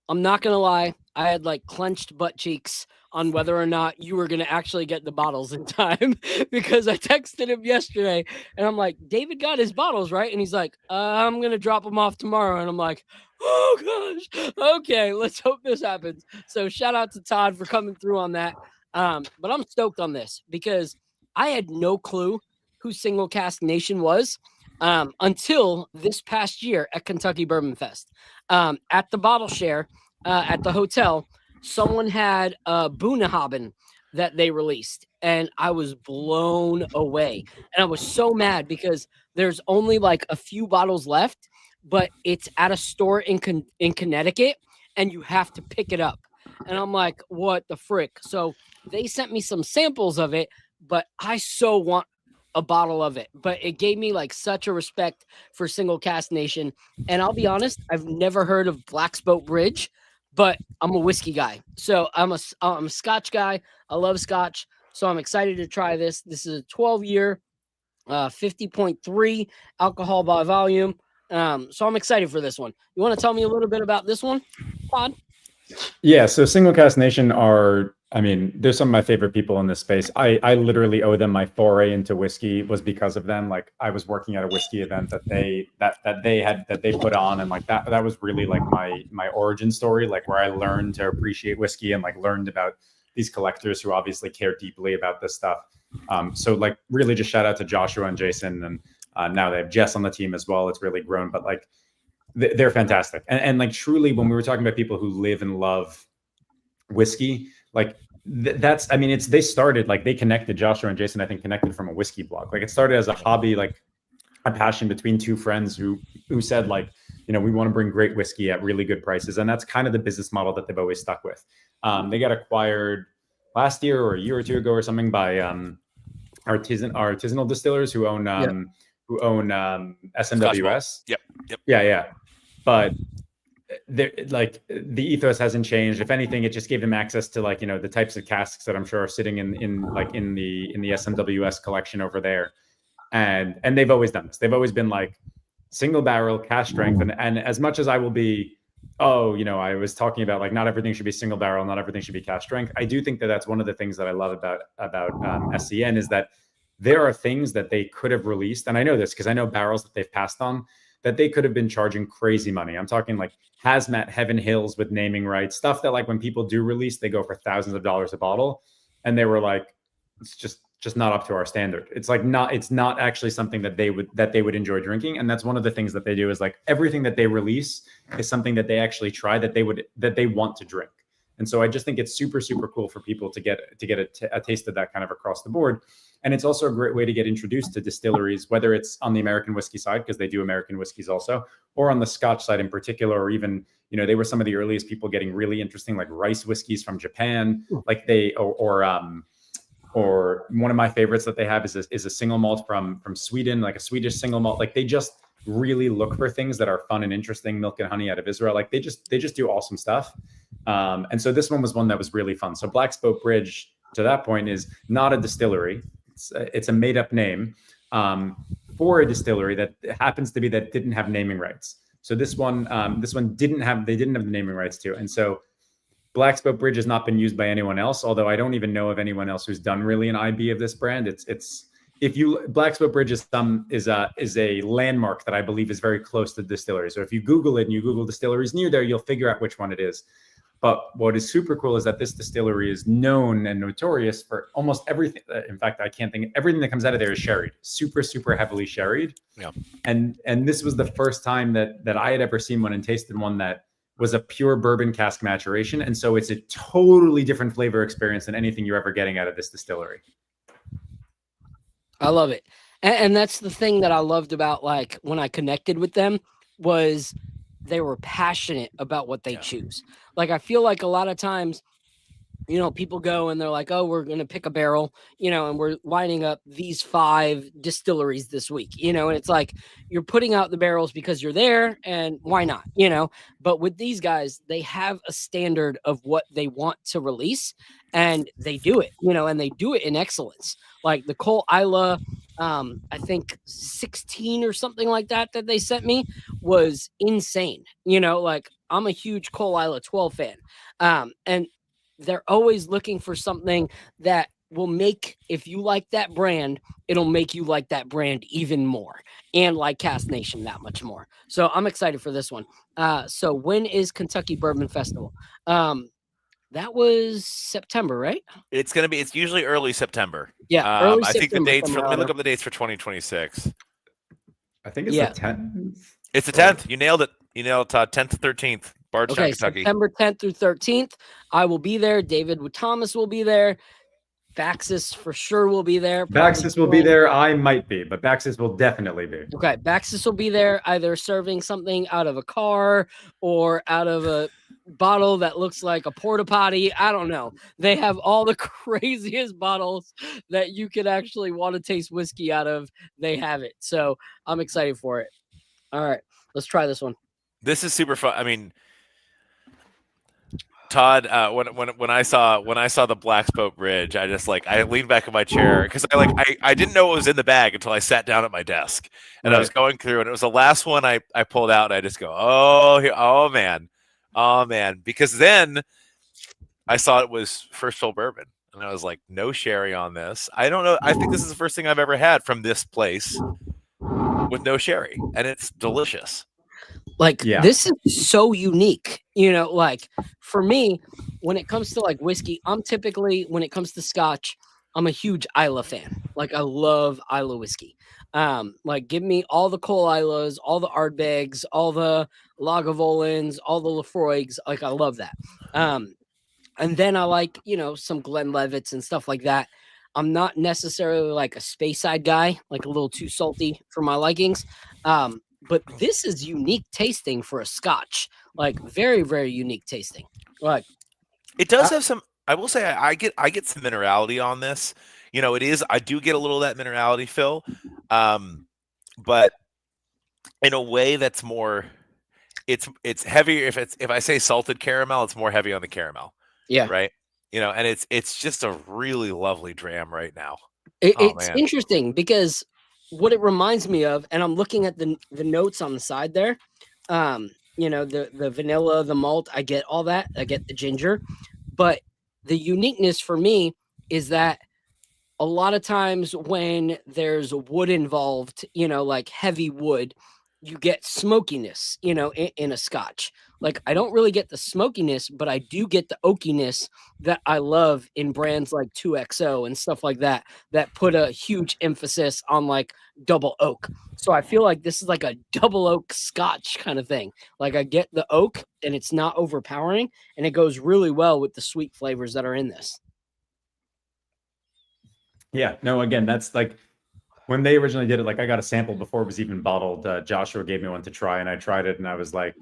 I'm not going to lie. I had clenched butt cheeks on whether or not you were going to actually get the bottles in time, because I texted him yesterday and I'm like, David got his bottles, right? And he's like, I'm going to drop them off tomorrow. And I'm like, oh gosh. Okay. Let's hope this happens. So shout out to Todd for coming through on that. But I'm stoked on this because I had no clue who Single Cask Nation was until this past year at Kentucky Bourbon Fest. At the bottle share at the hotel, someone had a Bunnahabhain that they released, and I was blown away. And I was so mad because there's only a few bottles left, but it's at a store in Connecticut, and you have to pick it up. And I'm like, what the frick? So they sent me some samples of it, but I so want a bottle of it. But it gave me such a respect for Single Cask Nation. And I'll be honest, I've never heard of Blacksboat Bridge, but I'm a whiskey guy. So I'm a Scotch guy. I love Scotch. So I'm excited to try this. This is a 12-year, 50.3 alcohol by volume. So I'm excited for this one. You want to tell me a little bit about this one, Todd? Yeah, so Single Cask Nation they're some of my favorite people in this space. I literally owe them my foray into whiskey was because of them. I was working at a whiskey event that they put on, and that was really my origin story, where I learned to appreciate whiskey and learned about these collectors who obviously care deeply about this stuff. So really just shout out to Joshua and Jason, and now they have Jess on the team as well. It's really grown, but they're fantastic. And truly, when we were talking about people who live and love whiskey, they started, they connected, Joshua and Jason, I think, connected from a whiskey blog. It started as a hobby, a passion between two friends who said, we want to bring great whiskey at really good prices. And that's kind of the business model that they've always stuck with. They got acquired last year or a year or two ago or something by artisanal distillers who own SMWS. Yep. Yeah. But the ethos hasn't changed. If anything, it just gave them access to the types of casks that I'm sure are sitting in the SMWS collection over there. And they've always done this. They've always been single barrel, cask strength. And as much as I will be, I was talking about not everything should be single barrel, not everything should be cask strength. I do think that that's one of the things that I love about SCN is that there are things that they could have released. And I know this because I know barrels that they've passed on that they could have been charging crazy money. I'm talking Hazmat Heaven Hills with naming rights, stuff that when people do release, they go for thousands of dollars a bottle. And they were it's just not up to our standard. It's not actually something that they would enjoy drinking. And that's one of the things that they do is everything that they release is something that they actually try that they want to drink. And so I just think it's super, super cool for people to get a taste of that kind of across the board. And it's also a great way to get introduced to distilleries, whether it's on the American whiskey side, because they do American whiskeys also, or on the Scotch side in particular, or even, they were some of the earliest people getting really interesting, like rice whiskeys from Japan, like or one of my favorites that they have is a single malt from Sweden, like a Swedish single malt. Like they just really look for things that are fun and interesting. Milk and Honey out of Israel, like they just do awesome stuff. And so this one was one that was really fun. So Black's Boat Bridge, to that point, is not a distillery. It's a made up name for a distillery that happens to be that didn't have naming rights. So this one didn't have the naming rights to, and so Black's Boat Bridge has not been used by anyone else, although I don't even know of anyone else who's done really an IB of this brand. Black's Boat Bridge is a landmark that I believe is very close to the distillery. So if you Google it and you Google distilleries near there, you'll figure out which one it is. But what is super cool is that this distillery is known and notorious for almost everything. In fact, I can't think everything that comes out of there is sherried, super, super heavily sherried. Yeah. And this was the first time that I had ever seen one and tasted one that was a pure bourbon cask maturation. And so it's a totally different flavor experience than anything you're ever getting out of this distillery. I love it. And that's the thing that I loved about, like, when I connected with them, was they were passionate about what they choose. Like, I feel like a lot of times, people go and they're like, oh, we're going to pick a barrel, and we're lining up these 5 distilleries this week, and it's like, you're putting out the barrels because you're there and why not, but with these guys, they have a standard of what they want to release and they do it, and they do it in excellence. Like the Cole Isla, I think 16 or something like that they sent me was insane. Like I'm a huge Cole Isla 12 fan. And they're always looking for something that will make, if you like that brand, it'll make you like that brand even more and like Cask Nation that much more. So I'm excited for this one. So when is Kentucky Bourbon Festival? That was September, right? It's usually early September. Yeah. Early I think the September, dates let me look up the dates for 2026. I think it's the 10th. It's the 10th. You nailed it. 10th to 13th. Bardstown, Kentucky. September 10th through 13th. I will be there. David Thomas will be there. Baxus for sure will be there. Baxus will be there. I might be, but Baxus will definitely be. Okay. Baxus will be there, either serving something out of a car or out of a bottle that looks like a porta potty. I don't know. They have all the craziest bottles that you could actually want to taste whiskey out of. They have it. So I'm excited for it. All right. Let's try this one. This is super fun. I mean, Todd, when I saw the Black's Boat Bridge, I leaned back in my chair because I didn't know what was in the bag until I sat down at my desk and I was going through, and it was the last one I pulled out, and I just go, oh man, because then I saw it was first fill bourbon, and I was like, no sherry on this. I don't know. I think this is the first thing I've ever had from this place with no sherry, and it's delicious. This is so unique, like for me, when it comes to like whiskey, I'm typically, when it comes to Scotch, I'm a huge Isla fan. Like I love Isla whiskey. Like give me all the Cole Islas, all the Ardbegs, all the Lagavulins, all the Lafroigs. Like I love that. And then I like, some Glenlivets and stuff like that. I'm not necessarily like a Speyside guy, like a little too salty for my likings. But this is unique tasting for a Scotch, like very, very unique tasting. Like it does have some. I will say I get some minerality on this. I do get a little of that minerality, Phil, but in a way that's more. It's heavier. If I say salted caramel, it's more heavy on the caramel. Yeah. Right. And it's just a really lovely dram right now. It's interesting because what it reminds me of, and I'm looking at the notes on the side there, the vanilla, the malt, I get all that. I get the ginger. But the uniqueness for me is that a lot of times when there's wood involved, like heavy wood, you get smokiness, in a scotch. Like I don't really get the smokiness, but I do get the oakiness that I love in brands like 2XO and stuff like that, that put a huge emphasis on like double oak. So I feel like this is like a double oak scotch kind of thing. Like I get the oak and it's not overpowering, and it goes really well with the sweet flavors that are in this. Yeah, no, again, that's like when they originally did it, like I got a sample before it was even bottled. Joshua gave me one to try, and I tried it, and I was like,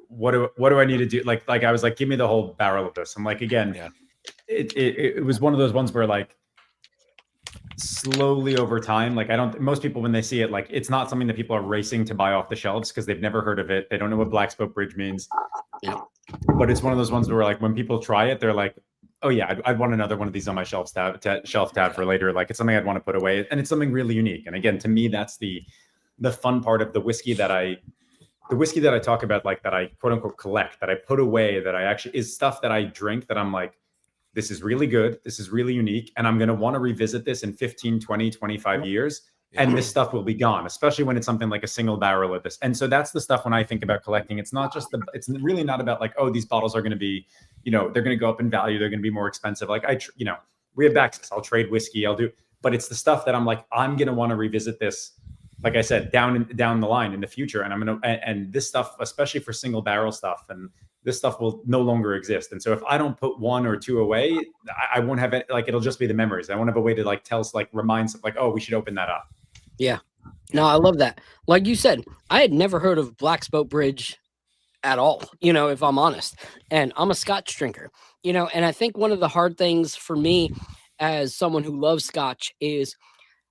what do I need to do? Like I was like, give me the whole barrel of this. I'm like, again, Yeah. It was one of those ones where like slowly over time, like most people when they see it, like it's not something that people are racing to buy off the shelves because they've never heard of it. They don't know what Black Spoke Bridge means. Yeah. But it's one of those ones where like when people try it, they're like, oh yeah, I'd want another one of these on my shelf tab for later. Like it's something I'd want to put away, and it's something really unique. And again, to me, that's the fun part of the whiskey that I talk about, like that I quote unquote collect, that I put away, that I actually is stuff that I drink that I'm like, this is really good, this is really unique, and I'm going to want to revisit this in 15, 20, 25 years. And this stuff will be gone, especially when it's something like a single barrel of this. And so that's the stuff when I think about collecting. It's not just it's really not about like, oh, these bottles are going to be, they're going to go up in value. They're going to be more expensive. Like we have Baxus. I'll trade whiskey. But it's the stuff that I'm like, I'm going to want to revisit this. Like I said, down the line in the future. And and this stuff, especially for single barrel stuff, and this stuff will no longer exist. And so if I don't put one or two away, I won't have it. Like, it'll just be the memories. I won't have a way to like remind like, oh, we should open that up. Yeah. No, I love that. Like you said, I had never heard of Black Spoke Bridge at all, if I'm honest. And I'm a Scotch drinker, and I think one of the hard things for me as someone who loves Scotch is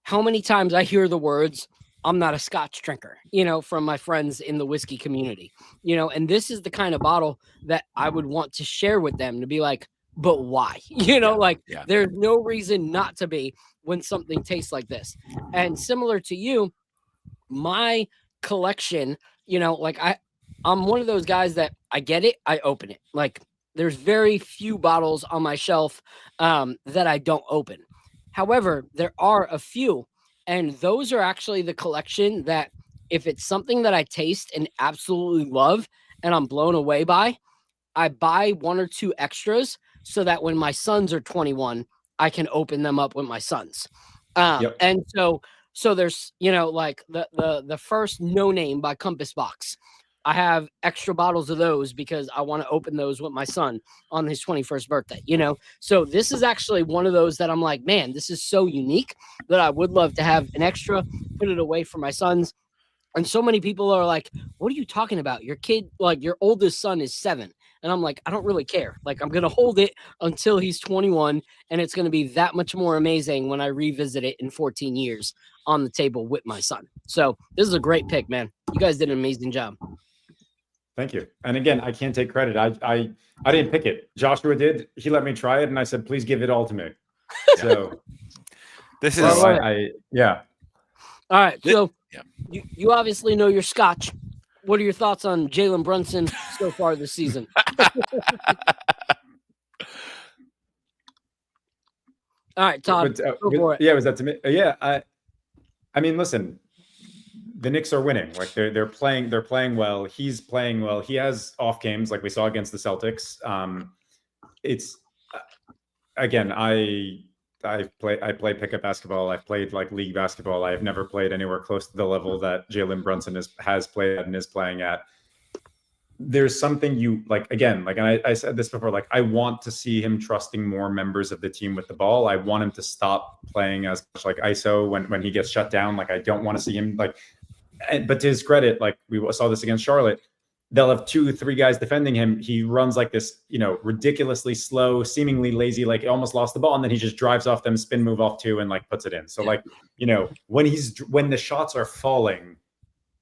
how many times I hear the words, I'm not a Scotch drinker, from my friends in the whiskey community, and this is the kind of bottle that I would want to share with them to be like, but why? There's no reason not to be when something tastes like this. And similar to you, my collection, I'm one of those guys that I get it, I open it. Like there's very few bottles on my shelf that I don't open. However, there are a few, and those are actually the collection that if it's something that I taste and absolutely love and I'm blown away by, I buy one or two extras so that when my sons are 21, I can open them up with my sons. And so there's, like the first No Name by Compass Box. I have extra bottles of those because I want to open those with my son on his 21st birthday, So this is actually one of those that I'm like, man, this is so unique that I would love to have an extra, put it away for my sons. And so many people are like, what are you talking about? Your kid, like your oldest son is 7. And I'm like, I don't really care. Like, I'm going to hold it until he's 21. And it's going to be that much more amazing when I revisit it in 14 years on the table with my son. So this is a great pick, man. You guys did an amazing job. Thank you. And again, I can't take credit. I didn't pick it. Joshua did. He let me try it. And I said, please give it all to me. So this is, yeah. All right. So you obviously know your Scotch. What are your thoughts on Jalen Brunson so far this season? All right, Todd. Go for it. Yeah, was that to me? Yeah, I mean, listen, the Knicks are winning. Like they're playing well. He's playing well. He has off games like we saw against the Celtics. It's again, I play pickup basketball. I've played like league basketball. I've never played anywhere close to the level that Jalen Brunson has played at and is playing at. There's something you like, again, like, and I said this before, like, I want to see him trusting more members of the team with the ball. I want him to stop playing as much like ISO when he gets shut down. Like, I don't want to see him like, but to his credit, like we saw this against Charlotte, they'll have 2-3 guys defending him. He runs like this, ridiculously slow, seemingly lazy, like almost lost the ball. And then he just drives off them, spin move off 2 and like puts it in. So like, when the shots are falling,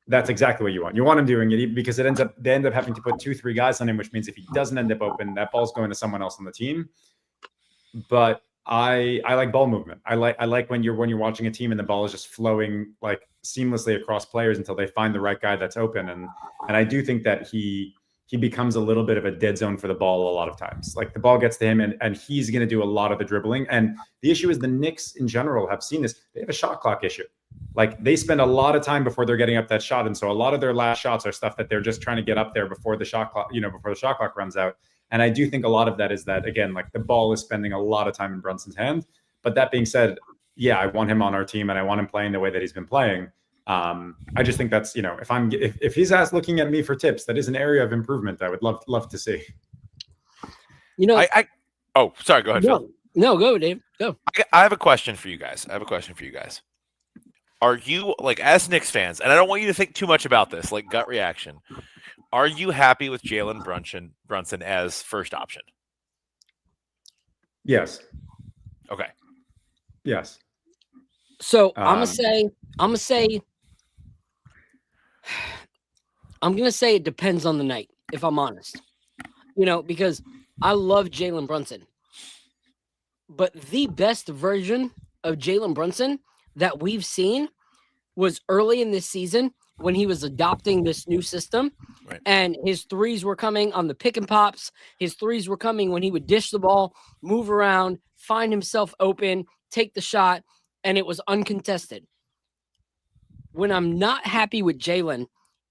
that's exactly what you want. You want him doing it because they end up having to put 2-3 guys on him, which means if he doesn't end up open, that ball's going to someone else on the team. But I like ball movement. I like when you're watching a team and the ball is just flowing like seamlessly across players until they find the right guy that's open. And I do think that he becomes a little bit of a dead zone for the ball a lot of times. Like the ball gets to him and he's going to do a lot of the dribbling. And the issue is the Knicks in general have seen this. They have a shot clock issue. like they spend a lot of time before they're getting up that shot. And so a lot of their last shots are stuff that they're just trying to get up there before the shot clock, before the shot clock runs out. And I do think a lot of that is that, again, like the ball is spending a lot of time in Brunson's hand. But that being said, yeah, I want him on our team and I want him playing the way that he's been playing. I just think that's, if he's looking at me for tips, that is an area of improvement I would love to see. Oh, sorry. Go ahead, Phil. No, go, Dave. Go. I have a question for you guys. Are you, like, as Knicks fans, and I don't want you to think too much about this, like gut reaction, are you happy with Jalen Brunson as first option? Yes. Okay. Yes. So I'm gonna say it depends on the night, if I'm honest. Because I love Jalen Brunson. But the best version of Jalen Brunson that we've seen was early in this season when he was adopting this new system. Right. And his threes were coming on the pick and pops. His threes were coming when he would dish the ball, move around, find himself open, take the shot, and it was uncontested. When I'm not happy with Jalen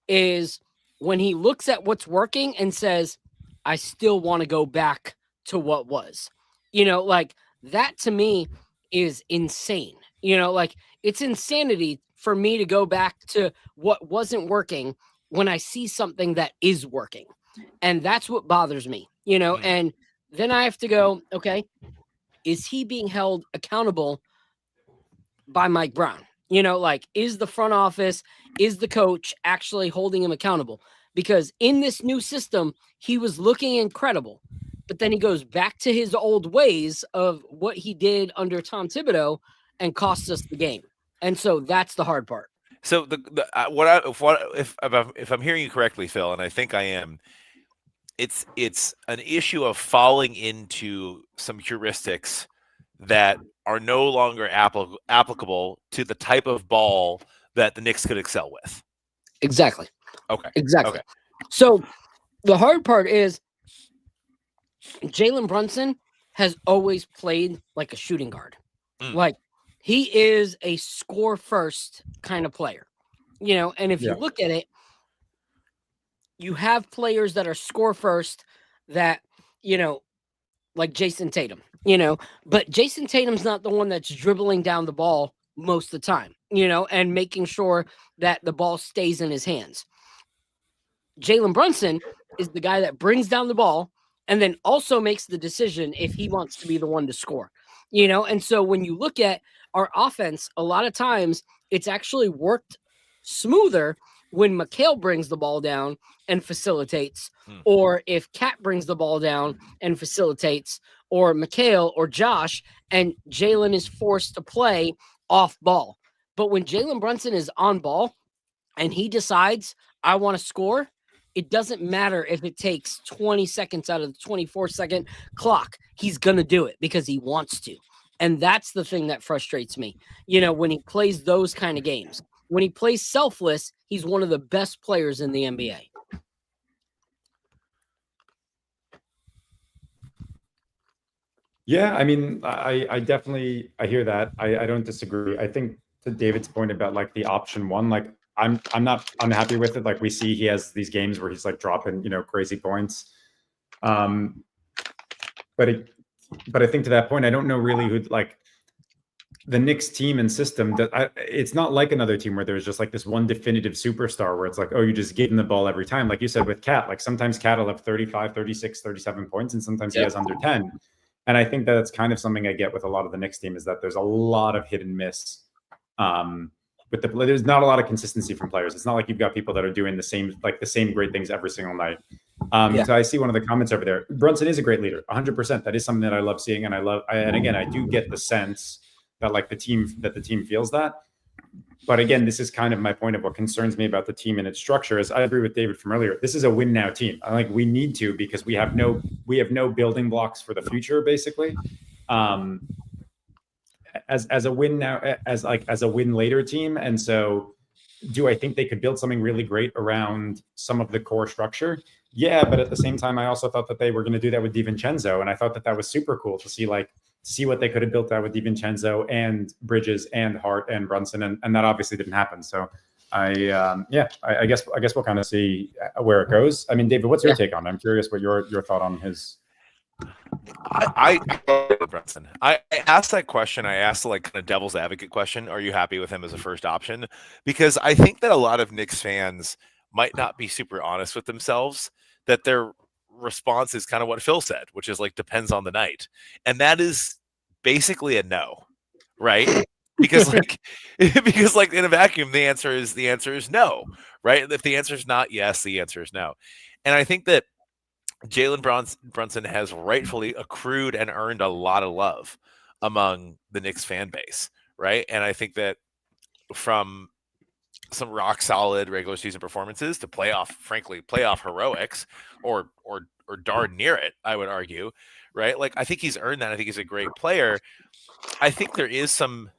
is when he looks at what's working and says, I still want to go back to what was. Like that to me is insane. Like it's insanity for me to go back to what wasn't working when I see something that is working. And that's what bothers me, and then I have to go, okay, is he being held accountable by Mike Brown? Like is the front office, is the coach actually holding him accountable? Because in this new system, he was looking incredible, but then he goes back to his old ways of what he did under Tom Thibodeau and costs us the game. And so that's the hard part. So if I'm hearing you correctly, Phil, and I think I am, it's an issue of falling into some heuristics that are no longer applicable to the type of ball that the Knicks could excel with. Exactly. Okay. Exactly. Okay. So the hard part is Jalen Brunson has always played like a shooting guard. Like he is a score first kind of player, and if you look at it, you have players that are score first that, like Jason Tatum, but Jason Tatum's not the one that's dribbling down the ball most of the time, and making sure that the ball stays in his hands. Jalen Brunson is the guy that brings down the ball and then also makes the decision if he wants to be the one to score, and so when you look at our offense, a lot of times it's actually worked smoother when Mikal brings the ball down and facilitates, or if Cat brings the ball down and facilitates, or Mikal or Josh, and Jalen is forced to play off ball. But when Jalen Brunson is on ball and he decides, I want to score, it doesn't matter if it takes 20 seconds out of the 24-second clock. He's going to do it because he wants to. And that's the thing that frustrates me, when he plays those kind of games. When he plays selfless, he's one of the best players in the NBA. Yeah, I mean, I definitely hear that. I don't disagree. I think to David's point about like the option one, like I'm not unhappy with it. Like we see he has these games where he's like dropping, crazy points. But I think to that point, I don't know really who like the Knicks team and system. It's not like another team where there's just like this one definitive superstar where it's like, oh, you just give him the ball every time. Like you said with Cat, like sometimes Cat will have 35, 36, 37 points, and sometimes he has under 10. And I think that's kind of something I get with a lot of the Knicks team is that there's a lot of hit and miss. There's not a lot of consistency from players. It's not like you've got people that are doing the same great things every single night. So I see one of the comments over there. Brunson is a great leader, 100%. That is something that I love seeing, and and again, I do get the sense that like the team feels that. But again, this is kind of my point of what concerns me about the team and its structure. Is I agree with David from earlier. This is a win now team. I like we need to because we have no building blocks for the future, basically. As a win now, as a win later team, and so do I think they could build something really great around some of the core structure? Yeah, but at the same time, I also thought that they were going to do that with DiVincenzo, and I thought that was super cool to see like see what they could have built out with DiVincenzo and Bridges and Hart and Brunson, and that obviously didn't happen. So I guess we'll kind of see where it goes. I mean, David, what's your take on it? I'm curious what your thought on his. I Brunson. I asked that question. I asked like kind of devil's advocate question. Are you happy with him as a first option? Because I think that a lot of Knicks fans might not be super honest with themselves, that their response is kind of what Phil said, which is like depends on the night. And that is basically a no, right? Because like in a vacuum, the answer is no, right? If the answer is not yes, the answer is no. And I think that Jalen Brunson has rightfully accrued and earned a lot of love among the Knicks fan base, right? And I think that from some rock solid regular season performances to playoff heroics, or darn near it, I would argue, right? Like I think he's earned that. I think he's a great player. I think there is some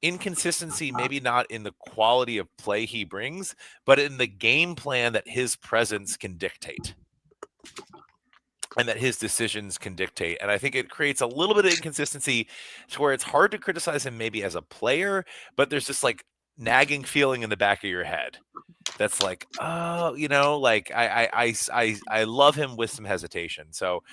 inconsistency, maybe not in the quality of play he brings, but in the game plan that his presence can dictate and that his decisions can dictate. And I think it creates a little bit of inconsistency to where it's hard to criticize him maybe as a player, but there's this like nagging feeling in the back of your head that's like, oh, like I love him with some hesitation. So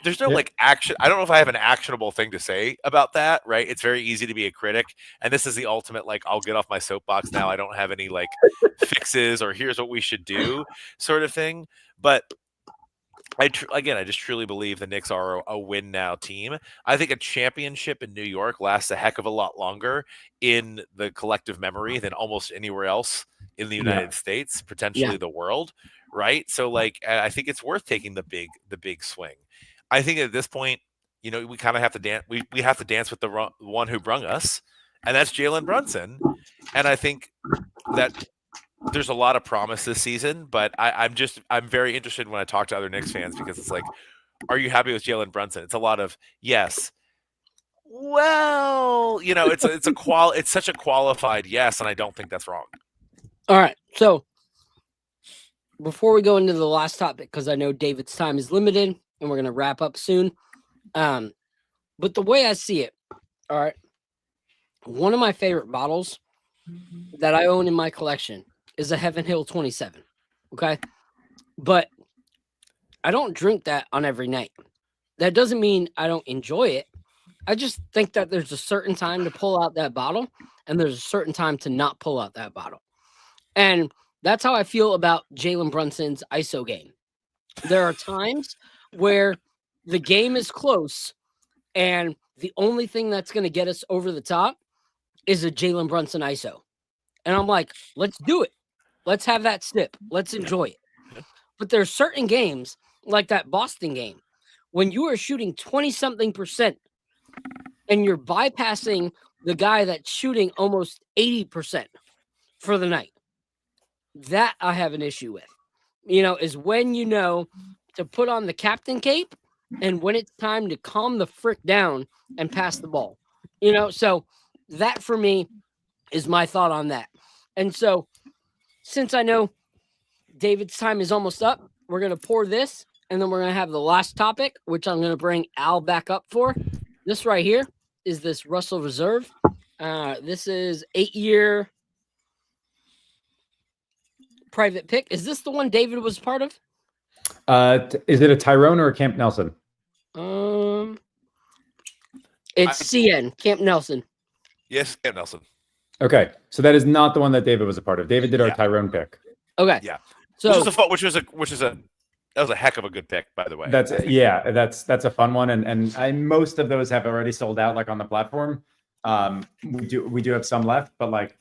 there's no like action. I don't know if I have an actionable thing to say about that, right? It's very easy to be a critic. And this is the ultimate, like, I'll get off my soapbox now. I don't have any like fixes or here's what we should do sort of thing. But I just truly believe the Knicks are a win now team. I think a championship in New York lasts a heck of a lot longer in the collective memory than almost anywhere else in the United States, potentially the world, right? So like, I think it's worth taking the big swing. I think at this point, we kind of have to dance. We have to dance with the one who brung us, and that's Jalen Brunson. And I think that there's a lot of promise this season, but I'm very interested when I talk to other Knicks fans, because it's like, are you happy with Jalen Brunson? It's a lot of yes. Well, it's such a qualified yes, and I don't think that's wrong. All right. So before we go into the last topic, because I know David's time is limited and we're going to wrap up soon. But the way I see it, all right, one of my favorite bottles that I own in my collection is a Heaven Hill 27. Okay. But I don't drink that on every night. That doesn't mean I don't enjoy it. I just think that there's a certain time to pull out that bottle and there's a certain time to not pull out that bottle. And that's how I feel about Jalen Brunson's ISO game. There are times where the game is close and the only thing that's going to get us over the top is a Jalen Brunson ISO. And I'm like, let's do it. Let's have that sip. Let's enjoy it. But there's certain games like that Boston game when you are shooting 20-something% and you're bypassing the guy that's shooting almost 80% for the night. That I have an issue with, is when to put on the captain cape and when it's time to calm the frick down and pass the ball, so that for me is my thought on that. And so since I know David's time is almost up, we're going to pour this and then we're going to have the last topic, which I'm going to bring Al back up for. This right here is this Russell Reserve. This is 8-year private pick. Is this the one David was part of? Is it a Tyrone or a Camp Nelson? It's CN, Camp Nelson. Yes, Camp Nelson. Okay, so that is not the one that David was a part of. David did our Tyrone pick. Okay, yeah. So that was a heck of a good pick, by the way. That's a fun one, and most of those have already sold out, like on the platform. We do have some left, but like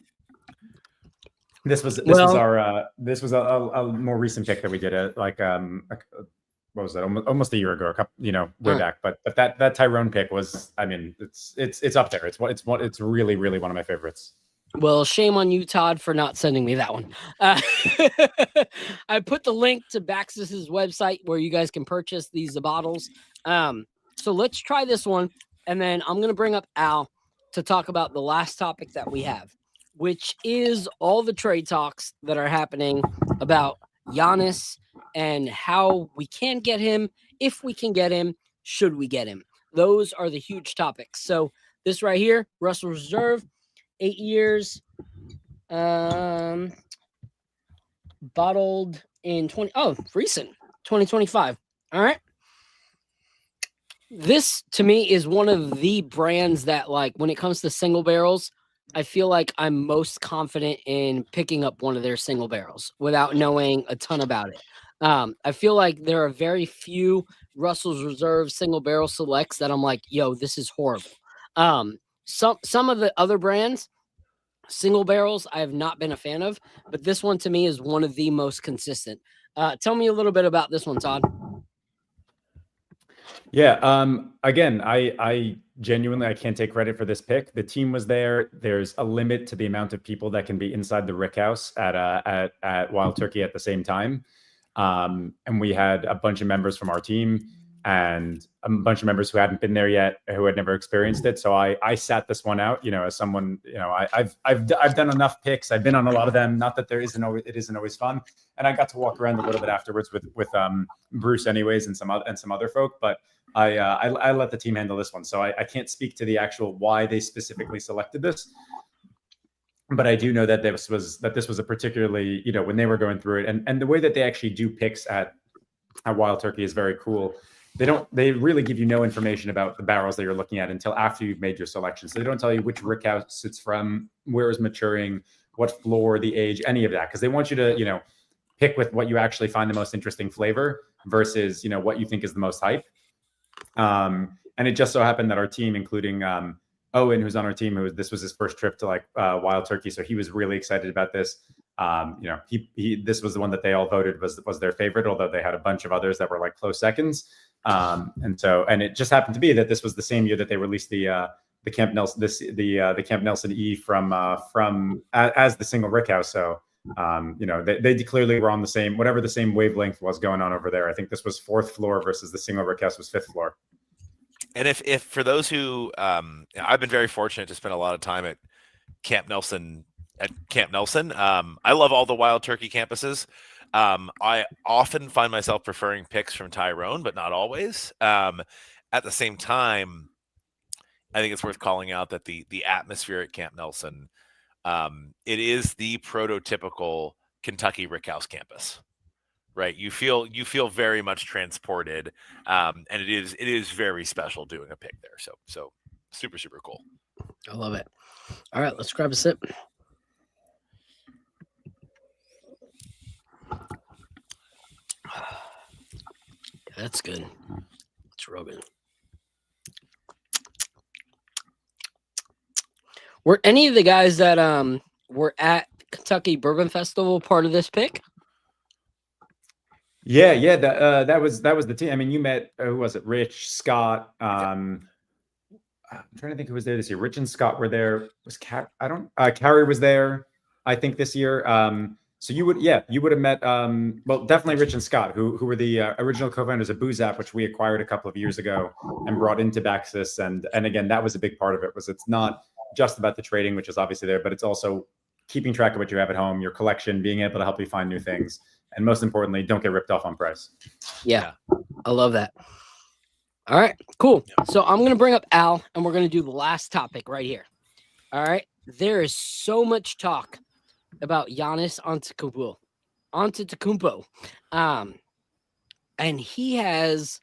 this was a more recent pick that we did what was that, almost a year ago, way back. But that Tyrone pick was, it's up there. It's really, really one of my favorites. Well, shame on you, Todd, for not sending me that one. I put the link to Baxus's website where you guys can purchase these bottles. So let's try this one, and then I'm going to bring up Al to talk about the last topic that we have, which is all the trade talks that are happening about Giannis and how we can get him, if we can get him, should we get him. those are the huge topics. So this right here, Russell Reserve, 8 years, bottled in recent 2025. All right. This to me is one of the brands that, like, when it comes to single barrels, I feel like I'm most confident in picking up one of their single barrels without knowing a ton about it. I feel like there are very few Russell's Reserve single barrel selects that I'm like, yo, this is horrible. Some of the other brands, single barrels, I have not been a fan of, but this one to me is one of the most consistent. Tell me a little bit about this one, Todd. Yeah. Again, I genuinely, I can't take credit for this pick. The team was there. There's a limit to the amount of people that can be inside the Rick House at Wild Turkey at the same time. And we had a bunch of members from our team and a bunch of members who hadn't been there yet, who had never experienced it. So I sat this one out, as someone, I've done enough picks. I've been on a lot of them. Not that it isn't always fun. And I got to walk around a little bit afterwards with Bruce anyways, and some other folk, but I let the team handle this one. So I can't speak to the actual why they specifically selected this. But I do know that this was a particularly, when they were going through it, and the way that they actually do picks at Wild Turkey is very cool. They really give you no information about the barrels that you're looking at until after you've made your selection. So they don't tell you which rick house it's from, where it's maturing, what floor, the age, any of that, because they want you to, pick with what you actually find the most interesting flavor versus, what you think is the most hype. And it just so happened that our team, including Owen, who's on our team, this was his first trip to Wild Turkey, so he was really excited about this. This was the one that they all voted was their favorite, although they had a bunch of others that were close seconds. And it just happened to be that this was the same year that they released the Camp Nelson, the Camp Nelson E from as the single rick house. So they clearly were on the same wavelength was going on over there. I think this was 4th floor versus the single rick house was 5th floor. And if for those who, I've been very fortunate to spend a lot of time at Camp Nelson. I love all the Wild Turkey campuses. I often find myself preferring picks from Tyrone, but not always. At the same time, I think it's worth calling out that the atmosphere at Camp Nelson, it is the prototypical Kentucky Rickhouse campus. Right, you feel very much transported, and it is very special doing a pick there. So super cool. I love it. All right, let's grab a sip. That's good. It's real good. Were any of the guys that were at Kentucky Bourbon Festival part of this pick? Yeah. That was the team. I mean, you met who was it? Rich, Scott. I'm trying to think who was there this year. Rich and Scott were there. Was Carrie was there? I think this year. So you would have met. Well, definitely Rich and Scott, who were the original co-founders of Booze App, which we acquired a couple of years ago and brought into Baxus. And again, that was a big part of it. It's not just about the trading, which is obviously there, but it's also keeping track of what you have at home, your collection, being able to help you find new things. And most importantly, don't get ripped off on price. Yeah, I love that. All right, cool. So I'm going to bring up Al, and we're going to do the last topic right here. All right. There is so much talk about Giannis Antetokounmpo. And he has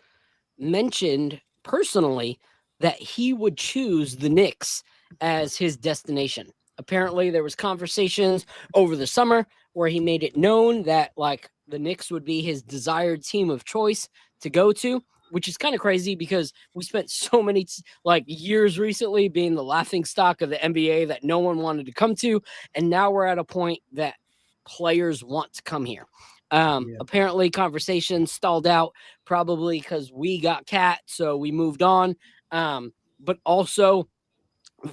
mentioned personally that he would choose the Knicks as his destination. Apparently, there was conversations over the summer where he made it known that the Knicks would be his desired team of choice to go to, which is kind of crazy because we spent so many years recently being the laughing stock of the NBA that no one wanted to come to. And now we're at a point that players want to come here. Apparently conversations stalled out probably because we got Cat. So we moved on. But also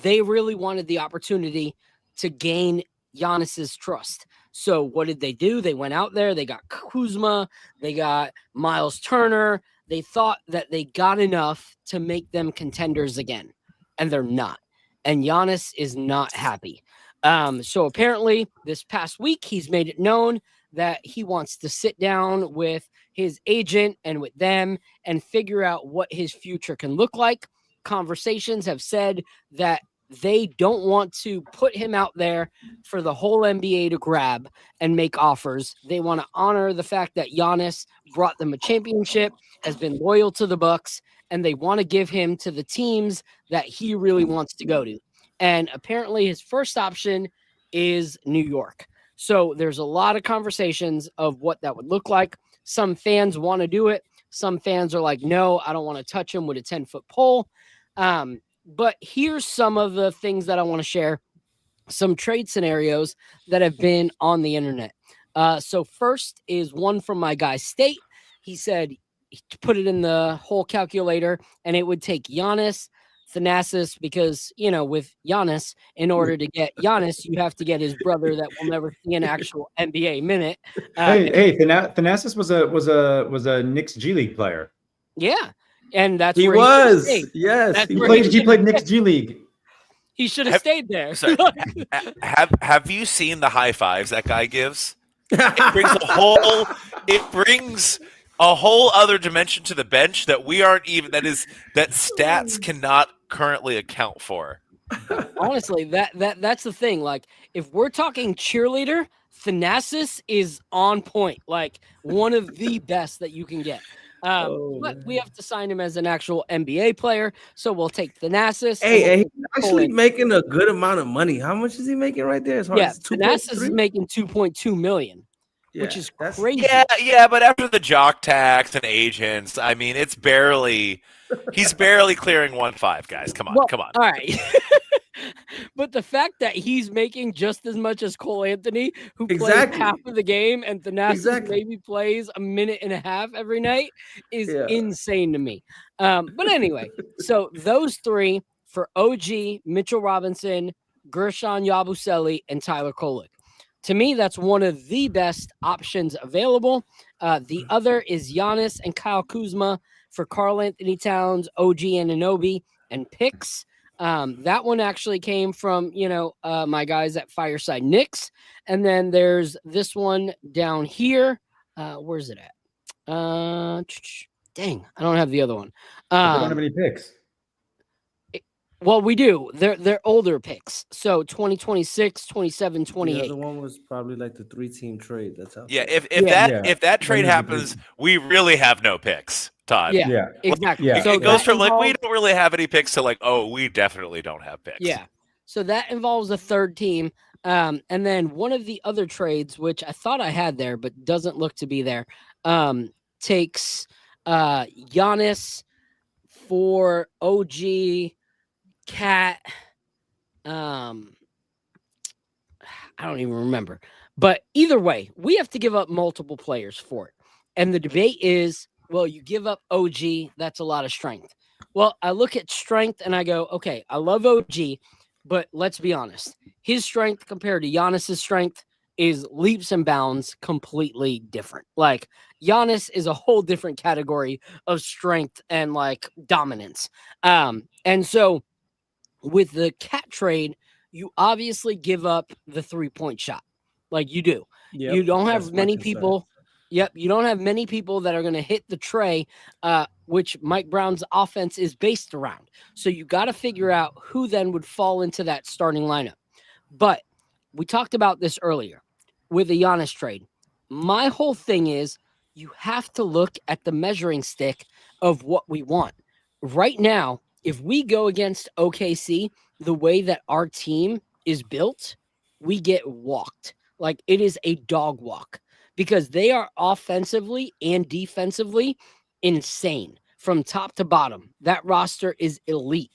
they really wanted the opportunity to gain Giannis's trust. So what did they do? They went out there, they got Kuzma, they got Miles Turner. They thought that they got enough to make them contenders again, and they're not. And Giannis is not happy. So apparently this past week, he's made it known that he wants to sit down with his agent and with them and figure out what his future can look like. Conversations have said that they don't want to put him out there for the whole NBA to grab and make offers. They want to honor the fact that Giannis brought them a championship, has been loyal to the Bucks, and they want to give him to the teams that he really wants to go to. And apparently his first option is New York. So there's a lot of conversations of what that would look like. Some fans want to do it. Some fans are like, no, I don't want to touch him with a 10-foot pole. But here's some of the things that I want to share, some trade scenarios that have been on the internet. So first is one from my guy State. He said, put it in the whole calculator, and it would take Giannis, Thanasis, because, you know, with Giannis, in order to get Giannis, you have to get his brother that will never see an actual NBA minute. Thanasis was a Knicks G League player. Yeah. And that's He where was. He Yes. That's He where played Knicks G League. He should have stayed there. Sorry. Have you seen the high fives that guy gives? It brings a whole other dimension to the bench that we aren't even that stats cannot currently account for. Honestly, that's the thing. Like, if we're talking cheerleader, Thanasis is on point, like one of the best that you can get. But we have to sign him as an actual NBA player, so we'll take Thanasis. Hey, he's actually making a good amount of money. How much is he making right there? Thanasis is making $2.2 million, which is crazy. Yeah, but after the jock tax and agents, I mean, he's barely clearing 1.5, guys. Come on. All right. But the fact that he's making just as much as Cole Anthony, who plays half of the game, and Thanasis maybe plays a minute and a half every night, is insane to me. But anyway, so those three for OG, Mitchell Robinson, Gershon Yabusele, and Tyler Kolek. To me, that's one of the best options available. The other is Giannis and Kyle Kuzma for Karl Anthony Towns, OG Anunoby, and picks. That one actually came from, my guys at Fireside Knicks. And then there's this one down here. Where's it at? Dang, I don't have the other one. They don't have any picks. Well, we do. They're older picks. So 2026, 27, 28. The other one was probably like the 3-team trade. That's how. Yeah, if that trade happens, we really have no picks, Todd. Yeah. Exactly. Yeah. So it goes from like we don't really have any picks to like, oh, we definitely don't have picks. Yeah. So that involves a third team. And then one of the other trades, which I thought I had there, but doesn't look to be there, takes Giannis for OG, Cat. I don't even remember. But either way, we have to give up multiple players for it. And the debate is, well, you give up OG, that's a lot of strength. Well, I look at strength and I go, okay, I love OG, but let's be honest. His strength compared to Giannis's strength is leaps and bounds completely different. Like, Giannis is a whole different category of strength and like dominance. And so with the Cat trade, you obviously give up the 3-point shot. Like you do. Yep, you don't have many people. Yep. You don't have many people that are going to hit the tray, which Mike Brown's offense is based around. So you got to figure out who then would fall into that starting lineup. But we talked about this earlier with the Giannis trade. My whole thing is you have to look at the measuring stick of what we want. Right now, if we go against OKC, the way that our team is built, we get walked. Like, it is a dog walk because they are offensively and defensively insane from top to bottom. That roster is elite.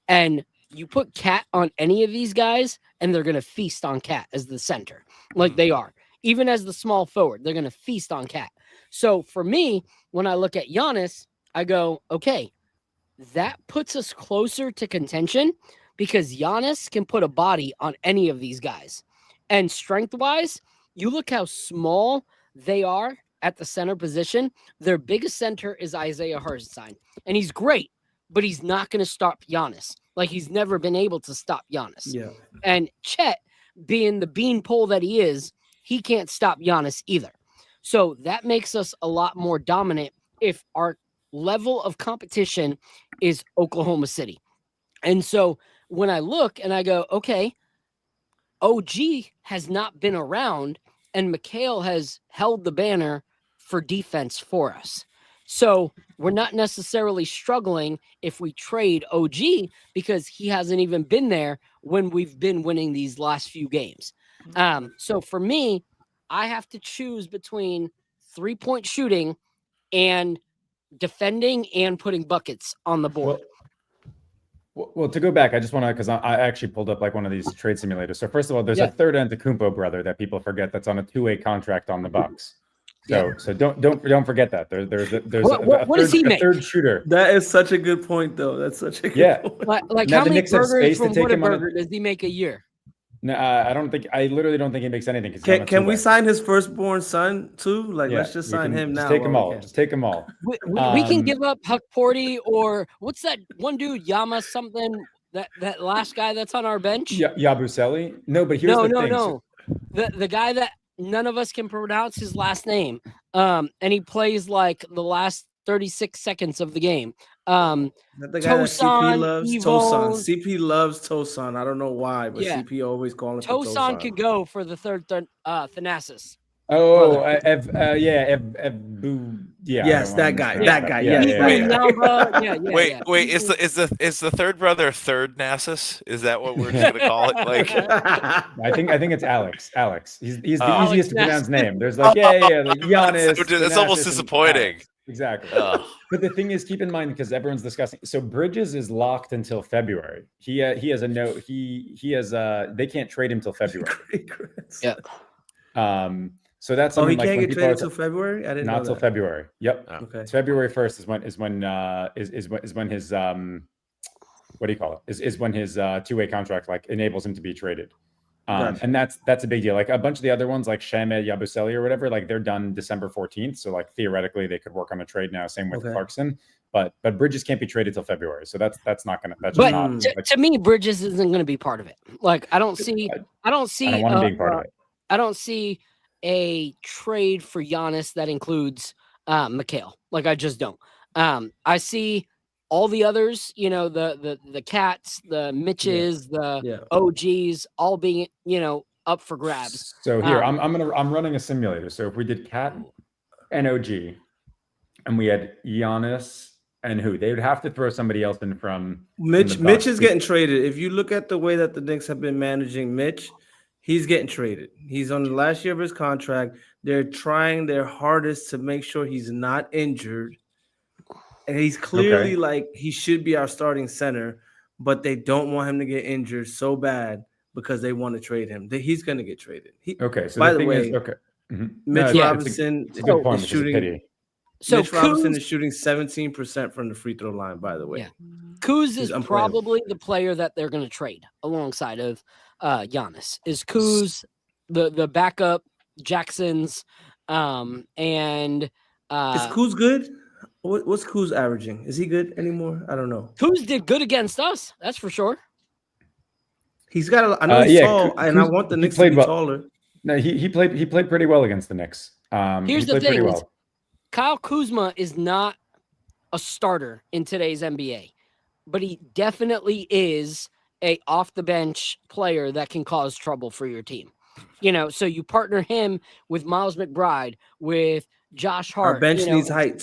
And you put Cat on any of these guys, and they're going to feast on Cat as the center, like they are. Even as the small forward, they're going to feast on Cat. So for me, when I look at Giannis, I go, okay, that puts us closer to contention because Giannis can put a body on any of these guys. And strength-wise, you look how small they are at the center position. Their biggest center is Isaiah Hartenstein, and he's great, but he's not going to stop Giannis. Like, he's never been able to stop Giannis. Yeah. And Chet being the beanpole that he is, he can't stop Giannis either. So that makes us a lot more dominant if our level of competition is Oklahoma City. And so when I look and I go, okay, OG has not been around and Mikhail has held the banner for defense for us. So we're not necessarily struggling if we trade OG because he hasn't even been there when we've been winning these last few games. So for me, I have to choose between 3-point shooting and defending and putting buckets on the board. Well, to go back, I just want to, because I actually pulled up like one of these trade simulators. So first of all, there's a third Antetokounmpo brother that people forget that's on a 2-way contract on the Bucks. So don't forget that there's a third shooter. That is such a good point, though. That's such a good point. Like how many burgers from Whataburger does he make a year? No, I literally don't think he makes anything. Can we sign his firstborn son too? Like, let's just sign him now. Just take them all. Just take them all. We can give up Huck Porty or what's that one dude, Yama something, that last guy that's on our bench? Yabusele? No, but here's the thing. No. The guy that none of us can pronounce his last name. And he plays like the last 36 seconds of the game. CP loves Tosan. CP loves Tosan. I don't know why, but CP always calling him Tosan could go for the third Thanasis. Yes, that guy. Wait, is the third brother third Nasus? Is that what we're just gonna call it? Like, I think it's Alex. He's the easiest to pronounce name. There's like Giannis. It's almost disappointing. Alex. Exactly. But the thing is, keep in mind, because everyone's discussing. So Bridges is locked until February. He has a note. He has they can't trade him till February. So that's he can't get traded till February. I didn't know not till February. Yep. Okay. It's February 1st is when his what do you call it? Is when his 2-way contract like enables him to be traded. And that's a big deal. Like a bunch of the other ones, like Shame Yabusele or whatever, like they're done December 14th. So like theoretically they could work on a trade now. Same with Clarkson, but Bridges can't be traded till February. So that's not gonna. That's but not, to me, Bridges isn't going to be part of it. Like I don't see. I don't want him being part of it. I don't see a trade for Giannis that includes Mikhail. Like I just don't. I see all the others, the Cats, the Mitches, the OGs, all being, up for grabs. So here I'm running a simulator. So if we did Cat and OG, and we had Giannis and who, they would have to throw somebody else in from Mitch. Mitch is getting traded. If you look at the way that the Knicks have been managing Mitch, he's getting traded. He's on the last year of his contract. They're trying their hardest to make sure he's not injured. And he's clearly like he should be our starting center, but they don't want him to get injured so bad because they want to trade him. He's going to get traded. So by the way, Mitch Robinson is shooting. So Mitch Robinson is shooting 17% from the free throw line. By the way, Kuz is probably the player that they're going to trade alongside of Giannis. Is Kuz the backup Jackson's and is Kuz good? What's Kuz averaging? Is he good anymore? I don't know. Kuz did good against us. That's for sure. He's got. I know he's tall, and I want the Knicks to be taller. No, he played pretty well against the Knicks. Here's the thing: Kyle Kuzma is not a starter in today's NBA, but he definitely is a off the bench player that can cause trouble for your team. So you partner him with Miles McBride, with Josh Hart. Our bench needs height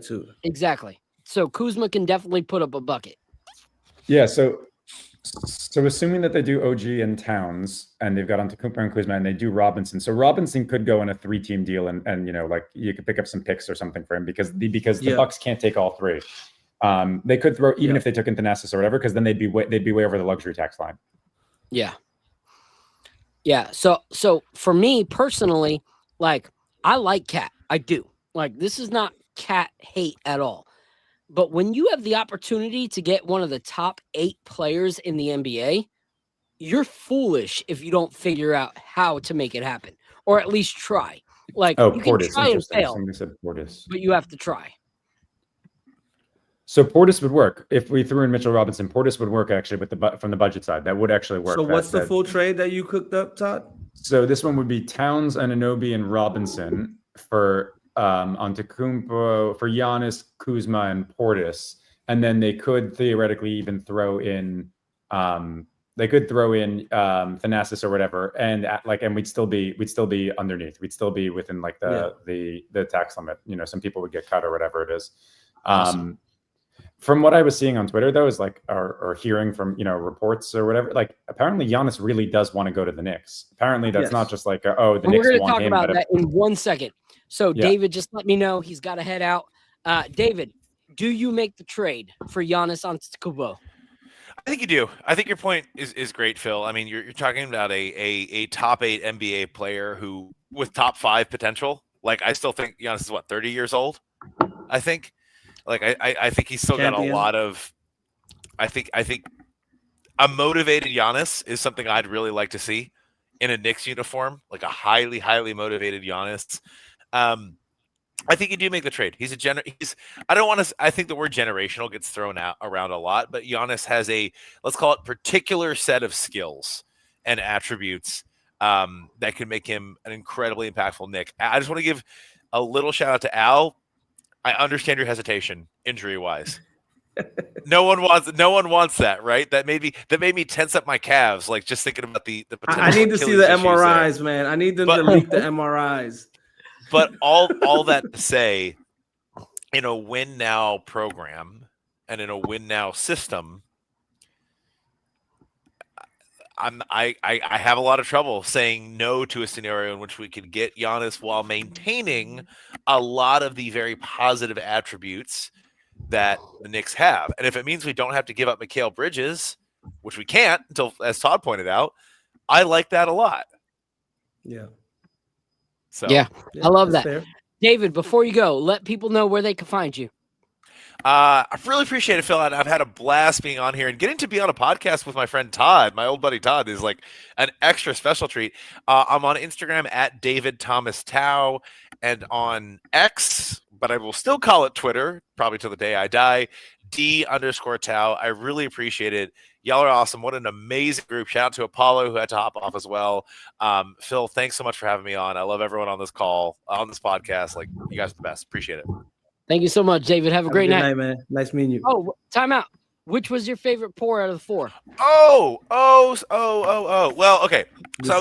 too. Exactly. So Kuzma can definitely put up a bucket. Yeah. So assuming that they do OG and Towns and they've got Antetokounmpo and Kuzma and they do Robinson. So Robinson could go in a 3-team deal and like you could pick up some picks or something for him because the Bucks can't take all three. They could throw even if they took in Thanasis or whatever, because then they'd be way over the luxury tax line. Yeah. Yeah. So for me personally, like I like Cat. I do. Like this is not Cat hate at all. But when you have the opportunity to get one of the top 8 players in the NBA, you're foolish if you don't figure out how to make it happen, or at least try. Like you can try and fail, but you have to try. So Portis would work if we threw in Mitchell Robinson. Portis would work actually with from the budget side. That would actually work. So what's the full trade that you cooked up, Todd? So this one would be Towns, Anunoby, and Robinson for Antetokounmpo, for Giannis, Kuzma, and Portis, and then they could theoretically even throw in Thanasis or whatever, and we'd still be underneath. We'd still be within like the tax limit. You know, some people would get cut or whatever it is. Awesome. From what I was seeing on Twitter, though, is like, or hearing from, you know, reports or whatever, like apparently Giannis really does want to go to the Knicks. Apparently that's not just like, the and Knicks we're going to want talk him. about that in 1 second. So David, just let me know. He's got to head out. David, do you make the trade for Giannis Antetokounmpo? I think you do. I think your point is great, Phil. I mean, you're talking about a top 8 NBA player who with top 5 potential. Like, I still think Giannis is 30 years old. I think. Like, I think he's still got a lot of. I think a motivated Giannis is something I'd really like to see in a Knicks uniform, like a highly motivated Giannis. I think you do make the trade. He's I don't want to. I think the word generational gets thrown out around a lot, but Giannis has a, let's call it, particular set of skills and attributes that can make him an incredibly impactful Knick. I just want to give a little shout out to Al. I understand your hesitation, injury wise. No one wants that, right? That made me tense up my calves, like just thinking about the potential. I need to see the MRIs, man. I need them to leak the MRIs. But all that to say, in a win now program and in a win now system, I have a lot of trouble saying no to a scenario in which we could get Giannis while maintaining a lot of the very positive attributes that the Knicks have. And if it means we don't have to give up Mikal Bridges, which we can't until, as Todd pointed out, I like that a lot. Yeah. So yeah, I love that. Fair. David, before you go, let people know where they can find you. I really appreciate it, Phil. I've had a blast being on here, and getting to be on a podcast with my friend Todd, my old buddy Todd, is like an extra special treat. I'm on Instagram at David Thomas Tao, and on X, but I will still call it Twitter, probably till the day I die, D_Tao. I really appreciate it. Y'all are awesome. What an amazing group. Shout out to Apollo, who had to hop off as well. Phil, thanks so much for having me on. I love everyone on this call, on this podcast. Like, you guys are the best. Appreciate it. Thank you so much, David. Have a great night, man. Nice meeting you. Oh, time out. Which was your favorite pour out of the 4? Oh. Well, okay. So I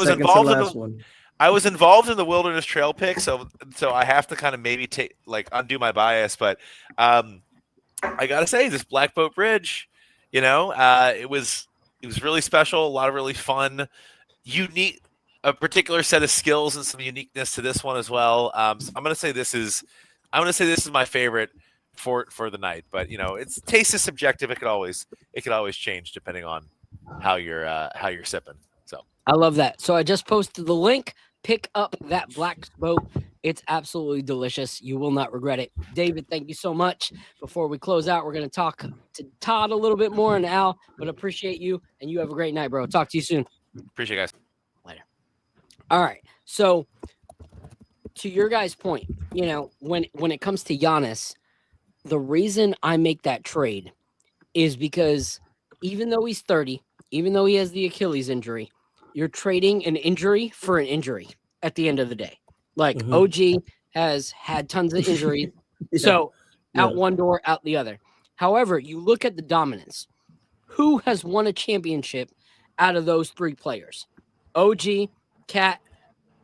was involved in the Wilderness Trail pick, so I have to kind of maybe undo my bias, but I gotta say, this Black Boat Bridge, you know, it was really special, a lot of really fun, unique, a particular set of skills and some uniqueness to this one as well. So I'm gonna say this is my favorite for the night, but you know, taste is subjective. It could always change depending on how you're sipping. So I love that. So I just posted the link. Pick up that Black Boat. It's absolutely delicious. You will not regret it. David, thank you so much. Before we close out, we're going to talk to Todd a little bit more and Al, but appreciate you, and you have a great night, bro. Talk to you soon. Appreciate it, guys. Later. All right. So to your guys' point, you know, when it comes to Giannis, the reason I make that trade is because even though he's 30, even though he has the Achilles injury, you're trading an injury for an injury at the end of the day. Like OG has had tons of injuries. So out one door, out the other. However, you look at the dominance. Who has won a championship out of those 3 players? OG, Cat,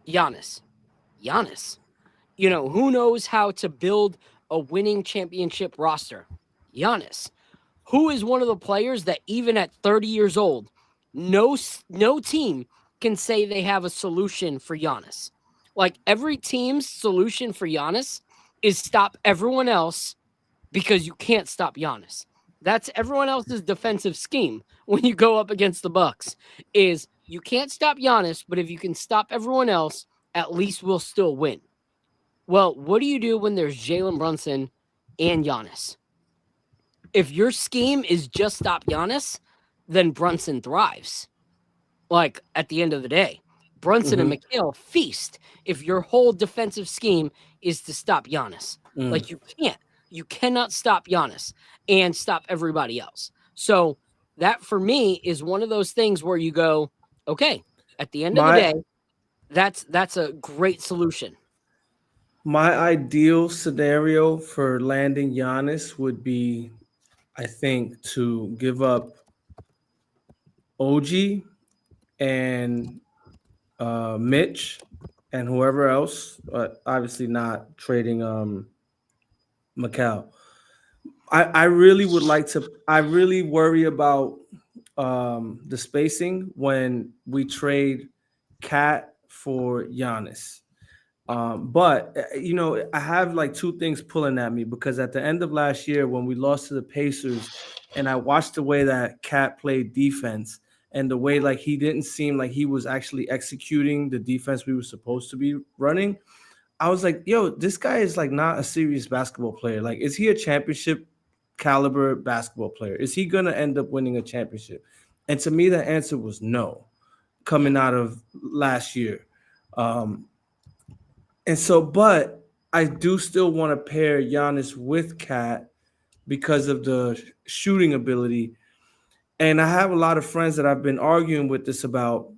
Giannis. Giannis. You know, who knows how to build a winning championship roster? Giannis. Who is one of the players that even at 30 years old, no team can say they have a solution for Giannis. Like, every team's solution for Giannis is stop everyone else because you can't stop Giannis. That's everyone else's defensive scheme when you go up against the Bucks, is you can't stop Giannis, but if you can stop everyone else, at least we'll still win. Well, what do you do when there's Jalen Brunson and Giannis? If your scheme is just stop Giannis, then Brunson thrives. Like, at the end of the day, Brunson and Mikal feast if your whole defensive scheme is to stop Giannis. Like, you you cannot stop Giannis and stop everybody else. So that for me is one of those things where you go, okay, at the end of the day, that's a great solution. My ideal scenario for landing Giannis would be, I think, to give up OG and Mitch and whoever else, obviously not trading Macau. I really would like to. I really worry about the spacing when we trade Cat for Giannis. But I have like two things pulling at me, because at the end of last year when we lost to the Pacers, and I watched the way that Cat played defense and the way like he didn't seem like he was actually executing the defense we were supposed to be running, I was like, yo, this guy is like not a serious basketball player. Like, is he a championship caliber basketball player? Is he gonna end up winning a championship? And to me, the answer was no, coming out of last year. And so, but I do still want to pair Giannis with Cat because of the shooting ability. And I have a lot of friends that I've been arguing with this about.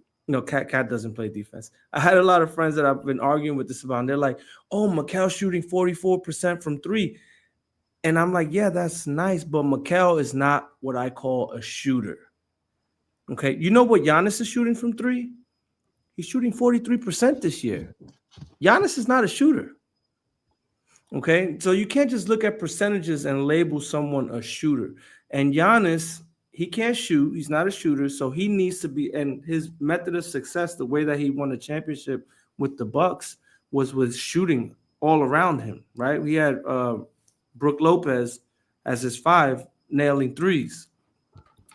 Cat doesn't play defense. I had a lot of friends that I've been arguing with this about, and they're like, oh, Mikal shooting 44% from three. And I'm like, yeah, that's nice, but Mikal is not what I call a shooter. Okay, you know what Giannis is shooting from three? He's shooting 43% this year. Giannis is not a shooter. Okay, so you can't just look at percentages and label someone a shooter. And Giannis, he can't shoot. He's not a shooter, so he needs to be. And his method of success, the way that he won a championship with the Bucks, was with shooting all around him. Right? We had Brook Lopez as his five, nailing threes.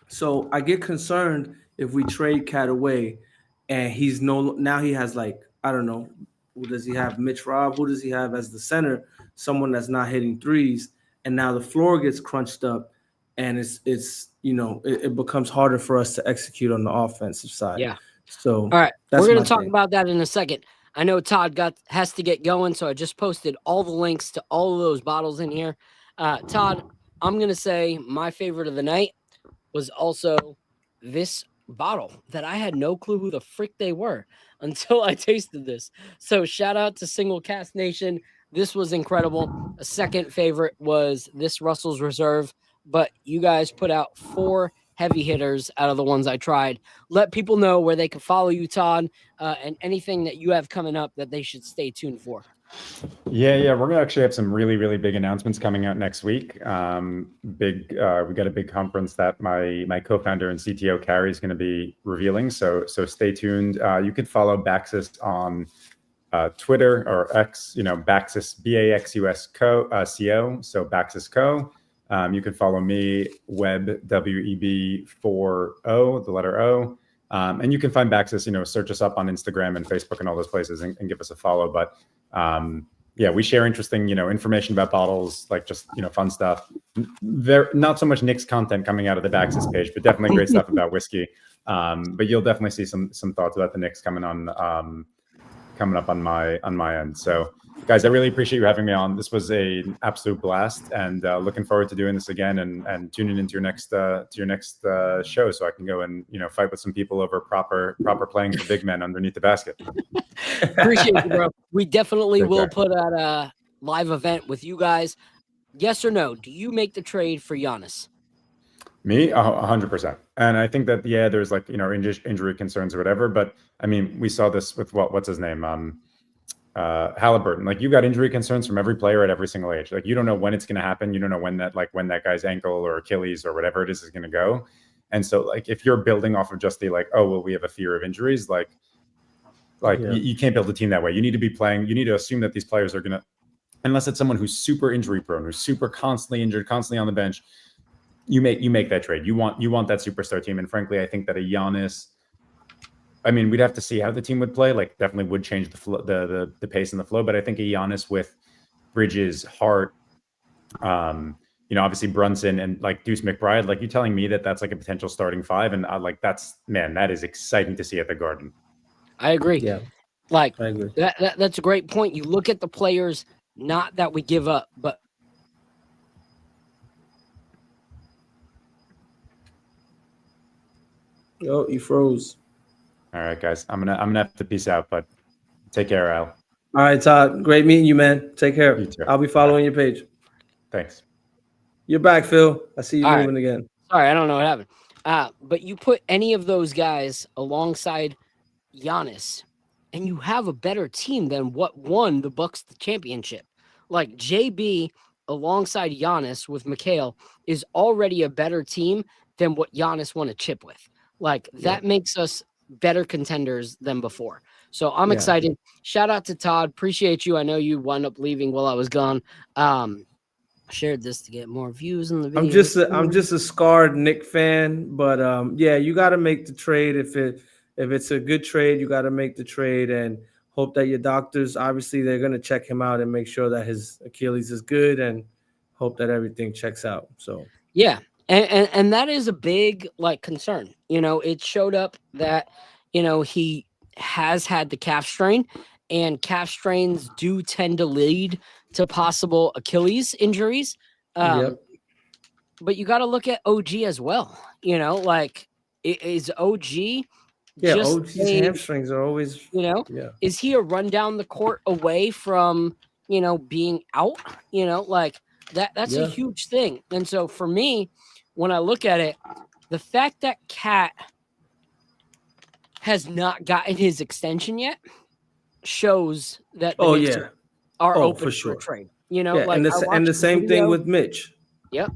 So I get concerned if we trade Cat away, and now he has like, I don't know, who does he have? Mitch Robb. Who does he have as the center? Someone that's not hitting threes, and now the floor gets crunched up, and it becomes harder for us to execute on the offensive side. Yeah. So all right, we're going to talk about that in a second. I know Todd has to get going, so I just posted all the links to all of those bottles in here. Todd, I'm going to say my favorite of the night was also this bottle that I had no clue who the frick they were until I tasted this. So shout out to Single Cast Nation. This was incredible. A second favorite was this Russell's Reserve, but you guys put out 4 heavy hitters out of the ones I tried. Let people know where they can follow you, Todd, and anything that you have coming up that they should stay tuned for. Yeah. We're gonna actually have some really, really big announcements coming out next week. We got a big conference that my co-founder and CTO Carrie is going to be revealing. So stay tuned. You could follow Baxus on Twitter or X. Baxus BAXUS CO. So Baxus Co. You can follow me, Web WEB40, the letter O. And you can find Baxus, search us up on Instagram and Facebook and all those places and give us a follow. But we share interesting, information about bottles, like just, fun stuff. There, not so much Knicks content coming out of the Baxus page, but definitely great stuff about whiskey. But you'll definitely see some thoughts about the Knicks coming up on my end. So guys, I really appreciate you having me on. This was an absolute blast, and looking forward to doing this again and tuning into your next show, so I can go and fight with some people over proper playing for big men underneath the basket. Appreciate you, bro. We definitely will put out a live event with you guys. Yes or no? Do you make the trade for Giannis? Me, 100%. And I think that there's like injury concerns or whatever, but I mean, we saw this with what's his name, Halliburton. Like, you got injury concerns from every player at every single age. Like, you don't know when it's going to happen. You don't know when that guy's ankle or Achilles or whatever it is going to go. And so, like, if you're building off of just the we have a fear of injuries, you can't build a team that way. You need to be playing. You need to assume that these players are going to, unless it's someone who's super injury prone, who's super constantly injured, constantly on the bench. You make that trade. You want that superstar team. And frankly, I think that a Giannis, I mean, we'd have to see how the team would play. Like, definitely would change the flow, the pace and the flow. But I think a Giannis with Bridges, Hart, obviously Brunson and like Deuce McBride. Like, you telling me that's like a potential starting 5, and that is exciting to see at the Garden. I agree. Yeah, like I agree. That's a great point. You look at the players, not that we give up, but Oh, you froze. All right, guys. I'm gonna have to peace out, but take care, Al. All right, Todd. Great meeting you, man. Take care. You too. I'll be following your page. Thanks. You're back, Phil. I see you All moving again. Sorry, I don't know what happened. But you put any of those guys alongside Giannis, and you have a better team than what won the Bucks the championship. Like JB alongside Giannis with Mikhail is already a better team than what Giannis won a chip with. Like that makes us better contenders than before. So I'm excited. Shout out to Todd. Appreciate you. I know you wound up leaving while I was gone. Shared this to get more views in the video. I'm just a scarred Knicks fan, but you got to make the trade if it's a good trade. You got to make the trade and hope that your doctors, obviously, they're going to check him out and make sure that his Achilles is good and hope that everything checks out. So yeah, and that is a big concern. It showed up that he has had the calf strain, and calf strains do tend to lead to possible Achilles injuries. But you got to look at OG as well. Is OG? OG's hamstrings are always. Is he a run down the court away from being out? That's a huge thing. And so for me, when I look at it, the fact that Cat has not gotten his extension yet shows that the Knicks are open for sure. a trade. And the same thing with Mitch. Yep.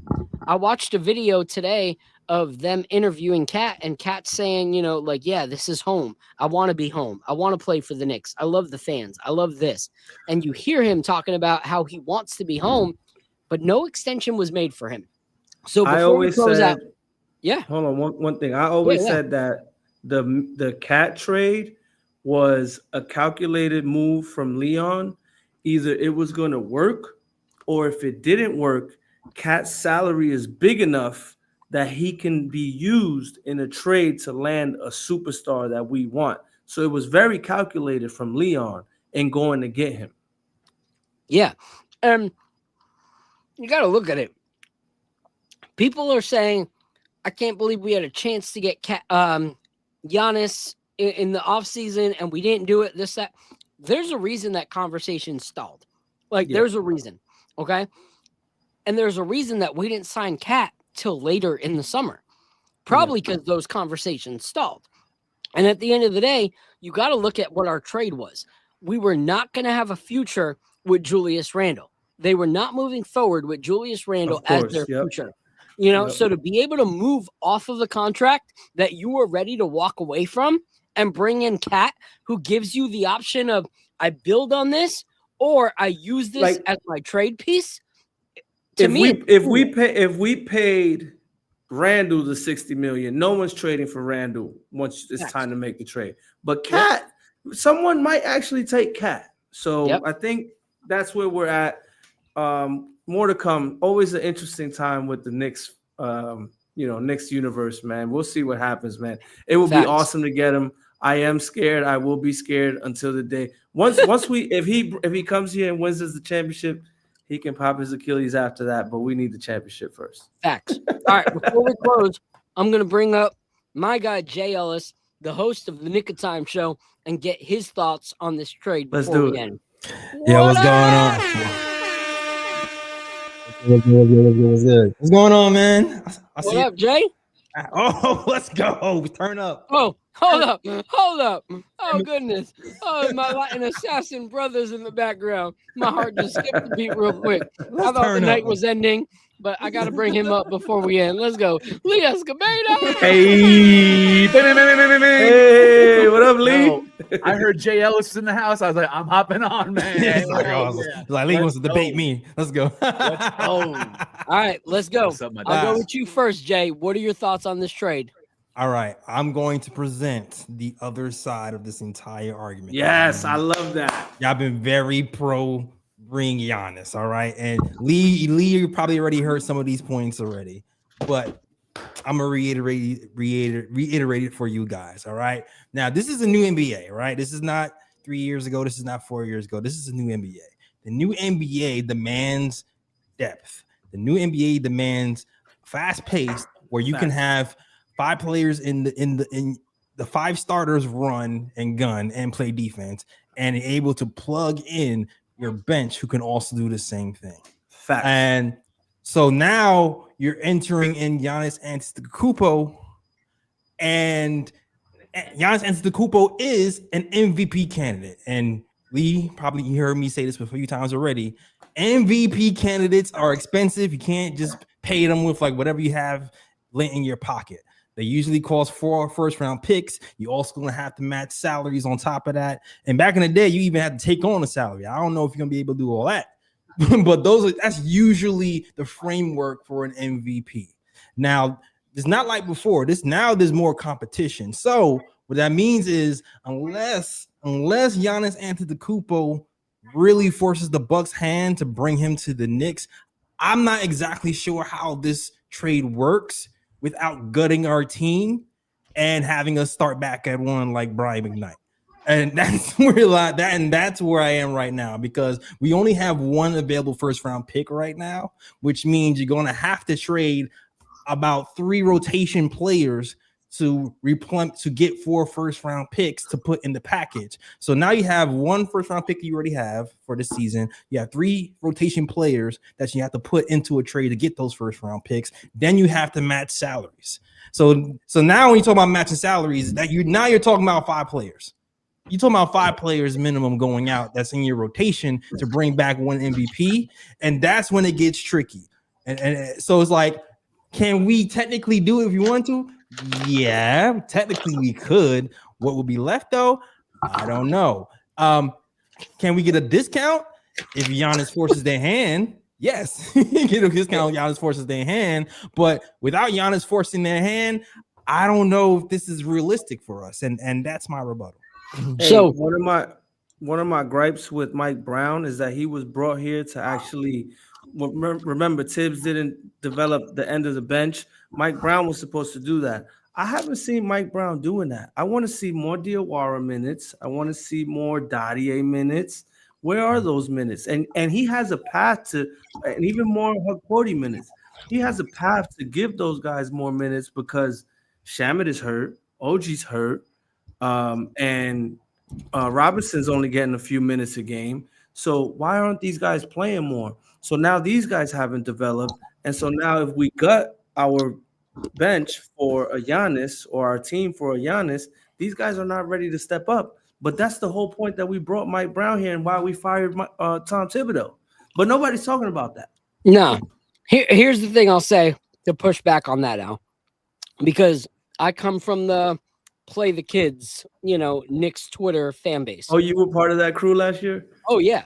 I watched a video today of them interviewing Cat, and Cat saying, this is home. I want to be home. I want to play for the Knicks. I love the fans. I love this. And you hear him talking about how he wants to be home, but no extension was made for him. So before we close out, hold on, one thing. I always said that the Cat trade was a calculated move from Leon. Either it was going to work, or if it didn't work, Cat's salary is big enough that he can be used in a trade to land a superstar that we want. So it was very calculated from Leon in going to get him. Yeah. You got to look at it. People are saying, I can't believe we had a chance to get Giannis in the offseason and we didn't do it, this, that. There's a reason that conversation stalled. There's a reason, okay? And there's a reason that we didn't sign Cat till later in the summer. Probably because those conversations stalled. And at the end of the day, you got to look at what our trade was. We were not going to have a future with Julius Randle. They were not moving forward with Julius Randle as their future. So to be able to move off of the contract that you were ready to walk away from and bring in Cat, who gives you the option of I build on this or I use this as my trade piece. If we paid Randle the $60 million, no one's trading for Randle once it's time to make the trade. But Cat, someone might actually take Cat. So I think that's where we're at. More to come. Always an interesting time with the Knicks. Knicks universe, man. We'll see what happens, man. It will be awesome to get him. I am scared. I will be scared until the day if he comes here and wins us the championship, he can pop his Achilles after that. But we need the championship first. Facts. All right. Before we close, I'm gonna bring up my guy Jay Ellis, the host of the Nick of Time show, and get his thoughts on this trade. Let's do it. End. Yeah, what's going on? What's going on, man? What up, Jay? Oh, let's go. Turn up. Oh, hold up. Oh, goodness. Oh, my Latin assassin brothers in the background. My heart just skipped a beat real quick. I thought the night was ending, but I got to bring him up before we end. Let's go. Lee Escobedo. Hey, what up, Lee? I heard Jay Ellis was in the house. I was like, I'm hopping on, man. Lee wants to debate me. Let's go. Let's go. All right, let's go. I'll go with you first, Jay. What are your thoughts on this trade? All right, I'm going to present the other side of this entire argument. Yes, I love that. Y'all been very pro bring Giannis, all right? And Lee, you probably already heard some of these points already, but I'm gonna reiterate it for you guys, all right? Now, this is a new NBA, right? This is not 3 years ago. This is not 4 years ago. This is a new NBA. The new NBA demands depth. The new NBA demands fast-paced, where you can have 5 players in the 5 starters run and gun and play defense, and able to plug in your bench who can also do the same thing. Facts. And so now you're entering in Giannis Antetokounmpo, and Giannis Antetokounmpo is an MVP candidate. And Lee, probably you heard me say this a few times already. MVP candidates are expensive. You can't just pay them with like whatever you have laying in your pocket. They usually cost 4 first-round picks. You also going to have to match salaries on top of that. And back in the day, you even had to take on a salary. I don't know if you're going to be able to do all that. But that's usually the framework for an MVP. Now, it's not like before. Now there's more competition. So what that means is unless Giannis Antetokounmpo really forces the Bucks' hand to bring him to the Knicks, I'm not exactly sure how this trade works without gutting our team and having us start back at one like Brian McKnight. And that's that's where I am right now, because we only have one available first round pick right now, which means you're going to have to trade about 3 rotation players to get 4 first round picks to put in the package. So now you have 1 first round pick you already have for the season. You have 3 rotation players that you have to put into a trade to get those first round picks. Then you have to match salaries. So now when you talk about matching salaries, you're talking about 5 players. You're talking about 5 players minimum going out that's in your rotation to bring back 1 MVP, and that's when it gets tricky. And so it's like, can we technically do it if you want to? Yeah, technically we could. What would be left though? I don't know. Can we get a discount if Giannis forces their hand? Yes, get a discount if Giannis forces their hand. But without Giannis forcing their hand, I don't know if this is realistic for us. And that's my rebuttal. Hey, so one of my gripes with Mike Brown is that he was brought here to actually remember Tibbs didn't develop the end of the bench. Mike Brown was supposed to do that. I haven't seen Mike Brown doing that. I want to see more Diawara minutes. I want to see more Dadier minutes. Where are those minutes? And he has a path to, and even more Hukporti minutes. He has a path to give those guys more minutes because Shamet is hurt, OG's hurt, and Robinson's only getting a few minutes a game. So why aren't these guys playing more? So now these guys haven't developed. And so now if we gut our bench for a Giannis or our team for a Giannis, these guys are not ready to step up. But that's the whole point that we brought Mike Brown here and why we fired Tom Thibodeau. But nobody's talking about that. No. Here's the thing I'll say to push back on that, Al. Because I come from the play the kids, Knicks Twitter fan base. Oh, you were part of that crew last year? Oh, yeah.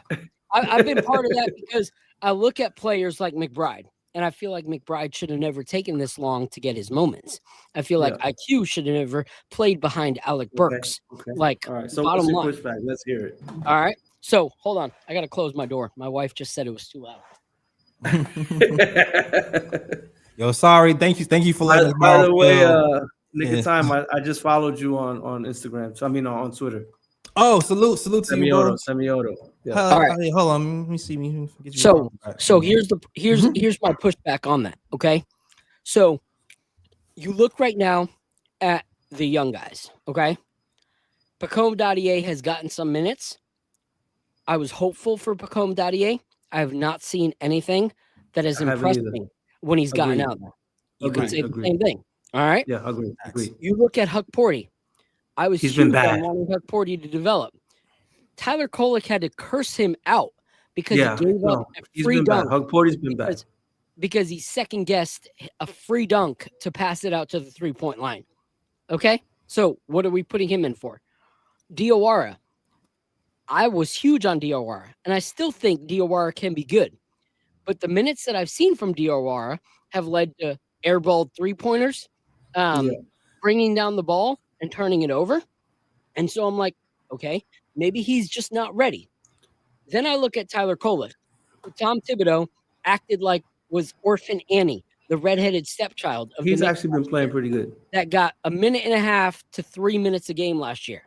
I've been part of that because I look at players like McBride, and I feel like McBride should have never taken this long to get his moments. I feel like IQ should have never played behind Alec Burks. Okay. Like, all right. So bottom line. Pushback? Let's hear it. All right. So hold on. I got to close my door. My wife just said it was too loud. Yo, sorry. Thank you for letting us know. By the way, Nick of Time, I just followed you on Instagram. So on Twitter. Oh, salute to you, bro. Semioto. Yeah. All right. Hey, hold on. Let me see. So here's my pushback on that. Okay. So you look right now at the young guys. Okay. Pacome Dadier has gotten some minutes. I was hopeful for Pacome Dadier. I have not seen anything that has impressed me when he's gotten out there. You can say the same thing. All right. Yeah, agree. You look at Hukporti. He's been bad. I wanted Hukporti to develop. Tyler Kolek had to curse him out because he gave up a free dunk. Hukporti's been bad because he second guessed a free dunk to pass it out to the 3-point line. Okay, so what are we putting him in for? Diawara. I was huge on Diawara, and I still think Diawara can be good, but the minutes that I've seen from Diawara have led to airball 3-pointers, bringing down the ball and turning it over. And so I'm like, okay, maybe he's just not ready. Then I look at Tyler Kolek. Tom Thibodeau acted like was Orphan Annie, the redheaded stepchild. He's actually been playing pretty good. That got 1.5 to 3 minutes a game last year.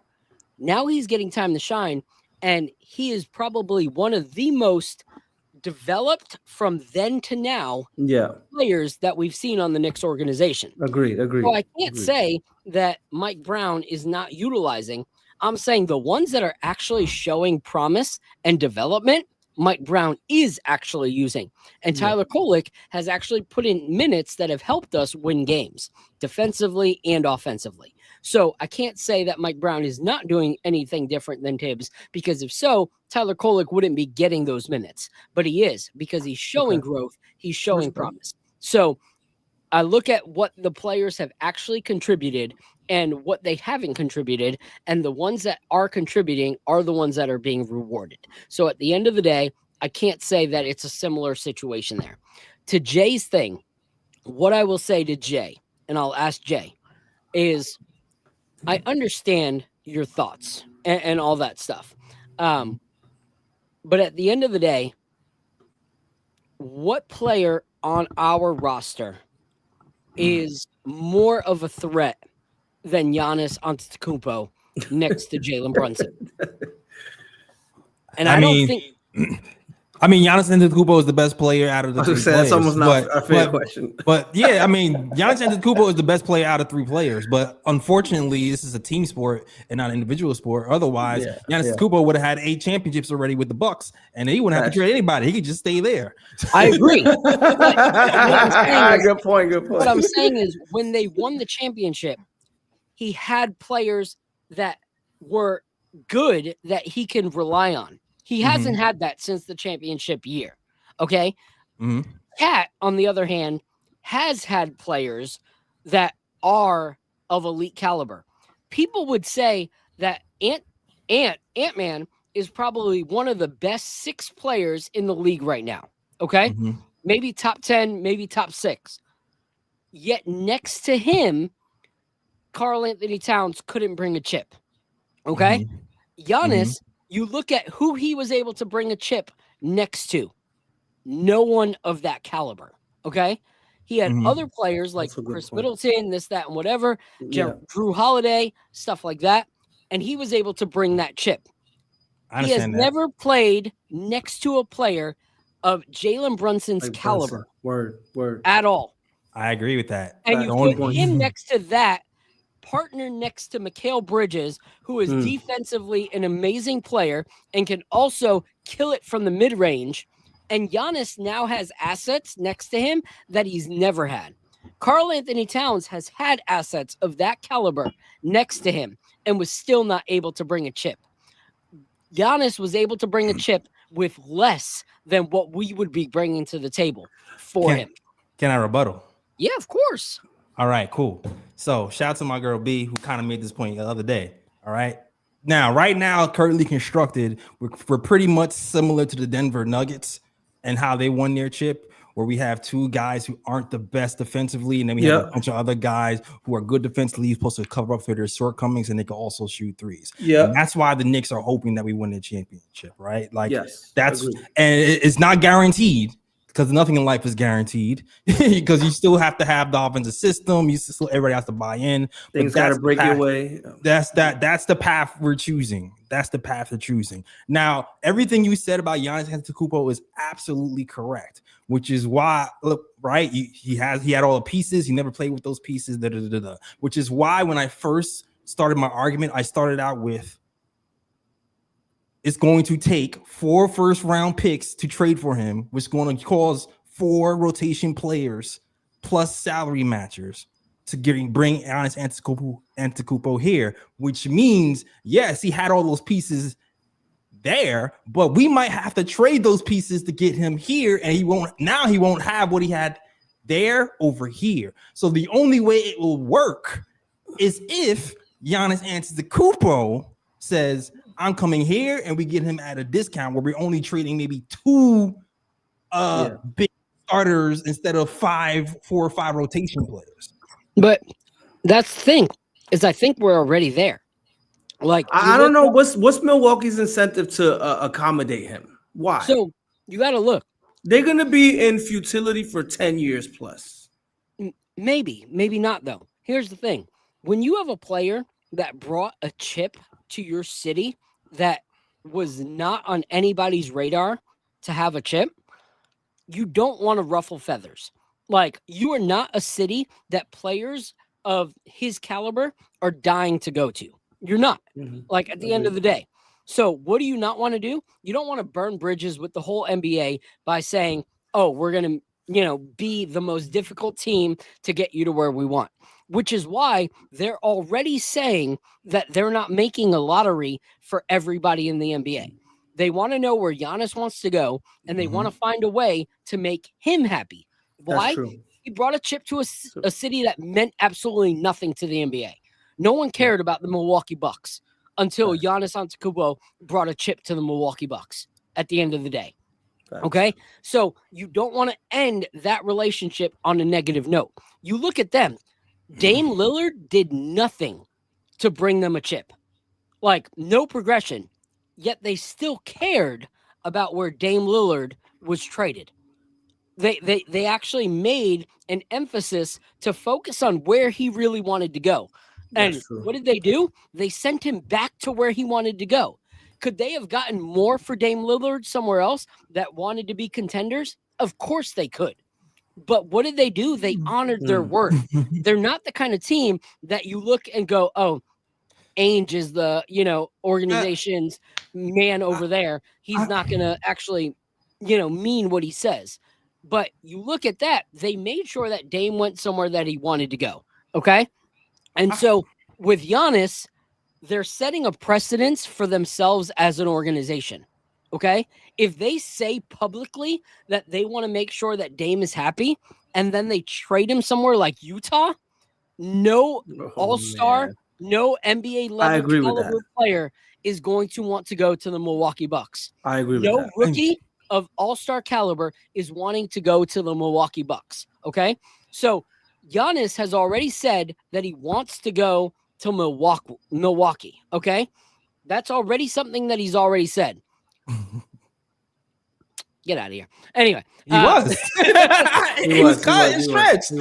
Now he's getting time to shine, and he is probably one of the most developed from then to now Yeah, players that we've seen on the Knicks organization. agreed. So I can't say that Mike Brown is not utilizing. I'm saying the ones that are actually showing promise and development, Mike Brown is actually using. And Tyler Kolek has actually put in minutes that have helped us win games defensively and offensively. So I can't say that Mike Brown is not doing anything different than Tibbs, because if so, Tyler Kolek wouldn't be getting those minutes. But he is, because he's showing growth. He's showing promise. So I look at what the players have actually contributed and what they haven't contributed, and the ones that are contributing are the ones that are being rewarded. So at the end of the day, I can't say that it's a similar situation there. To Jay's thing, what I will say to Jay, and I'll ask Jay, is I understand your thoughts and all that stuff. But at the end of the day, what player on our roster is more of a threat than Giannis Antetokounmpo next to Jalen Brunson? And I don't think. I mean, Giannis Antetokounmpo is the best player out of the three players. That's almost not a fair question. But yeah, I mean, Giannis Antetokounmpo is the best player out of three players. But unfortunately, this is a team sport and not an individual sport. Otherwise, Giannis Antetokounmpo would have had 8 championships already with the Bucks, and he wouldn't have to trade anybody. He could just stay there. I agree. Good point. What I'm saying is, when they won the championship, he had players that were good that he can rely on. He hasn't had that since the championship year. Okay. Cat, on the other hand, has had players that are of elite caliber. People would say that Ant-Man is probably one of the best 6 players in the league right now. Okay. Maybe top 10, maybe top 6. Yet next to him, Karl Anthony Towns couldn't bring a chip. Okay. Giannis, you look at who he was able to bring a chip next to. No one of that caliber. Okay. He had other players like Chris Middleton, this, that, and whatever, Drew Holiday, stuff like that. And he was able to bring that chip. He has never played next to a player of Jalen Brunson's caliber. Word. At all. I agree with that. And you put him next to that, partner next to Mikal Bridges, who is defensively an amazing player and can also kill it from the mid-range. And Giannis now has assets next to him that he's never had. Karl Anthony Towns has had assets of that caliber next to him and was still not able to bring a chip. Giannis was able to bring a chip with less than what we would be bringing to the table for him. Can I rebuttal? Yeah, of course. All right, cool. So shout out to my girl B, who kind of made this point the other day. All right. Now, right now, currently constructed, we're pretty much similar to the Denver Nuggets and how they won their chip, where we have 2 guys who aren't the best defensively, and then we have a bunch of other guys who are good defensively, supposed to cover up for their shortcomings, and they can also shoot threes. Yeah, that's why the Knicks are hoping that we win the championship, right? Like, that's and it's not guaranteed, because nothing in life is guaranteed, because you still have to have the offensive system. You still, everybody has to buy in. Things got to break your way. That's the path we're choosing. That's the path they're choosing. Now, everything you said about Giannis Antetokounmpo is absolutely correct, which is why, look, right? He had all the pieces. He never played with those pieces. Which is why when I first started my argument, I started out with, it's going to take 4 first-round picks to trade for him, which is going to cause 4 rotation players plus salary matchers to bring Giannis Antetokounmpo here, which means, yes, he had all those pieces there, but we might have to trade those pieces to get him here, and he won't have what he had there over here. So the only way it will work is if Giannis Antetokounmpo says, I'm coming here, and we get him at a discount where we're only trading maybe 2 big starters instead of 4 or 5 rotation players. But that's the thing, is I think we're already there. Like, I don't know what's Milwaukee's incentive to accommodate him. Why? So you got to look. They're going to be in futility for 10 years plus. Maybe not though. Here's the thing: when you have a player that brought a chip to your city that was not on anybody's radar to have a chip, you don't want to ruffle feathers. Like, you are not a city that players of his caliber are dying to go to. You're not. Like, at the end of the day. So what do you not want to do? You don't want to burn bridges with the whole NBA by saying, oh, we're going to, be the most difficult team to get you to where we want, which is why they're already saying that they're not making a lottery for everybody in the NBA. They want to know where Giannis wants to go, and they want to find a way to make him happy. Why? That's true. He brought a chip to a city that meant absolutely nothing to the NBA. No one cared about the Milwaukee Bucks until Giannis Antetokounmpo brought a chip to the Milwaukee Bucks at the end of the day. Okay? So you don't want to end that relationship on a negative note. You look at them. Dame Lillard did nothing to bring them a chip. Like, no progression. Yet they still cared about where Dame Lillard was traded. They actually made an emphasis to focus on where he really wanted to go. And what did they do? They sent him back to where he wanted to go. Could they have gotten more for Dame Lillard somewhere else that wanted to be contenders? Of course they could. But what did they do? They honored their word. They're not the kind of team that you look and go, oh, Ainge is the, organization's man over there. He's not going to actually, mean what he says. But you look at that, they made sure that Dame went somewhere that he wanted to go. Okay. And so with Giannis, they're setting a precedence for themselves as an organization. Okay. If they say publicly that they want to make sure that Dame is happy, and then they trade him somewhere like Utah, no all-star, no NBA level caliber player is going to want to go to the Milwaukee Bucks. I agree with that. No rookie of all-star caliber is wanting to go to the Milwaukee Bucks. Okay. So Giannis has already said that he wants to go to Milwaukee. Okay. That's already something that he's already said. Get out of here. Anyway. He was. He was cut and stretched.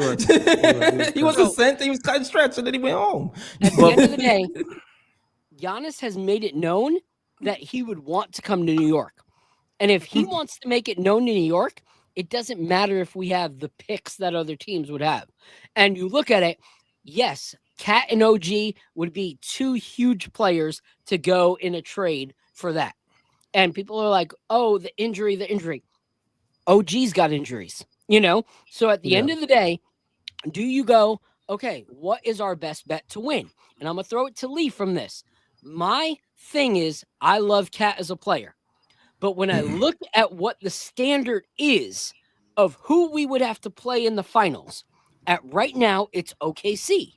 He wasn't sent. He was cut and stretched, and then he went home. At the end of the day, Giannis has made it known that he would want to come to New York. And if he wants to make it known in New York, it doesn't matter if we have the picks that other teams would have. And you look at it, yes, Cat and OG would be two huge players to go in a trade for that. And people are like, oh, the injury. OG's got injuries, So at the end of the day, do you go, okay, what is our best bet to win? And I'm going to throw it to Lee from this. My thing is, I love Cat as a player. But when I look at what the standard is of who we would have to play in the finals, at right now, it's OKC.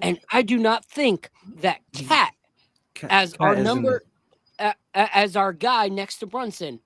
And I do not think that Cat as our number, as our guy next to Brunson,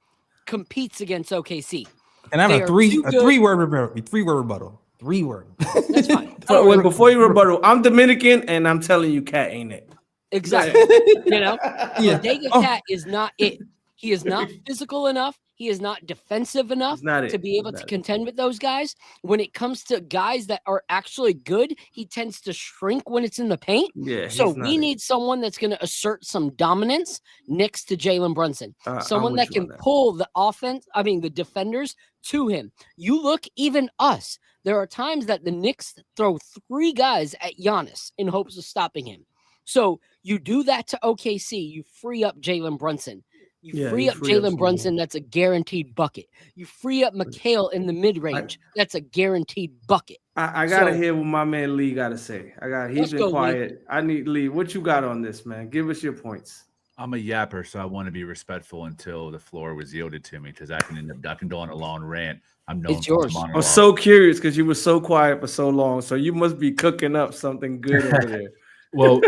competes against OKC. And I have a three-word rebuttal. 3 word. That's fine. Before you rebuttal, I'm Dominican, and I'm telling you, Cat ain't it. Exactly. Bodega Cat is not it. He is not physical enough. He is not defensive enough to be able to contend with those guys. When it comes to guys that are actually good, he tends to shrink when it's in the paint. Yeah. So we need someone that's going to assert some dominance next to Jalen Brunson. Someone that can pull the the defenders to him. You look, even us, there are times that the Knicks throw 3 guys at Giannis in hopes of stopping him. So you do that to OKC, you free up Jalen Brunson. You free up Jalen Brunson, that's a guaranteed bucket. You free up McHale in the mid-range, that's a guaranteed bucket. I gotta hear what my man Lee gotta say. He's been quiet. Lee. I need Lee. What you got on this, man? Give us your points. I'm a yapper, so I want to be respectful until the floor was yielded to me, because I can end up ducking on a long rant. I'm known it's yours. I'm so curious because you were so quiet for so long, so you must be cooking up something good over there. Well,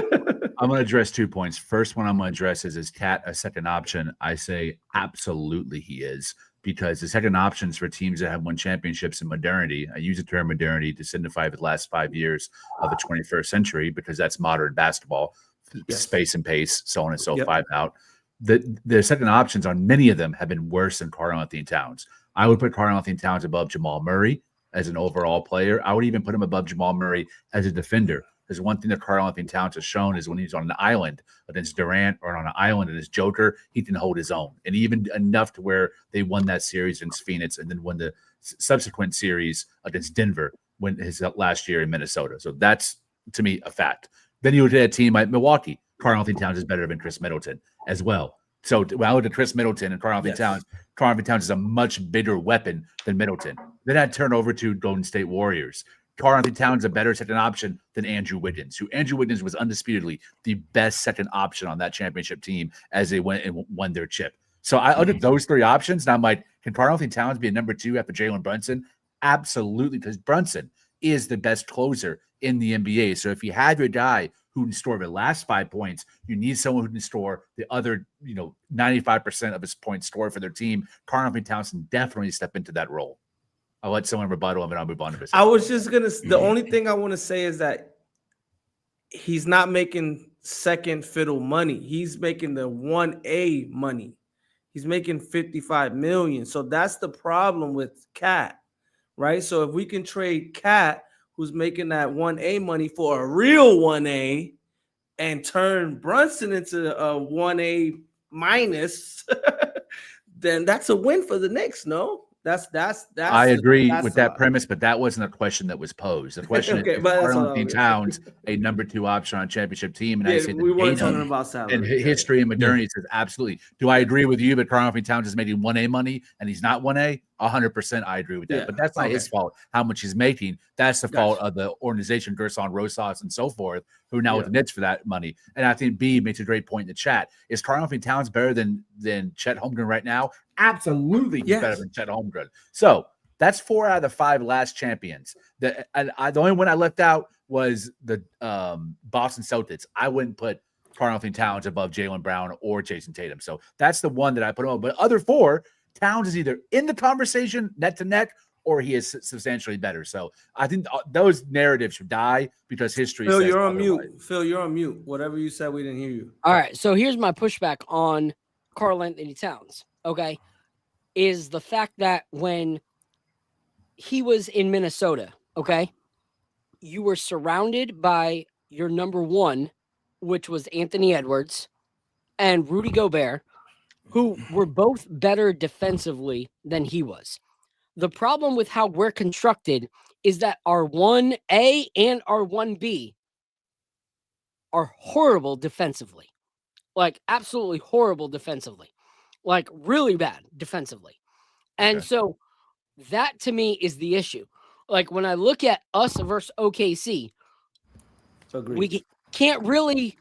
I'm going to address 2 points. First one I'm going to address is Cat a second option? I say absolutely he is, because the second options for teams that have won championships in modernity, I use the term modernity to signify the last 5 years of the 21st century, because that's modern basketball, space and pace, so on and so forth out. The second options on many of them have been worse than Karl-Anthony Towns. I would put Karl-Anthony Towns above Jamal Murray as an overall player. I would even put him above Jamal Murray as a defender. Because one thing that Karl-Anthony Towns has shown is when he's on an island against Durant or on an island against Joker, he can hold his own. And even enough to where they won that series against Phoenix and then won the subsequent series against Denver when his last year in Minnesota. So that's, to me, a fact. Then you look at a team like Milwaukee. Karl-Anthony Towns is better than Chris Middleton as well. So when I look at Chris Middleton and Karl-Anthony Towns is a much bigger weapon than Middleton. Then I'd turn over to Golden State Warriors. Karl-Anthony Towns is a better second option than Andrew Wiggins, who Andrew Wiggins was undisputedly the best second option on that championship team as they went and won their chip. So I look at those three options, and I'm like, can Karl-Anthony Towns be a number 2 after Jalen Brunson? Absolutely, because Brunson is the best closer in the NBA. So if you had your guy who can score the last 5 points, you need someone who can score the other, 95% of his points scored for their team. Karl-Anthony Towns can definitely step into that role. I'll let someone rebuttal him and I'll move on to this. I was just going to, the only thing I want to say is that he's not making second fiddle money. He's making the 1A money. He's making $55 million. So that's the problem with Cat, right? So if we can trade Cat, who's making that 1A money for a real 1A, and turn Brunson into a 1A minus, then that's a win for the Knicks, no? I agree with that premise, but that wasn't a question that was posed. The question is Karl-Anthony Towns a number 2 option on a championship team? And I say we weren't talking about salary. And history and modernity says absolutely. Do I agree with you that Karl-Anthony Towns is making 1A money and he's not 1A? 100% I agree with that. But that's not his fault, how much he's making. That's the fault of the organization, Gerson Rosas and so forth, who are now with the Knicks for that money. And I think B makes a great point in the chat. Is Karl-Anthony Towns better than Chet Holmgren right now? Absolutely better than Chet Holmgren. So that's 4 out of the 5 last champions. The only one I left out was the Boston Celtics. I wouldn't put Karl-Anthony Towns above Jaylen Brown or Jason Tatum. So that's the one that I put on. But other 4, Towns is either in the conversation net to net or he is substantially better. So I think those narratives should die because history. Phil, you're on mute. Phil, you're on mute. Whatever you said, we didn't hear you. All right. So here's my pushback on Karl-Anthony Towns. Okay. Is the fact that when he was in Minnesota, okay, you were surrounded by your number 1, which was Anthony Edwards and Rudy Gobert, who were both better defensively than he was. The problem with how we're constructed is that our 1A and our 1B are horrible defensively. Like absolutely horrible defensively. Like really bad defensively. And so that to me is the issue. Like when I look at us versus OKC, we can't really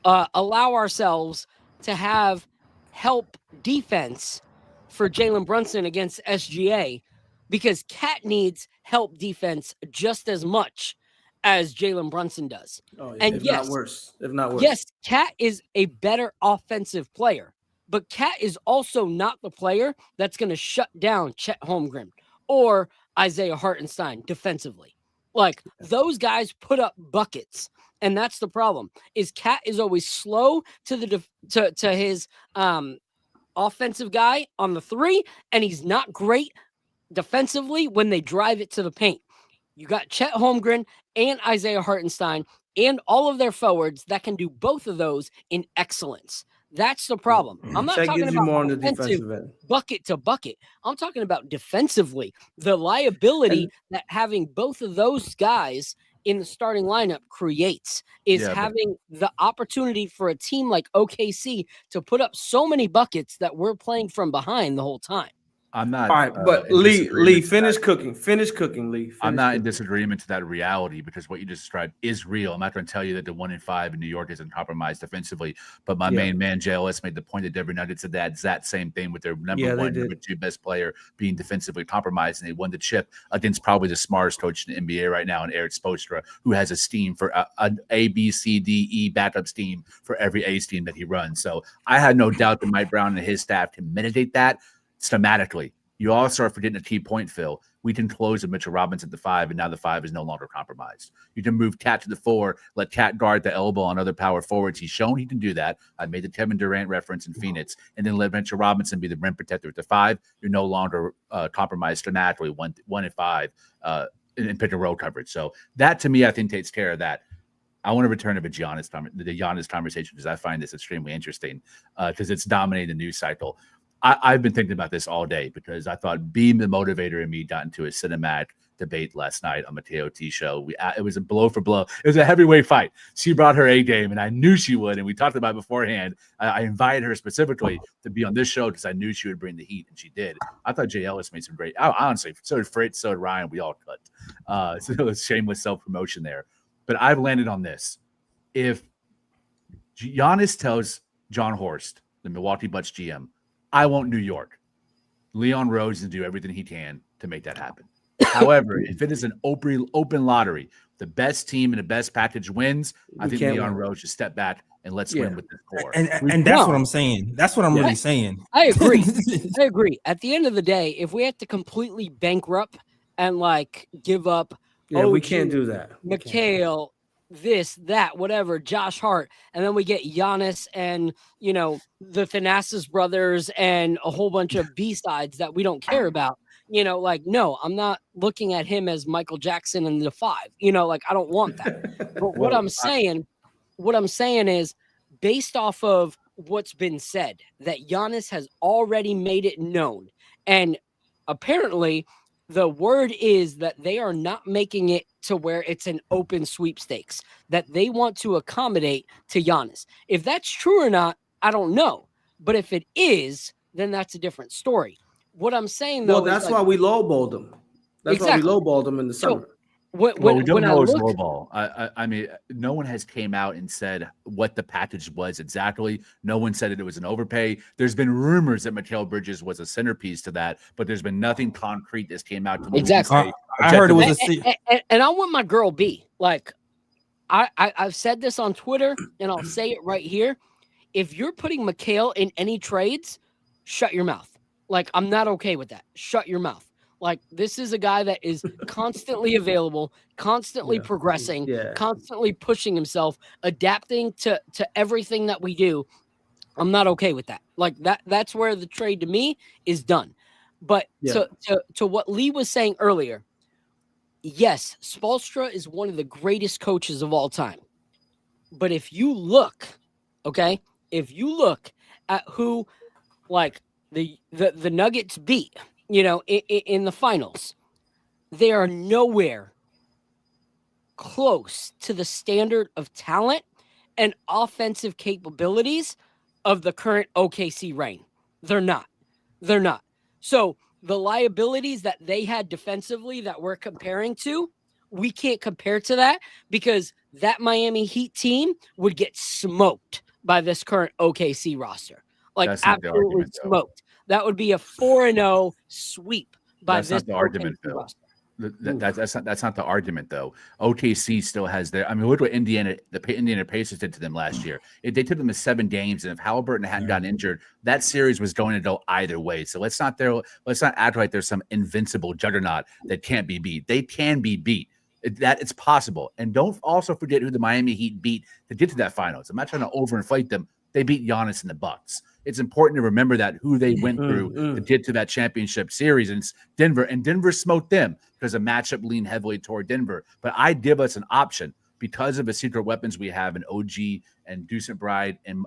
allow ourselves to have help defense for Jalen Brunson against SGA because Cat needs help defense just as much as Jalen Brunson does. Oh, and if not worse. Yes, Cat is a better offensive player, but Cat is also not the player that's going to shut down Chet Holmgren or Isaiah Hartenstein defensively. Like those guys put up buckets. And that's the problem. Is Cat is always slow to the to his offensive guy on the 3, and he's not great defensively when they drive it to the paint. You got Chet Holmgren and Isaiah Hartenstein and all of their forwards that can do both of those in excellence. That's the problem. I'm not talking about more on the defensive end. Bucket to bucket. I'm talking about defensively. The liability that having both of those guys in the starting lineup creates is having the opportunity for a team like OKC to put up so many buckets that we're playing from behind the whole time. I'm not. All right, but Lee, finish cooking. Finish cooking, Lee. I'm not in disagreement to that reality because what you just described is real. I'm not going to tell you that the 1-5 in New York isn't compromised defensively, but my main man JLS made the point that Denver Nuggets did that same thing with their number 1, number 2 best player being defensively compromised, and they won the chip against probably the smartest coach in the NBA right now, in Eric Spoelstra, who has a scheme for an A, B, C, D, E backup scheme for every A scheme that he runs. So I had no doubt that Mike Brown and his staff can mitigate that schematically. You also are forgetting a key point, Phil. We can close with Mitchell Robinson at the 5, and now the 5 is no longer compromised. You can move Cat to the 4, let Cat guard the elbow on other power forwards. He's shown he can do that. I made the Kevin Durant reference in Phoenix, and then let Mitchell Robinson be the rim protector at the 5. You're no longer compromised schematically 1-5 in pick and roll coverage. So that to me, I think takes care of that. I want to return to the Giannis conversation because I find this extremely interesting because it's dominating the news cycle. I've been thinking about this all day because I thought being the motivator in me got into a cinematic debate last night on Mateo T show. It was a blow for blow. It was a heavyweight fight. She brought her A game, and I knew she would. And we talked about it beforehand. I invited her specifically to be on this show because I knew she would bring the heat, and she did. I thought Jay Ellis made some great. Honestly, so did Fritz, so did Ryan. We all cut. So it was shameless self promotion there. But I've landed on this. If Giannis tells John Horst, the Milwaukee Bucks GM, I want New York, Leon Rose to do everything he can to make that happen. However, if it is an open lottery, the best team and the best package wins, I think Leon Rose should step back and let's win with this core. And that's what I'm saying. That's what I'm really saying. I agree. I agree. At the end of the day, if we have to completely bankrupt and like give up, we can't do that. Mikhail, this, that, whatever, Josh Hart, and then we get Giannis and, you know, the Thanasis brothers and a whole bunch of B-sides that we don't care about. You know, like, no, I'm not looking at him as Michael Jackson in the 5. You know, like, I don't want that. But what I'm saying is, based off of what's been said, that Giannis has already made it known. And apparently, the word is that they are not making it to where it's an open sweepstakes, that they want to accommodate to Giannis. If that's true or not, I don't know. But if it is, then that's a different story. What I'm saying, though, that's why we lowballed him. That's why we lowballed him in the summer. We don't know it's lowball. I mean, no one has came out and said what the package was exactly. No one said it was an overpay. There's been rumors that Mikal Bridges was a centerpiece to that, but there's been nothing concrete that's came out. To exactly. I heard it was a and I want my girl B. Like, I've said this on Twitter, and I'll say it right here. If you're putting Mikal in any trades, shut your mouth. Like, I'm not okay with that. Shut your mouth. Like, this is a guy that is constantly available, constantly progressing, constantly pushing himself, adapting to everything that we do. I'm not okay with that. Like, that's where the trade to me is done. But to what Lee was saying earlier, yes, Spoelstra is one of the greatest coaches of all time. But if you look, at who, like, the Nuggets beat, you know, in the finals, they are nowhere close to the standard of talent and offensive capabilities of the current OKC reign. They're not. So the liabilities that they had defensively that we're comparing to, we can't compare to that because that Miami Heat team would get smoked by this current OKC roster. Like, absolutely smoked. That would be a 4-0 sweep by this. That's not the argument, though. That's not the argument, though. OKC still has their. I mean, look what the Indiana Pacers did to them last year. They took them to 7 games, and if Halliburton hadn't gotten injured, that series was going to go either way. So let's not act like there's some invincible juggernaut that can't be beat. They can be beat. It's possible. And don't also forget who the Miami Heat beat to get to that finals. I'm not trying to overinflate them. They beat Giannis and the Bucks. It's important to remember that who they went through to get to that championship series, and it's Denver. And Denver smoked them because the matchup leaned heavily toward Denver. But I give us an option because of the secret weapons we have in OG and Deuce McBride and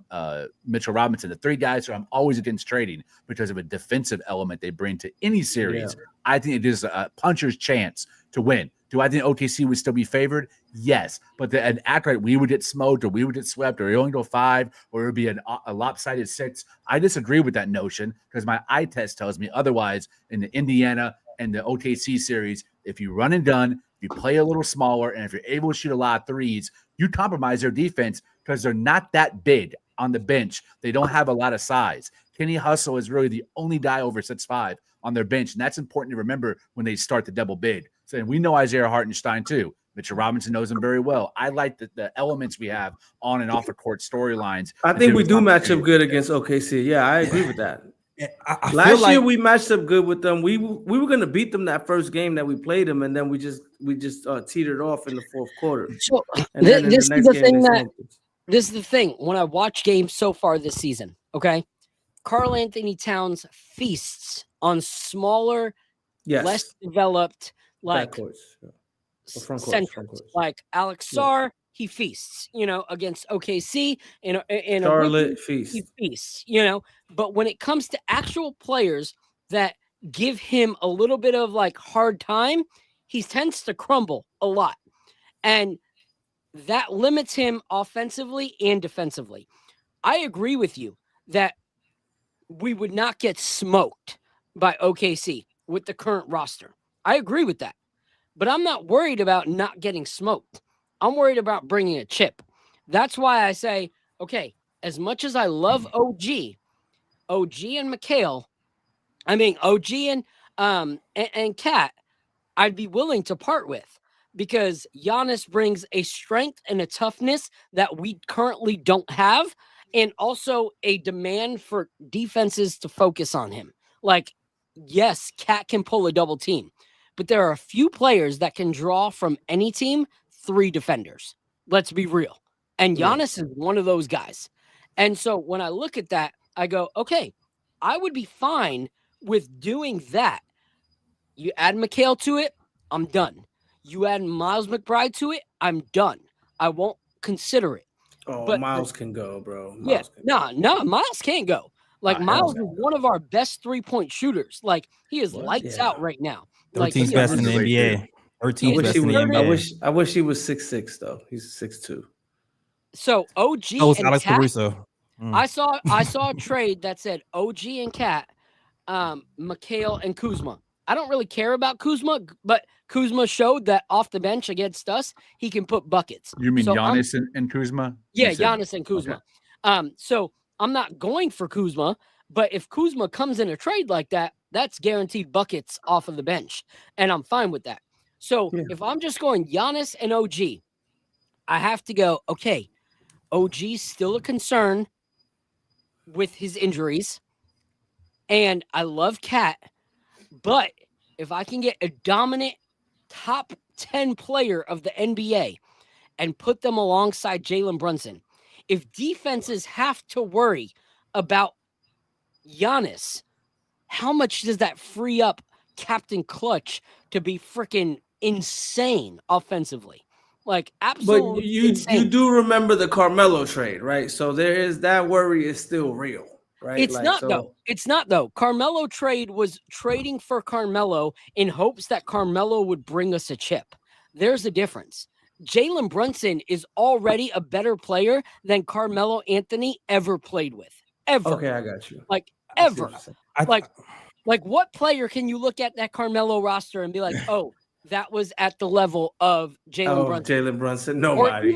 Mitchell Robinson, the 3 guys who I'm always against trading because of a defensive element they bring to any series. Yeah. I think it is a puncher's chance to win. Do I think OKC would still be favored? Yes. But an act like we would get smoked or we would get swept or it only go 5 or it would be a lopsided 6. I disagree with that notion because my eye test tells me otherwise in the Indiana and the OKC series. If you run and gun, if you play a little smaller, and if you're able to shoot a lot of threes, you compromise their defense because they're not that big on the bench. They don't have a lot of size. Kenny Hustle is really the only guy over 6'5" on their bench, and that's important to remember when they start the double big. So we know Isaiah Hartenstein too. Mitchell Robinson knows him very well. I like the elements we have on and off the court storylines. I think we do match up good against OKC. Yeah, I agree with that. Last year we matched up good with them. We were going to beat them that first game that we played them, and then we just teetered off in the fourth quarter. So this is the thing. When I watch games so far this season, okay, Karl Anthony Towns feasts on smaller, less developed, like Backcourts. Yeah. Or front courts, centers, front courts. like Alex Yeah. Sarr, he feasts, against OKC in a Charlotte rookie, feast. he feasts, But when it comes to actual players that give him a little bit of like hard time, he tends to crumble a lot. And that limits him offensively and defensively. I agree with you that we would not get smoked by OKC with the current roster. I agree with that. But I'm not worried about not getting smoked. I'm worried about bringing a chip. That's why I say, okay, as much as I love OG and McHale, OG and Cat, I'd be willing to part with, because Giannis brings a strength and a toughness that we currently don't have, and also a demand for defenses to focus on him. Like, yes, Cat can pull a double team, but there are a few players that can draw from any team 3 defenders. Let's be real. And Giannis is one of those guys. And so when I look at that, I go, okay, I would be fine with doing that. You add McHale to it, I'm done. You add Miles McBride to it, I'm done. I won't consider it. Oh, But Miles can go, bro. Miles can't go. Like, Miles is one of our best 3-point shooters. Like, he is lights out right now. 13th best in the NBA. 13th best in the NBA. I wish he was 6'6", though. He's 6'2". So OG and Alex Cat, Caruso. I saw a trade that said OG and Cat, McHale and Kuzma. I don't really care about Kuzma, but Kuzma showed that off the bench against us, he can put buckets. You mean Giannis and Kuzma? Yeah, Giannis and Kuzma. Okay. So I'm not going for Kuzma, but if Kuzma comes in a trade like that, that's guaranteed buckets off of the bench, and I'm fine with that. So if I'm just going Giannis and OG, I have to go, okay, OG's still a concern with his injuries, and I love Cat, but if I can get a dominant top 10 player of the NBA and put them alongside Jalen Brunson, if defenses have to worry about Giannis, how much does that free up Captain Clutch to be freaking insane offensively? Like, absolutely. But you do remember the Carmelo trade, right? So there is that worry is still real, right? It's not though. It's not though. Carmelo trade was trading for Carmelo in hopes that Carmelo would bring us a chip. There's a difference. Jalen Brunson is already a better player than Carmelo Anthony ever played with. Ever. Okay, I got you. Like, ever. Like what player can you look at that Carmelo roster and be like, oh, that was at the level of Jalen Brunson? Jalen Brunson, nobody.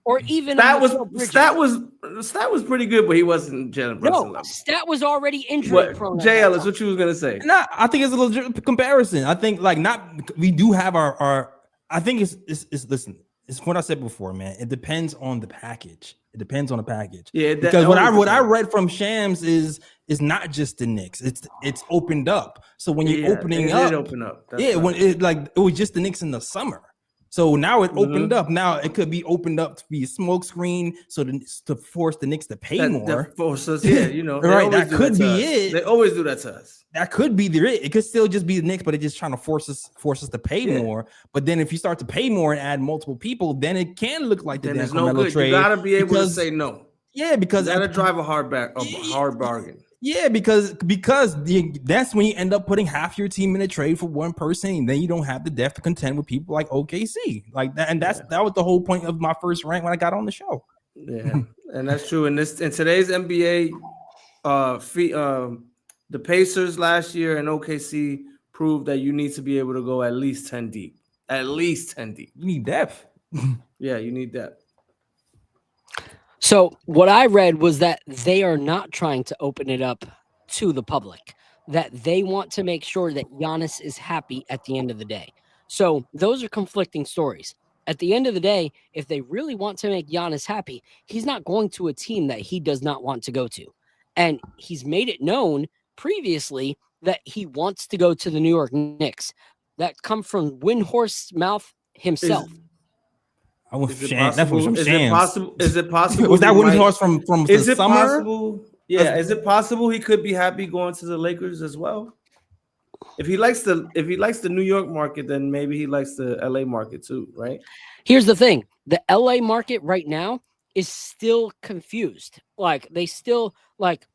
Or even Stat was pretty good, but he wasn't Jalen Brunson level. Stat was already injury prone. Jay Ellis, what you was gonna say? No, I think it's a little comparison. I think we do have our I think it's listen. It's what I said before, man. It depends on the package. It depends on the package. Yeah, because what I read from Shams is not just the Knicks. It's opened up. So when you're opening up, open up. When it was just the Knicks in the summer. So now it opened up. Now it could be opened up to be a smoke screen, so to force the Knicks to pay more. Force us, right? That could be it. They always do that to us. That could be it. Could still just be the Knicks, but it's just trying to force us to pay more. But then if you start to pay more and add multiple people, then it can look like the Dan Carmelo trade. You gotta be able to say no. Yeah, because you gotta drive a hard bargain. Yeah, because that's when you end up putting half your team in a trade for one person, and then you don't have the depth to contend with people like OKC, like that. And that was the whole point of my first rank when I got on the show. Yeah, and that's true. In today's NBA, the Pacers last year and OKC proved that you need to be able to go at least 10 deep. At least 10 deep. You need depth. Yeah, you need depth. So what I read was that they are not trying to open it up to the public, that they want to make sure that Giannis is happy at the end of the day. So those are conflicting stories. At the end of the day, if they really want to make Giannis happy, he's not going to a team that he does not want to go to. And he's made it known previously that he wants to go to the New York Knicks. That come from Windhorst's mouth himself. Is it possible? Was that Windhorst from the summer? Possible? Yeah. Is it possible he could be happy going to the Lakers as well? If he likes the New York market, then maybe he likes the LA market too, right? Here's the thing. The LA market right now is still confused. Like they still like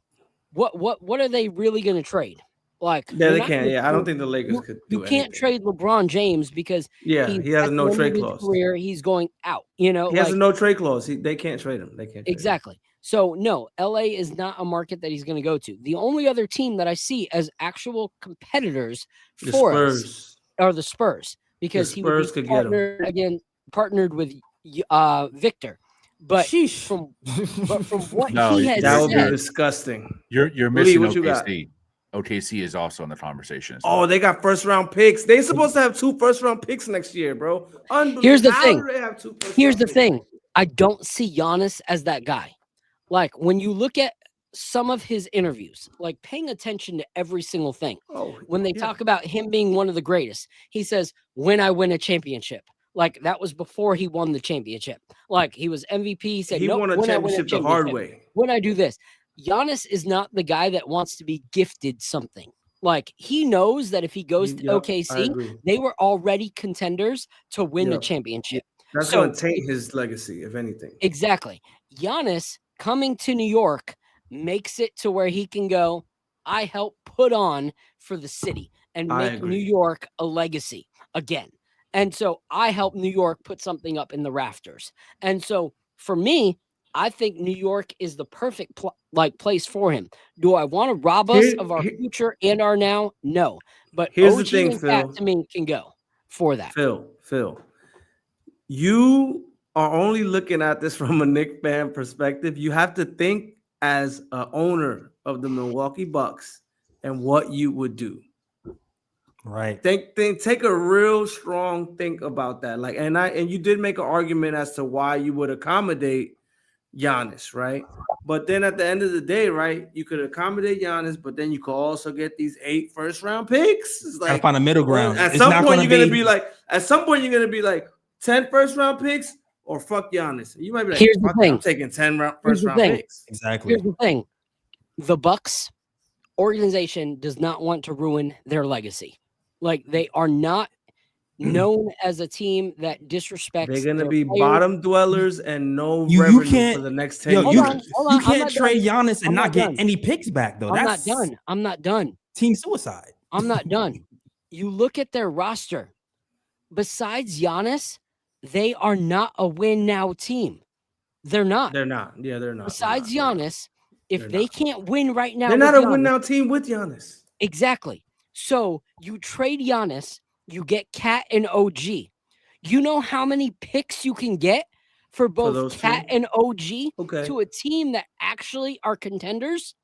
what are they really going to trade? Like Yeah, you're they not can't. gonna Yeah, I don't trade- think the Lakers could do you can't anything. trade LeBron James because Yeah, he's he has a at no the end trade of his clause. career, he's going out. You know, He has like a no trade clause. They can't trade him. They can't trade him. exactly. So no, LA is not a market that he's going to go to. The only other team that I see as actual competitors The for us Spurs. are the Spurs because he would be Spurs could get him. partnered with Victor. But Sheesh. from what No, he has That would be said, disgusting. You're Lee, missing what you got? OKC. OKC is also in the conversation. as Oh, well. they got first round picks. They supposed to have 2 first round picks next year, bro. Unbelievable. Here's the How thing. do they have 2 first Here's round the picks thing. next year? I don't see Giannis as that guy. Like when you look at some of his interviews, like paying attention to every single thing. Oh, When they yeah. talk about him being one of the greatest, he says, when I win a championship. Like that was before he won the championship. Like he was MVP. He said, He nope, won a when I win a championship the hard championship, way. when I do this. Giannis is not the guy that wants to be gifted something. Like he knows that if he goes to Yep, I OKC, agree. they were already contenders to win a Yep. championship. That's So- going to taint his legacy, if anything. Exactly. Giannis coming to New York makes it to where he can go, I help put on for the city and I make agree. New York a legacy again. And so I help New York put something up in the rafters. And so for me, I think New York is the perfect place for him. Do I want to rob us of our future and our now? No. But Here's the OG thing, and Cat Phil. to me can go for that. Phil, you are only looking at this from a Knicks fan perspective. You have to think as an owner of the Milwaukee Bucks and what you would do. Right. Take a real strong think about that. Like, and you did make an argument as to why you would accommodate Giannis, right? But then at the end of the day, right, you could accommodate Giannis, but then you could also get these 8 first-round picks. It's Gotta like find a middle ground. At It's some not point, gonna you're gonna be- be like, 10 first-round picks or fuck Giannis. You might be like, Here's the fuck it, thing. I'm taking 10 Here's the first-round thing. picks. Exactly. Here's the thing. The Bucks organization does not want to ruin their legacy. Like they are not known as a team that disrespects. They're gonna their be players. bottom dwellers and no You revenue can't- for the next 10 Yo, years. you, Hold on, you I'm can't not trade done. Giannis and I'm not not get done. any picks back though. I'm That's not done. I'm not done. team suicide. I'm not done. You look at their roster. Besides Giannis, they are not a win now team. They're not. They're not. Yeah, they're not. Besides They're not. Giannis, if They're they not. can't win right now, They're not with a win Giannis- now team with Giannis. Exactly. So you trade Giannis, you get Cat and OG. You know how many picks you can get for both those Cat two? and OG Okay. to a team that actually are contenders?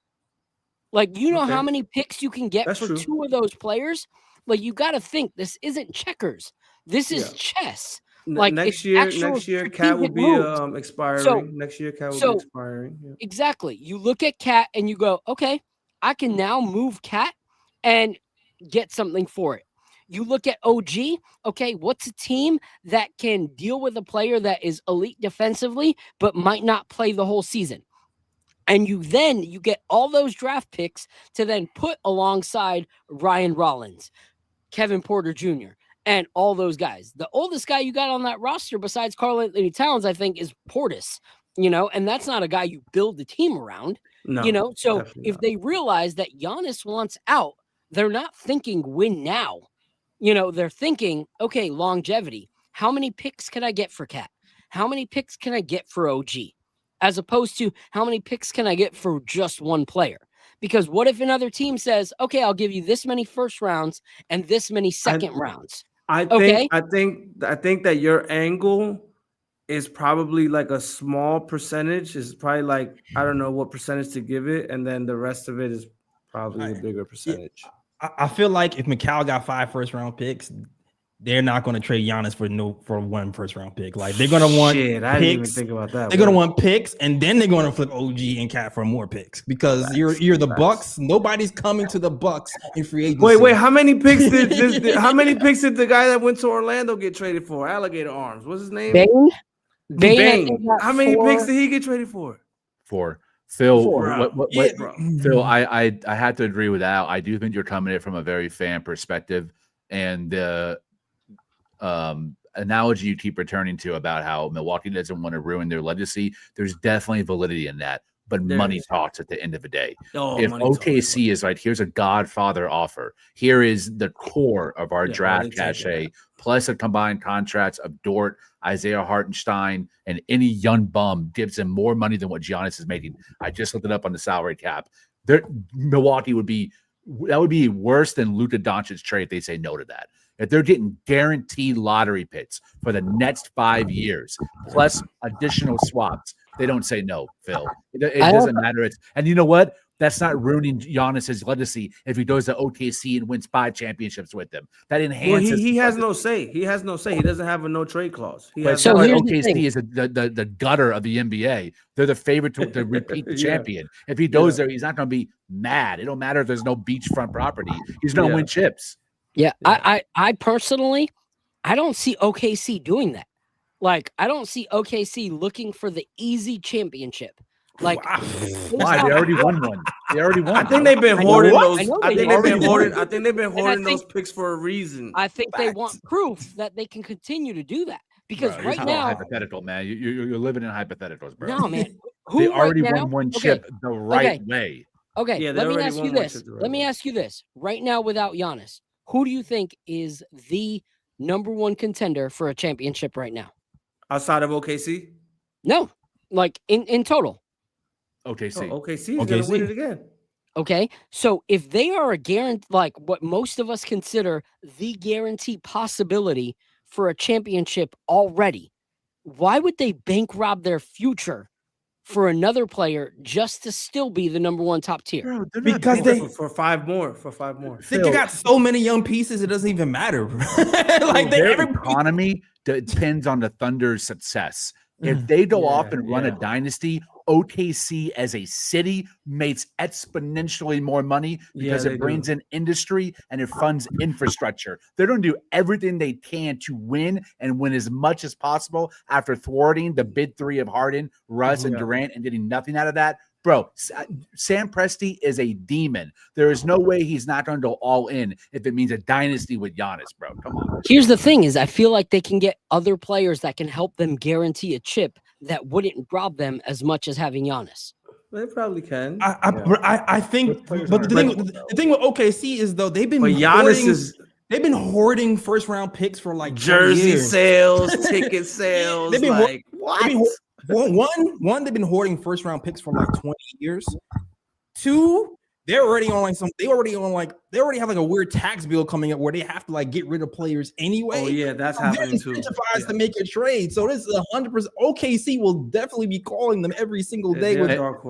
Like, you know how Okay. many picks you can get That's for true. 2 of those players? Like, you got to think this isn't checkers. This is Yeah. chess. Like, next it's year, actual Cat will strategic be moves. expiring. Next year, Cat will so- be expiring. Yeah. Exactly. You look at Cat and you go, okay, I can now move Cat and get something for it. You look at OG, okay, what's a team that can deal with a player that is elite defensively but might not play the whole season? And you get all those draft picks to then put alongside Ryan Rollins, Kevin Porter Jr., and all those guys. The oldest guy you got on that roster besides Karl Anthony Towns, I think, is Portis, and that's not a guy you build the team around, No, So definitely if not. they realize that Giannis wants out, they're not thinking win now. They're thinking, okay, longevity. How many picks can I get for Cat? How many picks can I get for OG? As opposed to how many picks can I get for just one player? Because what if another team says, okay, I'll give you this many first rounds and this many second rounds? I think that your angle is probably like a small percentage. Is probably like, I don't know what percentage to give it, and then the rest of it is probably the bigger percentage. I feel like if Mikal got 5 first-round picks, they're not going to trade Giannis for 1 first-round pick. Like they're going to want Shit, I didn't even think about that. They're going to want picks, and then they're going to flip OG and Cat for more picks because you're the Bucks. Nobody's coming to the Bucks in free agency. Wait, how many picks did the guy that went to Orlando get traded for? Alligator Arms. What's his name? Bane. Bane. I think, got How many 4. picks did he get traded for? 4. Phil, Bro. what, Yeah, bro. Phil, I had to agree with Al. I do think you're coming at it from a very fan perspective, and the analogy you keep returning to about how Milwaukee doesn't want to ruin their legacy, there's definitely validity in that. But There money is. talks at the end of the day. Oh, If money talks, OKC is like, here's a Godfather offer, here is the core of our Yeah, draft they take cachet, it. plus a combined contracts of Dort, Isaiah Hartenstein, and any young bum gives them more money than what Giannis is making. I just looked it up on the salary cap. Milwaukee would be worse than Luka Doncic's trade if they say no to that. If they're getting guaranteed lottery picks for the next 5 years, plus additional swaps, they don't say no, Phil. It doesn't matter. And you know what? That's not ruining Giannis's legacy if he goes to OKC and wins 5 championships with them. That enhances. Well, he has no say. He has no say. He doesn't have a no trade clause. So here's the OKC thing. is the gutter of the NBA. They're the favorite to repeat the Yeah. champion. If he goes there, he's not going to be mad. It don't matter if there's no beachfront property. He's going to win chips. Yeah, I personally, I don't see OKC doing that. Like, I don't see OKC looking for the easy championship. Like, why? They already won one. They already won. I think they've been hoarding those. I think they've been hoarding. I I think they've been hoarding those picks for a reason. I think they want proof that they can continue to do that because Bro, right it's now, hypothetical, man. You're living in hypotheticals, bro. no, man. They Who already right now, won one okay, chip the right way. Okay, Yeah, they let me already ask you won one this. chip the right Let me way. ask you this. Right now, without Giannis, who do you think is the number one contender for a championship right now? Outside of OKC, No, like in total. OKC. OKC is going to win it again. Okay, so if they are a guarantee, like what most of us consider the guaranteed possibility for a championship already, why would they bank rob their future for another player just to still be the number one top tier? Bro, Because they For 5 more. think they got so many young pieces, it doesn't even matter. Like their economy depends on the Thunder's success. If they go off and run a dynasty, OKC as a city makes exponentially more money because it brings in industry and it funds infrastructure. They're going to do everything they can to win and win as much as possible after thwarting the big 3 of Harden, Russ, and Durant and getting nothing out of that. Bro, Sam Presti is a demon. There is no way he's not going to go all in if it means a dynasty with Giannis, bro. Come on. Here's the thing is I feel like they can get other players that can help them guarantee a chip that wouldn't rob them as much as having Giannis. They probably can. I think, but the thing with OKC is though they've been they've been hoarding first round picks for like jersey years. sales, ticket sales. They've been like what? One, they've been hoarding first round picks for like 20 years. 2, they already have like a weird tax bill coming up where they have to like get rid of players anyway. Oh yeah, that's happening too. Incentivized to make a trade. So this is 100%. OKC will definitely be calling them every single day.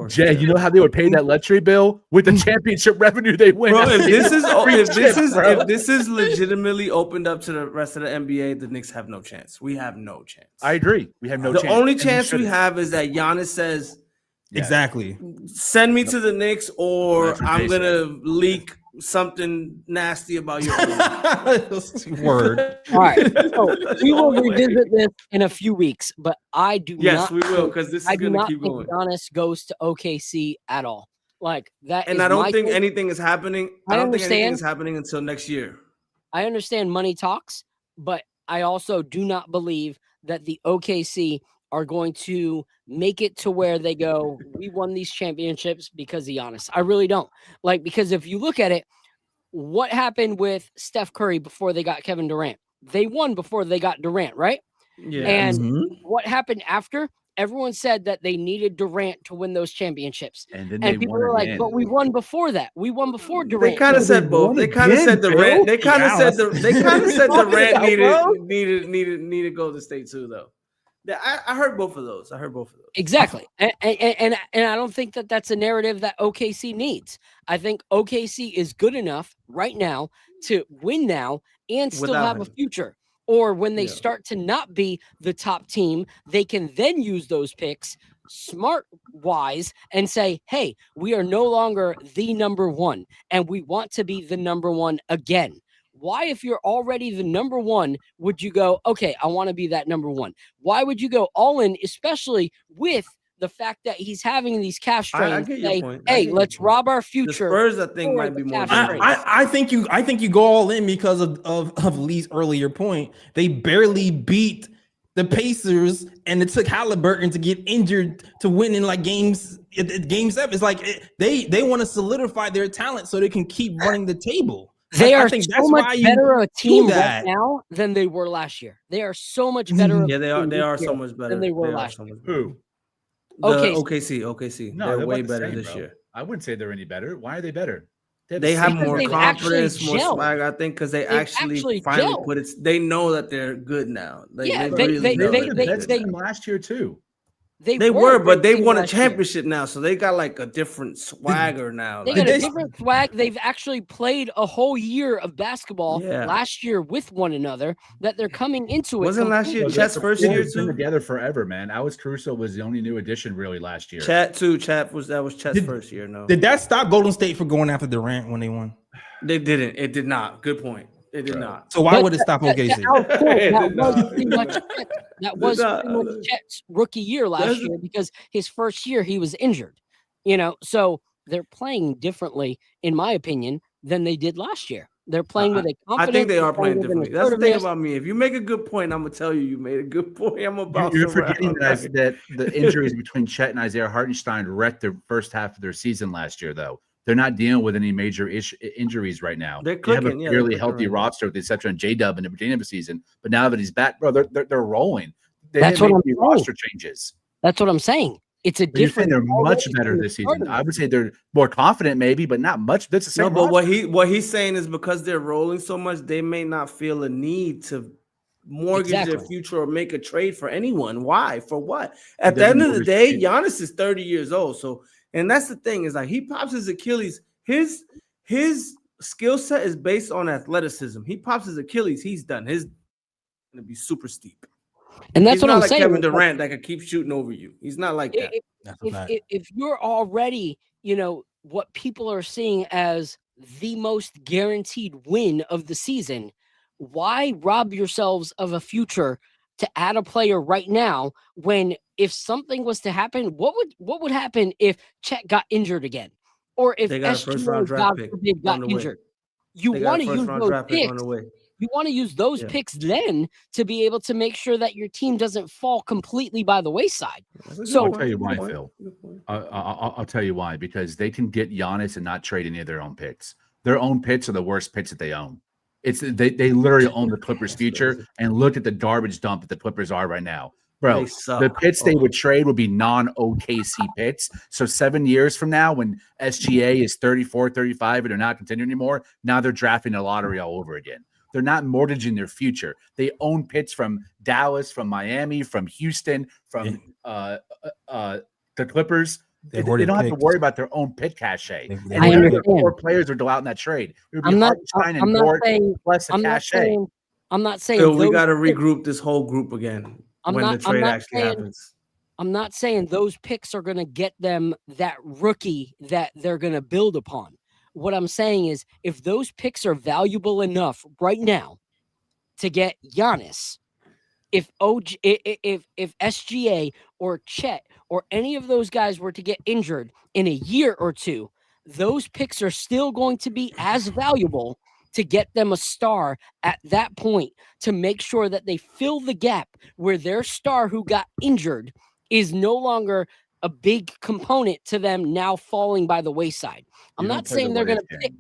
Jay, you know how they would pay that luxury bill with the championship revenue they win. Bro, if this is legitimately opened up to the rest of the NBA, the Knicks have no chance. We have no chance. I agree. We have no chance. The only chance we have is that Giannis says, exactly, send me to the Knicks or I'm going to leak something nasty about your word. All right. So we will revisit this in a few weeks, but I do not. Yes, we will, because this is going to keep going. Giannis goes to OKC at all. Like that. And I don't think anything is happening. I don't think anything is understand. happening until next year. I understand money talks, but I also do not believe that the OKC are going to make it to where they go, we won these championships because of Giannis. I really don't. Like, because if you look at it, what happened with Steph Curry before they got Kevin Durant? They won before they got Durant, right? Yeah. And what happened after? Everyone said that they needed Durant to win those championships. And then people were like, but we won before that. We won before Durant. They kind of said both. They kind of said Durant. They kind of said Durant needed to go to state too, though. I heard both of those. Exactly. And I don't think that that's a narrative that OKC needs. I think OKC is good enough right now to win now and still have a future. Or when they start to not be the top team, they can then use those picks smart wise and say, hey, we are no longer the number one and we want to be the number one again. Why, if you're already the number one, would you go, okay, I want to be that number one? Why would you go all in, especially with the fact that he's having these calf strains. I get your Say, point. I hey, get your let's point. rob our The future. Spurs, I think, for might the be more calf dangerous. strains. I think you go all in because of Lee's earlier point. They barely beat the Pacers, and it took Halliburton to get injured to win in like game 7. It's like they want to solidify their talent so they can keep running the table. They I are think so that's much why you better a team do right that. now than they were last year. They are so much better. Yeah, they are. team They this are so year much better than they were are last so year. much better. Who? The OKC. OKC. No, They're they're way about the better same, this bro. year. I wouldn't say they're any better. Why are they better? They the have same more they've confidence, actually more gelled. swag, I think, because they They've actually actually finally gelled. put it. They know that they're good now. Yeah, They they- really they- know They that were the they're best good team now. last year too. They were, but a they great won a team last year. championship now, so they got like a different swagger now. They Like, got a different swag. They've actually played a whole year of basketball Yeah. last year with one another. That they're coming into it. Wasn't last year completely Chet's different. first year They've been too? together forever, man. Alex Caruso was the only new addition really last year. Chet too. Chet was Chet's Did- first year. No, Did that stop Golden State from going after Durant when they won? they didn't. It did not. Good point. It did Bro. not. So why But would it stop OKC? That was It that did was not. pretty much Chet. That was not. pretty much Chet's rookie year last That's- year because his first year he was injured. So they're playing differently, in my opinion, than they did last year. They're playing with a I confidence. think they they're are playing with an differently. That's the thing assertiveness. about me. If you make a good point, I'm gonna tell you made a good point. I'm about You're to forgetting wrap. that the injuries between Chet and Isaiah Hartenstein wrecked the first half of their season last year, though. They're not dealing with any major injuries right now. They're They have a clicking, yeah, fairly they're healthy clicking right now. roster with the exception of J-Dub in the beginning of the season. But now that he's back, bro, they're rolling. They That's didn't what make I'm any saying. roster changes. That's what I'm saying. It's a But you're saying different. they're much already better from this the season. start. I would say they're more confident, maybe, but not much. That's the same. No, but roster. what he's saying is because they're rolling so much, they may not feel a need to mortgage their Exactly. future or make a trade for anyone. Why? For what? At the doesn't end of the mortgage day, trade. Giannis is 30 years old. So, and that's the thing is like he pops his Achilles. His skill set is based on athleticism. He pops his Achilles, he's done. His gonna be super steep. And that's He's what not I'm like saying. Kevin Like, Durant that could keep shooting over you. He's not like that. That's a if, fact. if you're already, what people are seeing as the most guaranteed win of the season, why rob yourselves of a future to add a player right now when if something was to happen, what would happen if Chet got injured again? Or if They got a first SGA, round draft God pick forbid, on got the way. injured? You They got want a to first use round those draft pick on picks. the way. You want to use those Yeah. picks then to be able to make sure that your team doesn't fall completely by the wayside. That's a good So- I'll point, tell you good why, point, Phil. good point. I'll tell you why. Because they can get Giannis and not trade any of their own picks. Their own picks are the worst picks that they own. They literally own the Clippers' future. And look at the garbage dump that the Clippers are right now, bro. They suck. The picks they Oh. would trade would be non-OKC picks. So 7 years from now, when SGA is 34, 35, and they're not continuing anymore, now they're drafting a lottery all over again. They're not mortgaging their future. They own picks from Dallas, from Miami, from Houston, from the Clippers. They They hoarded don't have to picks. worry about their own pick cachet. They And hoarded whatever picks. the four players would go out in that trade, it would be I'm not Hartenstein I'm and not Dort saying plus the I'm not cachet. saying I'm not saying Phil, we those got to picks- regroup this whole group again I'm when not- the I'm trade not actually saying- happens. I'm not saying those picks are going to get them that rookie that they're going to build upon. What I'm saying is if those picks are valuable enough right now to get Giannis, if SGA or Chet or any of those guys were to get injured in a year or two, those picks are still going to be as valuable to get them a star at that point to make sure that they fill the gap where their star who got injured is no longer a big component to them now falling by the wayside. I'm You don't not play saying the they're what going if to game. pick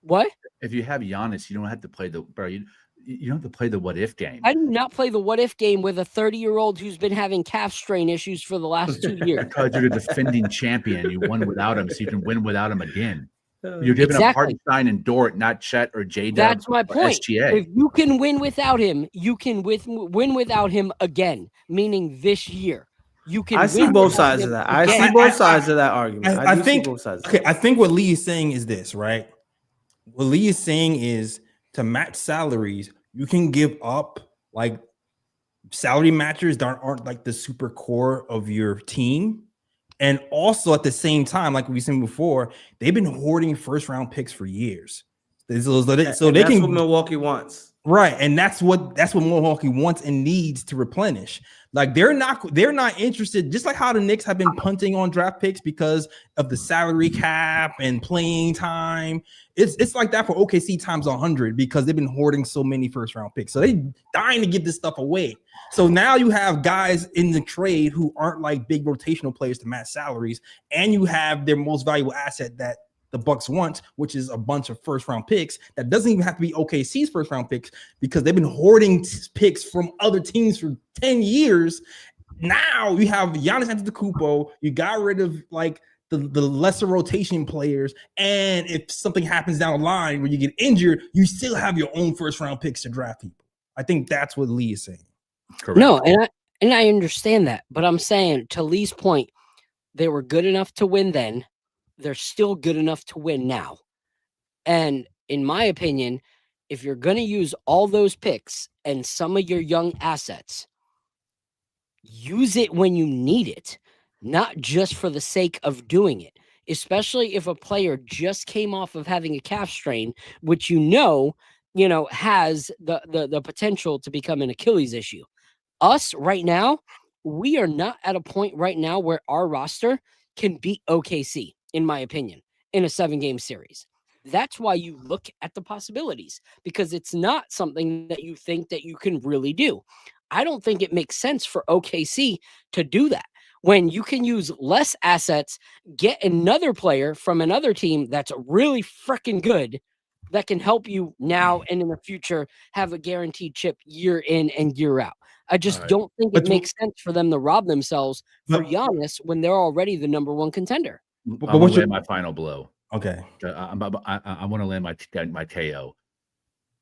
what? If you have Giannis, you don't have to play the bro. You don't have to play the what if game. I do not play the what if game with a 30-year-old who's been having calf strain issues for the last 2 years. Because you're the defending champion. You won without him, so you can win without him again. You're giving up Exactly. Hartenstein and Dort, not Chet or J-Dub That's my or point. SGA. If you can win without him, you can win without him again, meaning this year. You can I see win both without sides him of that. I again. see both sides of that argument. I do think see both sides. okay. I think what Lee is saying is this, right? What Lee is saying is to match salaries, you can give up like salary matchers that aren't like the super core of your team. And also at the same time, like we've seen before, they've been hoarding first round picks for years. So they That's can what Milwaukee wants. Right, and that's what Milwaukee wants and needs to replenish. Like they're not interested, just like how the Knicks have been punting on draft picks because of the salary cap and playing time. It's like that for OKC times 100 because they've been hoarding so many first round picks. So they dying to give this stuff away. So now you have guys in the trade who aren't like big rotational players to match salaries, and you have their most valuable asset that the Bucks want, which is a bunch of first round picks. That doesn't even have to be OKC's first round picks because they've been hoarding picks from other teams for 10 years. Now you have Giannis Antetokounmpo. You got rid of like the lesser rotation players, and if something happens down the line where you get injured, you still have your own first round picks to draft people. I think that's what Lee is saying. Correct. No, and I understand that, but I'm saying to Lee's point, they were good enough to win then. They're still good enough to win now. And in my opinion, if you're going to use all those picks and some of your young assets, use it when you need it, not just for the sake of doing it, especially if a player just came off of having a calf strain, which has the potential to become an Achilles issue. Us right now, we are not at a point right now where our roster can beat OKC, in my opinion, in a 7-game series. That's why you look at the possibilities, because it's not something that you think that you can really do. I don't think it makes sense for OKC to do that when you can use less assets, get another player from another team that's really freaking good that can help you now and in the future have a guaranteed chip year in and year out. I just don't think it makes sense for them to rob themselves for Giannis when they're already the number one contender. I'm going to land my final blow. Okay. I want to land my KO.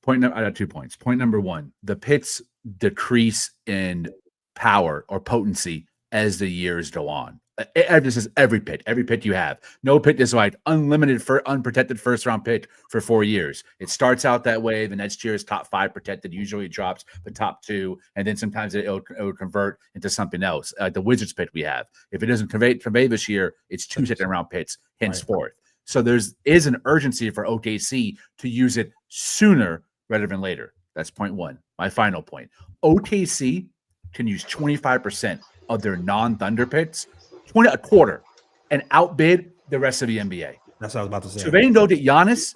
I got 2 points. Point number one, the picks decrease in power or potency as the years go on. This is every pick you have. No pick is like unlimited for unprotected first round pick for 4 years. It starts out that way. The next year is top 5 protected. Usually it drops the top 2, and then sometimes it'll convert into something else. Like the Wizards pick we have. If it doesn't convey this year, it's 2 second round picks henceforth. Right. So is an urgency for OKC to use it sooner rather than later. That's point one. My final point. OKC can use 25% of their non-Thunder picks, a quarter, and outbid the rest of the NBA. That's what I was about to say. So they know that Giannis,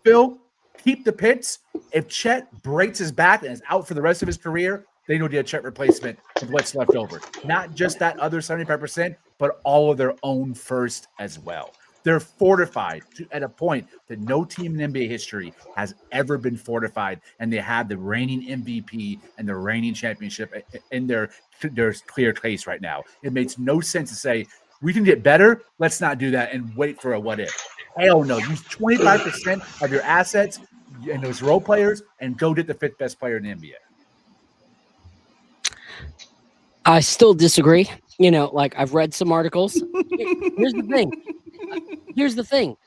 Phil, keep the picks. If Chet breaks his back and is out for the rest of his career, they know to get a Chet replacement with what's left over. Not just that other 75%, but all of their own first as well. They're fortified at a point that no team in NBA history has ever been fortified, and they have the reigning MVP and the reigning championship in their clear case right now. It makes no sense to say, we can get better, let's not do that and wait for a what if. Hell no. Use 25% of your assets and those role players and go get the 5th best player in the NBA. I still disagree. I've read some articles. Here's the thing.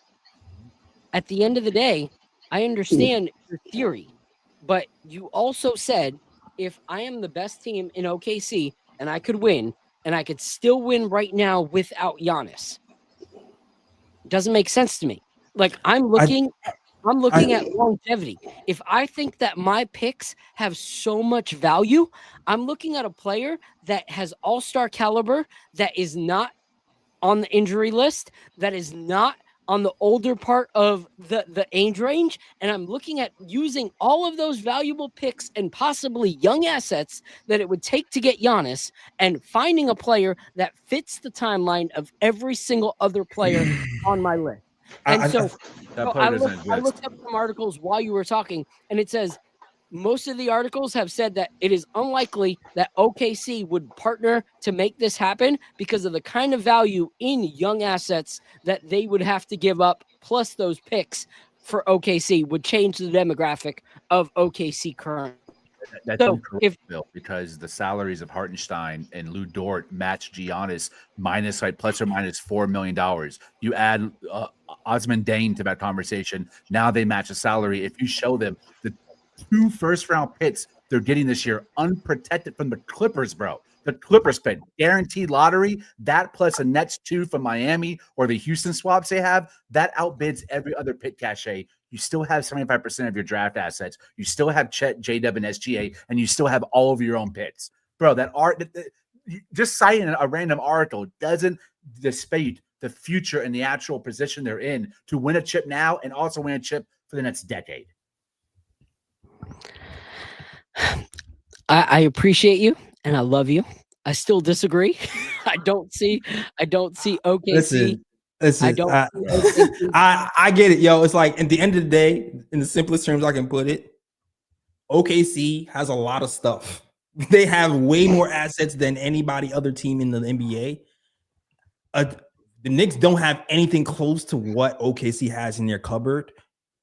At the end of the day, I understand your theory, but you also said if I am the best team in OKC and I could win, and I could still win right now without Giannis, it doesn't make sense to me. Like I'm looking at longevity. If I think that my picks have so much value, I'm looking at a player that has all-star caliber, that is not on the injury list, that is not on the older part of the age range, and I'm looking at using all of those valuable picks and possibly young assets that it would take to get Giannis, and finding a player that fits the timeline of every single other player on my list. And I looked up some articles while you were talking, and it says most of the articles have said that it is unlikely that OKC would partner to make this happen because of the kind of value in young assets that they would have to give up, plus those picks for OKC would change the demographic of OKC currently. That's incorrect, Bill, because the salaries of Hartenstein and Lou Dort match Giannis minus plus or minus $4 million. You add Osman Dane to that conversation. Now they match the salary. If you show them the 2 first-round picks they're getting this year unprotected from the Clippers, bro. The Clippers pick, guaranteed lottery, that plus a Nets 2 from Miami or the Houston swaps they have, that outbids every other pick cachet you still have 75% of your draft assets. You still have Chet, J-Dub, and SGA, and you still have all of your own picks. Bro, just citing a random article doesn't dispute the future and the actual position they're in to win a chip now and also win a chip for the next decade. I appreciate you and I love you. I still disagree. I don't see OKC. Listen, I get it, yo. It's like at the end of the day, in the simplest terms I can put it, OKC has a lot of stuff. They have way more assets than anybody other team in the NBA. The Knicks don't have anything close to what OKC has in their cupboard,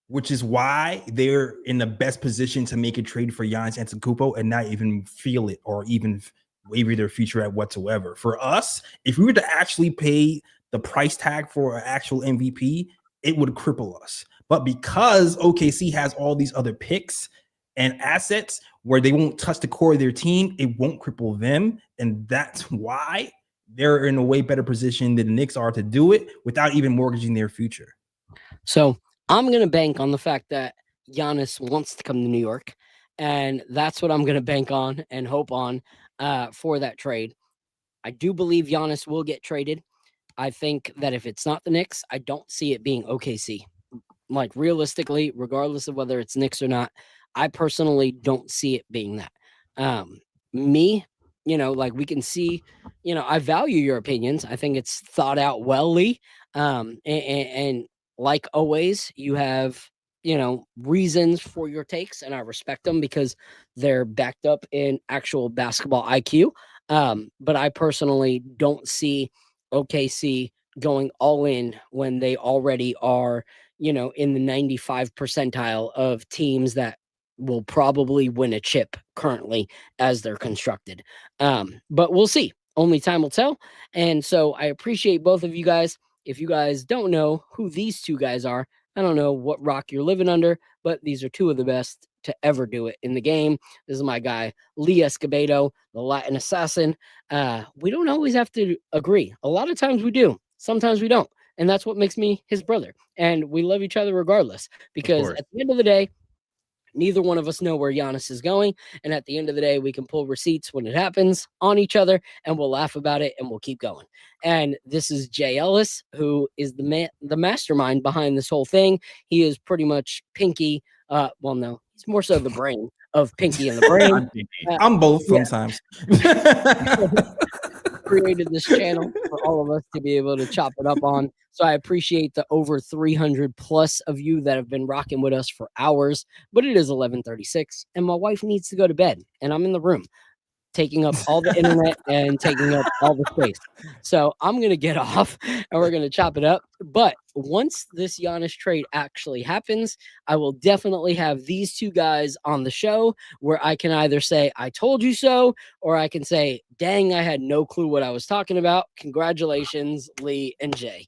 which is why they're in the best position to make a trade for Giannis Antetokounmpo and not even feel it or even waver their future at whatsoever. For us, if we were to actually pay the price tag for an actual MVP, it would cripple us. But because OKC has all these other picks and assets where they won't touch the core of their team, it won't cripple them. And that's why they're in a way better position than the Knicks are to do it without even mortgaging their future. So I'm going to bank on the fact that Giannis wants to come to New York. And that's what I'm going to bank on and hope on for that trade. I do believe Giannis will get traded. I think that if it's not the Knicks, I don't see it being OKC. Like realistically, regardless of whether it's Knicks or not, I personally don't see it being that. Like we can see, I value your opinions. I think it's thought out well, Lee. And like always, you have, reasons for your takes, and I respect them because they're backed up in actual basketball IQ. But I personally don't see OKC going all in when they already are, in the 95 percentile of teams that will probably win a chip currently as they're constructed. But we'll see. Only time will tell. And so I appreciate both of you guys. If you guys don't know who these two guys are, I don't know what rock you're living under, but these are two of the best to ever do it in the game. This is my guy, Lee Escobedo, the Latin assassin. We don't always have to agree. A lot of times we do. Sometimes we don't. And that's what makes me his brother. And we love each other regardless, because at the end of the day, neither one of us know where Giannis is going. And at the end of the day, we can pull receipts when it happens on each other and we'll laugh about it and we'll keep going. And this is Jay Ellis, who is the mastermind behind this whole thing. He is pretty much Pinky. No, he's more so the brain of Pinky and the Brain. I'm both sometimes. Created this channel for all of us to be able to chop it up on. So I appreciate the over 300 plus of you that have been rocking with us for hours, but it is 11:36 and my wife needs to go to bed and I'm in the room taking up all the internet and taking up all the space. So I'm going to get off and we're going to chop it up. But once this Giannis trade actually happens, I will definitely have these two guys on the show where I can either say, I told you so, or I can say, dang, I had no clue what I was talking about. Congratulations, Lee and Jay.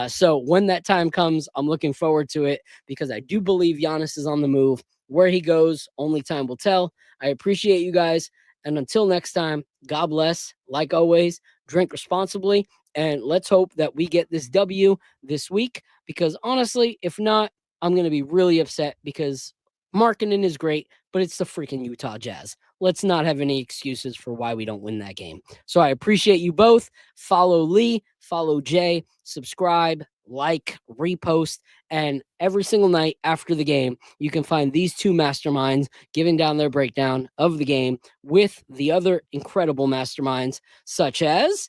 So when that time comes, I'm looking forward to it because I do believe Giannis is on the move. Where he goes, only time will tell. I appreciate you guys. And until next time, God bless. Like always, drink responsibly. And let's hope that we get this W this week. Because honestly, if not, I'm going to be really upset because Markkanen is great, but it's the freaking Utah Jazz. Let's not have any excuses for why we don't win that game. So I appreciate you both. Follow Lee, follow Jay, subscribe, like, repost, and every single night after the game, you can find these two masterminds giving down their breakdown of the game with the other incredible masterminds, such as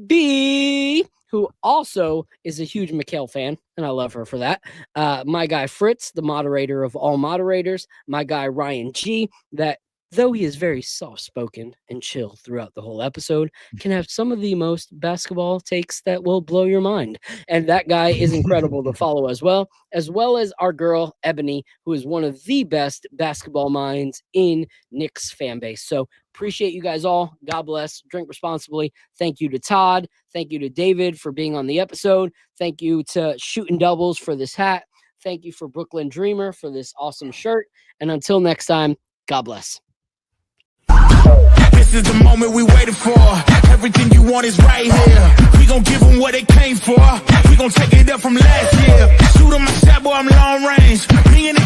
B, who also is a huge Mikhail fan, and I love her for that. My guy Fritz, the moderator of all moderators. My guy Ryan G, that though he is very soft-spoken and chill throughout the whole episode, can have some of the most basketball takes that will blow your mind. And that guy is incredible to follow as well as our girl, Ebony, who is one of the best basketball minds in Knicks fan base. So appreciate you guys all. God bless. Drink responsibly. Thank you to Todd. Thank you to David for being on the episode. Thank you to Shooting Doubles for this hat. Thank you for Brooklyn Dreamer for this awesome shirt. And until next time, God bless. This is the moment we waited for. Everything you want is right here. We gon' give them what they came for. We gon' take it up from last year. Shoot 'em my shot, boy, I'm long range. Me and the